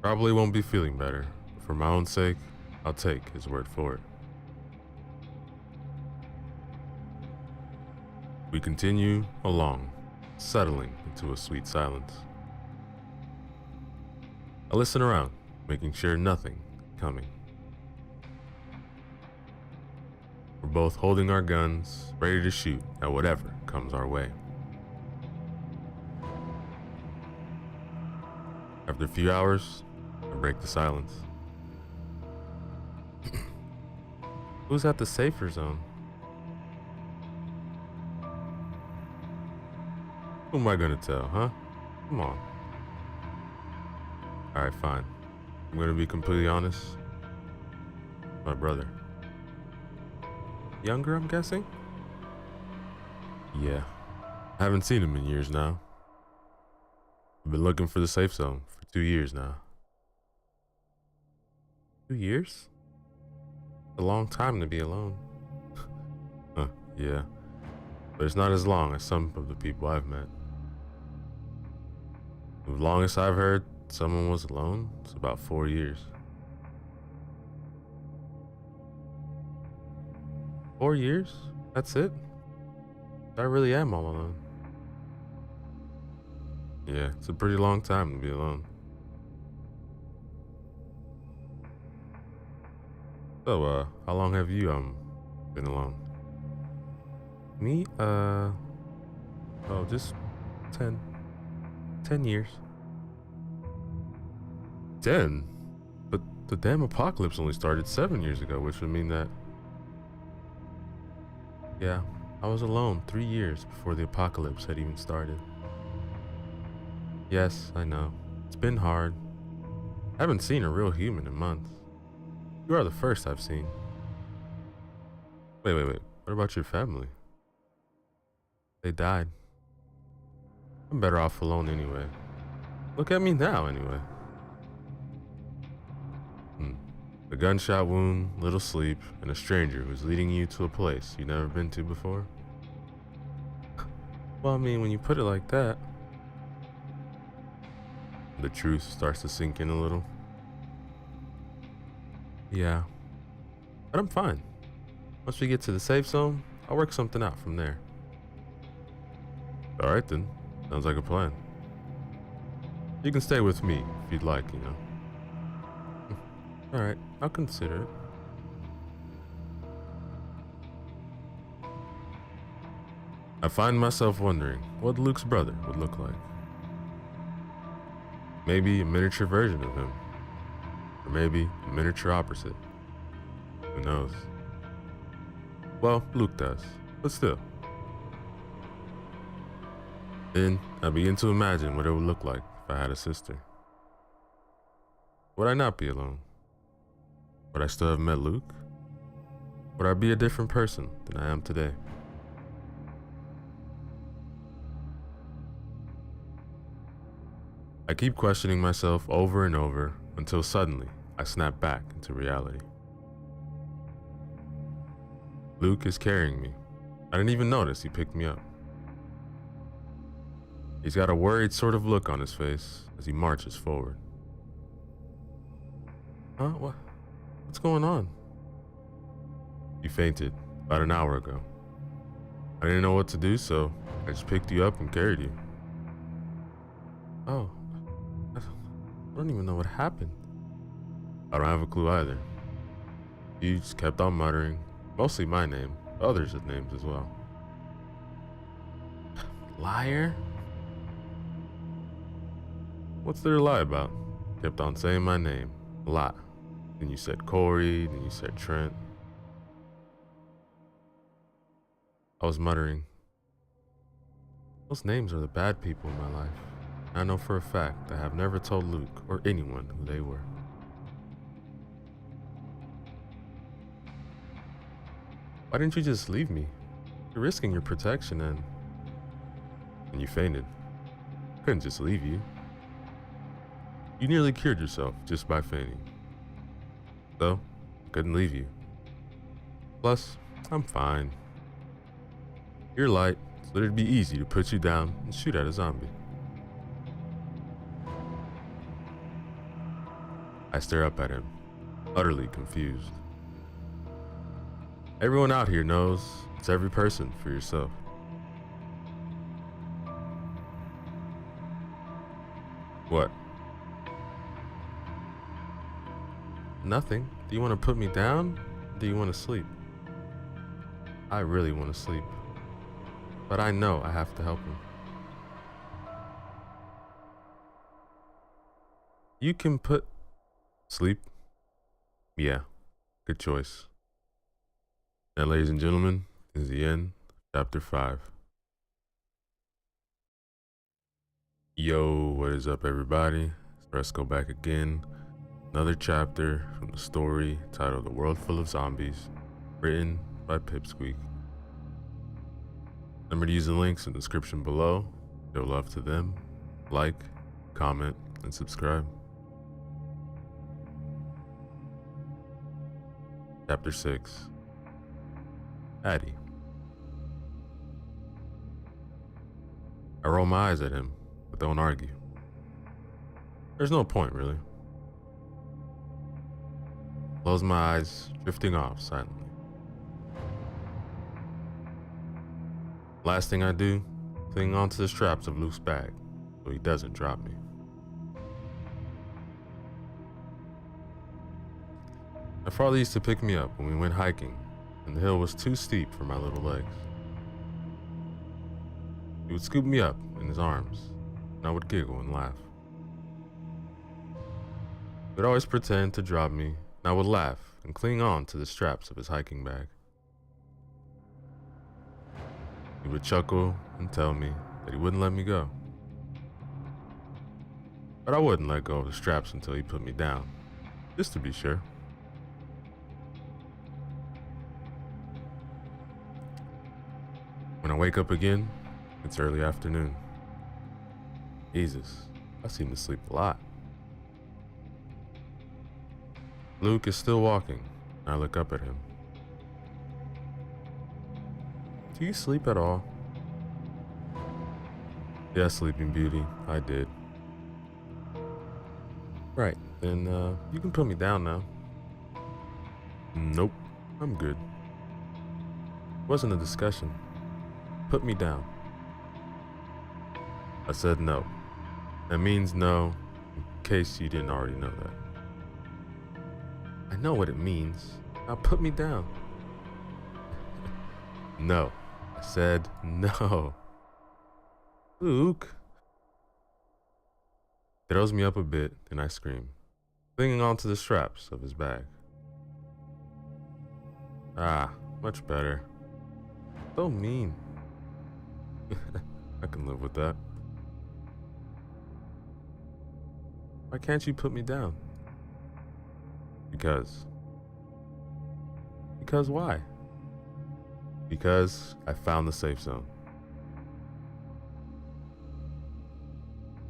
Probably won't be feeling better, but for my own sake, I'll take his word for it. We continue along, settling into a sweet silence. I listen around, making sure nothing coming. We're both holding our guns, ready to shoot at whatever comes our way. After a few hours, I break the silence. Who's at the safer zone? Who am I gonna tell, huh? Come on. Alright, fine. I'm gonna be completely honest. My brother. Younger, I'm guessing? Yeah. I haven't seen him in years now. I've been looking for the safe zone for 2 years now. 2 years? A long time to be alone. Huh, yeah. But it's not as long as some of the people I've met. The longest I've heard someone was alone is about 4 years. 4 years? That's it? I really am all alone. Yeah, it's a pretty long time to be alone. So, how long have you, been alone? Me? Just 10 years. 10? But the damn apocalypse only started 7 years ago, which would mean that... Yeah, I was alone 3 years before the apocalypse had even started. Yes, I know. It's been hard. I haven't seen a real human in months. You are the first I've seen. Wait. What about your family? They died. I'm better off alone anyway. Look at me now, anyway. A gunshot wound, little sleep, and a stranger who's leading you to a place you've never been to before. Well, I mean, when you put it like that... The truth starts to sink in a little. Yeah. But I'm fine. Once we get to the safe zone, I'll work something out from there. Alright then. Sounds like a plan. You can stay with me if you'd like, you know. Alright, I'll consider it. I find myself wondering what Luke's brother would look like. Maybe a miniature version of him. Or maybe a miniature opposite. Who knows? Well, Luke does, but still. Then I begin to imagine what it would look like if I had a sister. Would I not be alone? Would I still have met Luke? Would I be a different person than I am today? I keep questioning myself over and over until suddenly I snap back into reality. Luke is carrying me. I didn't even notice he picked me up. He's got a worried sort of look on his face as he marches forward. Huh? What's going on? You fainted about an hour ago. I didn't know what to do, so I just picked you up and carried you. Oh. I don't even know what happened. I don't have a clue either. You just kept on muttering, mostly my name, others' names as well. Liar? What's there to lie about? Kept on saying my name, a lot. Then you said Corey, then you said Trent. I was muttering. Those names are the bad people in my life. I know for a fact I have never told Luke or anyone who they were. Why didn't you just leave me? You're risking your protection and you fainted. Couldn't just leave you. You nearly cured yourself just by fainting. So, couldn't leave you. Plus, I'm fine. You're light, so it'd be easy to put you down and shoot at a zombie. I stare up at him, utterly confused. Everyone out here knows it's every person for yourself. What? Nothing. Do you want to put me down? Or do you want to sleep? I really want to sleep. But I know I have to help him. You can put... Sleep? Yeah. Good choice. Now, ladies and gentlemen, is the end of chapter 5. Yo, what is up, everybody? Let's go back again. Another chapter from the story titled The World Full of Zombies, written by Pipsqueak. Remember to use the links in the description below. Show love to them. Like, comment, and subscribe. Chapter 6. Addie. I roll my eyes at him, but don't argue. There's no point, really. Close my eyes, drifting off silently. Last thing I do, cling onto the straps of Luke's bag so he doesn't drop me. My father used to pick me up when we went hiking, and the hill was too steep for my little legs. He would scoop me up in his arms, and I would giggle and laugh. He would always pretend to drop me, and I would laugh and cling on to the straps of his hiking bag. He would chuckle and tell me that he wouldn't let me go. But I wouldn't let go of the straps until he put me down, just to be sure. When I wake up again, it's early afternoon. Jesus, I seem to sleep a lot. Luke is still walking, and I look up at him. Do you sleep at all? Yes, Sleeping Beauty, I did. Right, then you can put me down now. Nope, I'm good. It wasn't a discussion. Put me down. I said no. That means no, in case you didn't already know that. I know what it means. Now put me down. No. I said no. Luke. He throws me up a bit, and I scream, clinging onto the straps of his bag. Ah, much better. So mean. I can live with that. Why can't you put me down? Because why? Because I found the safe zone.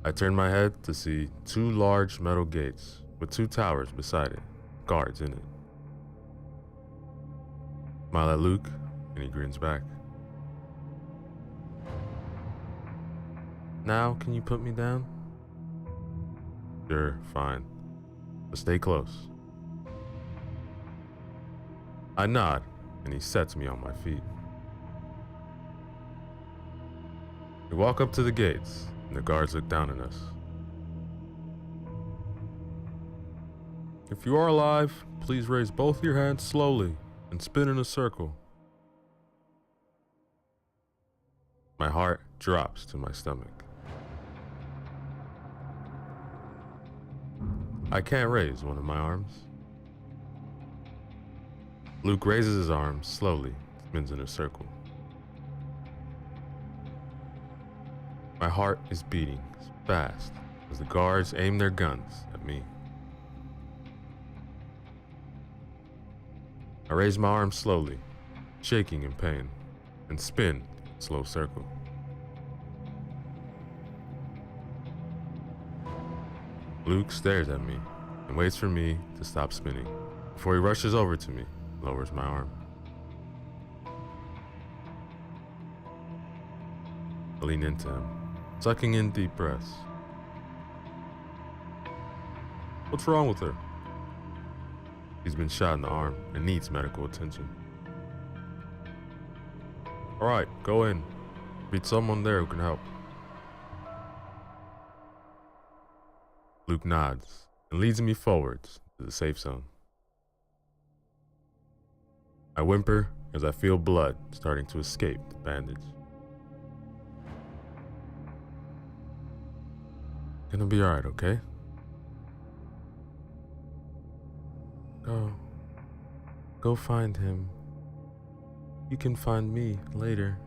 I turned my head to see 2 large metal gates with 2 towers beside it, guards in it. Smile at Luke, and he grins back. Now, can you put me down? Sure, fine. But stay close. I nod, and he sets me on my feet. We walk up to the gates, and the guards look down at us. If you are alive, please raise both your hands slowly and spin in a circle. My heart drops to my stomach. I can't raise one of my arms. Luke raises his arm slowly, spins in a circle. My heart is beating fast as the guards aim their guns at me. I raise my arm slowly, shaking in pain, and spin in a slow circle. Luke stares at me and waits for me to stop spinning before he rushes over to me and lowers my arm. I lean into him, sucking in deep breaths. What's wrong with her? He's been shot in the arm and needs medical attention. All right, go in. Meet someone there who can help. Luke nods and leads me forwards to the safe zone. I whimper as I feel blood starting to escape the bandage. Gonna be alright, okay? Go find him. You can find me later.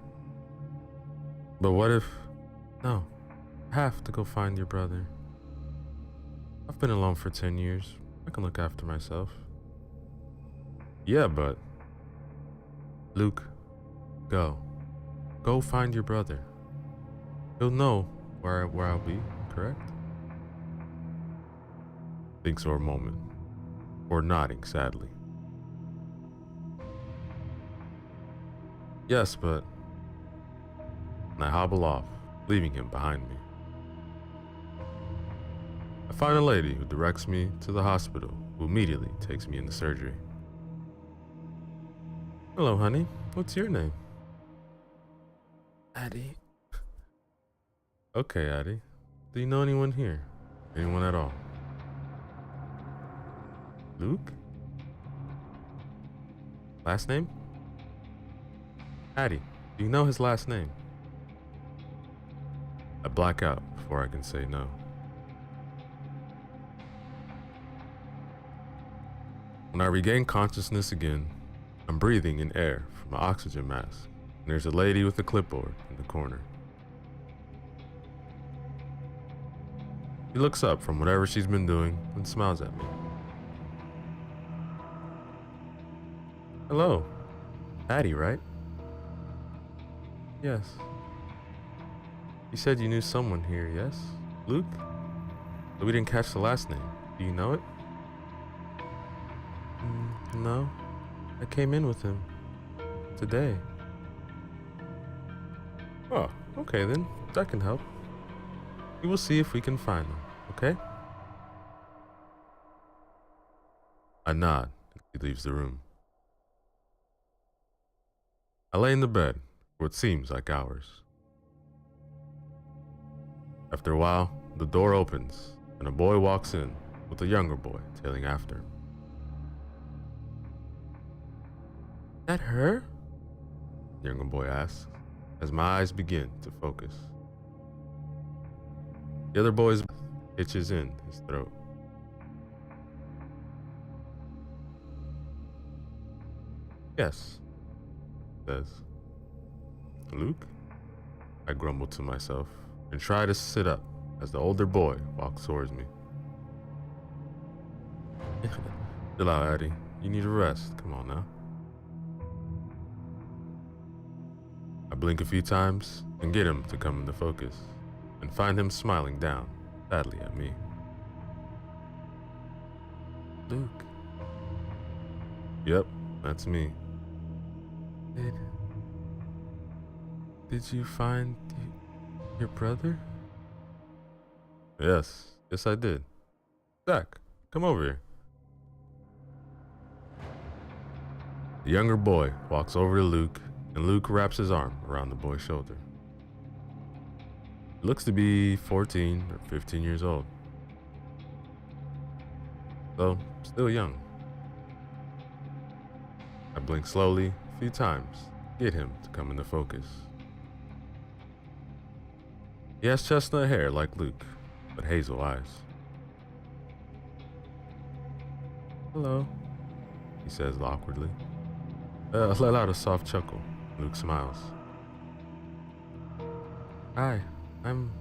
But what if... No, I have to go find your brother. I've been alone for 10 years. I can look after myself. Yeah, but... Luke, go. Go find your brother. He'll know where I'll be, correct? Thinks for a moment, or nodding sadly. Yes, but... And I hobble off, leaving him behind me. I find a lady who directs me to the hospital, who immediately takes me into surgery. Hello, honey. What's your name? Addie. Okay, Addie. Do you know anyone here? Anyone at all? Luke? Last name? Addie, do you know his last name? I black out before I can say no. When I regain consciousness again, I'm breathing in air from an oxygen mask, and there's a lady with a clipboard in the corner. She looks up from whatever she's been doing and smiles at me. Hello, Addie, right? Yes. You said you knew someone here, yes? Luke? But we didn't catch the last name. Do you know it? No. I came in with him. Today. Oh, okay then. That can help. We will see if we can find them, okay? I nod and he leaves the room. I lay in the bed for what seems like hours. After a while, the door opens and a boy walks in with a younger boy tailing after him. That her? The younger boy asks as my eyes begin to focus. The other boy's itches in his throat. Yes, he says. Luke? I grumble to myself and try to sit up as the older boy walks towards me. Chill out, Addie. You need a rest. Come on now. I blink a few times and get him to come into focus and find him smiling down sadly at me. Luke. Yep, that's me. Did you find your brother? Yes, I did. Zach, come over here. The younger boy walks over to Luke, and Luke wraps his arm around the boy's shoulder. He looks to be 14 or 15 years old, though still young. I blink slowly a few times to get him to come into focus. He has chestnut hair like Luke, but hazel eyes. Hello, he says awkwardly. Let out a soft chuckle. Luke smiles. Hi, I'm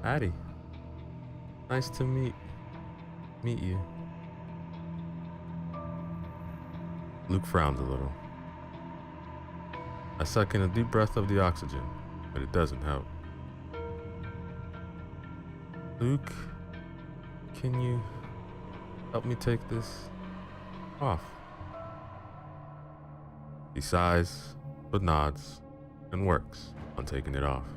Addie. Nice to meet you. Luke frowns a little. I suck in a deep breath of the oxygen, but it doesn't help. Luke, can you help me take this off? He sighs, but nods, and works on taking it off.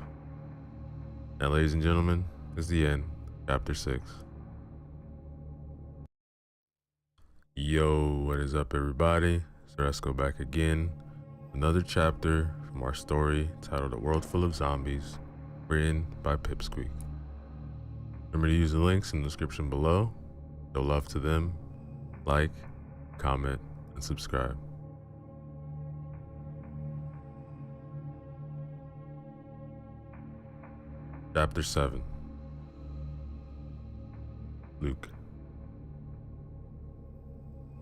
Now, ladies and gentlemen, is the end, chapter 6. Yo, what is up, everybody? So let's go back again. Another chapter from our story titled A World Full of Zombies, written by Pipsqueak. Remember to use the links in the description below. Show love to them, like, comment, and subscribe. Chapter 7. Luke.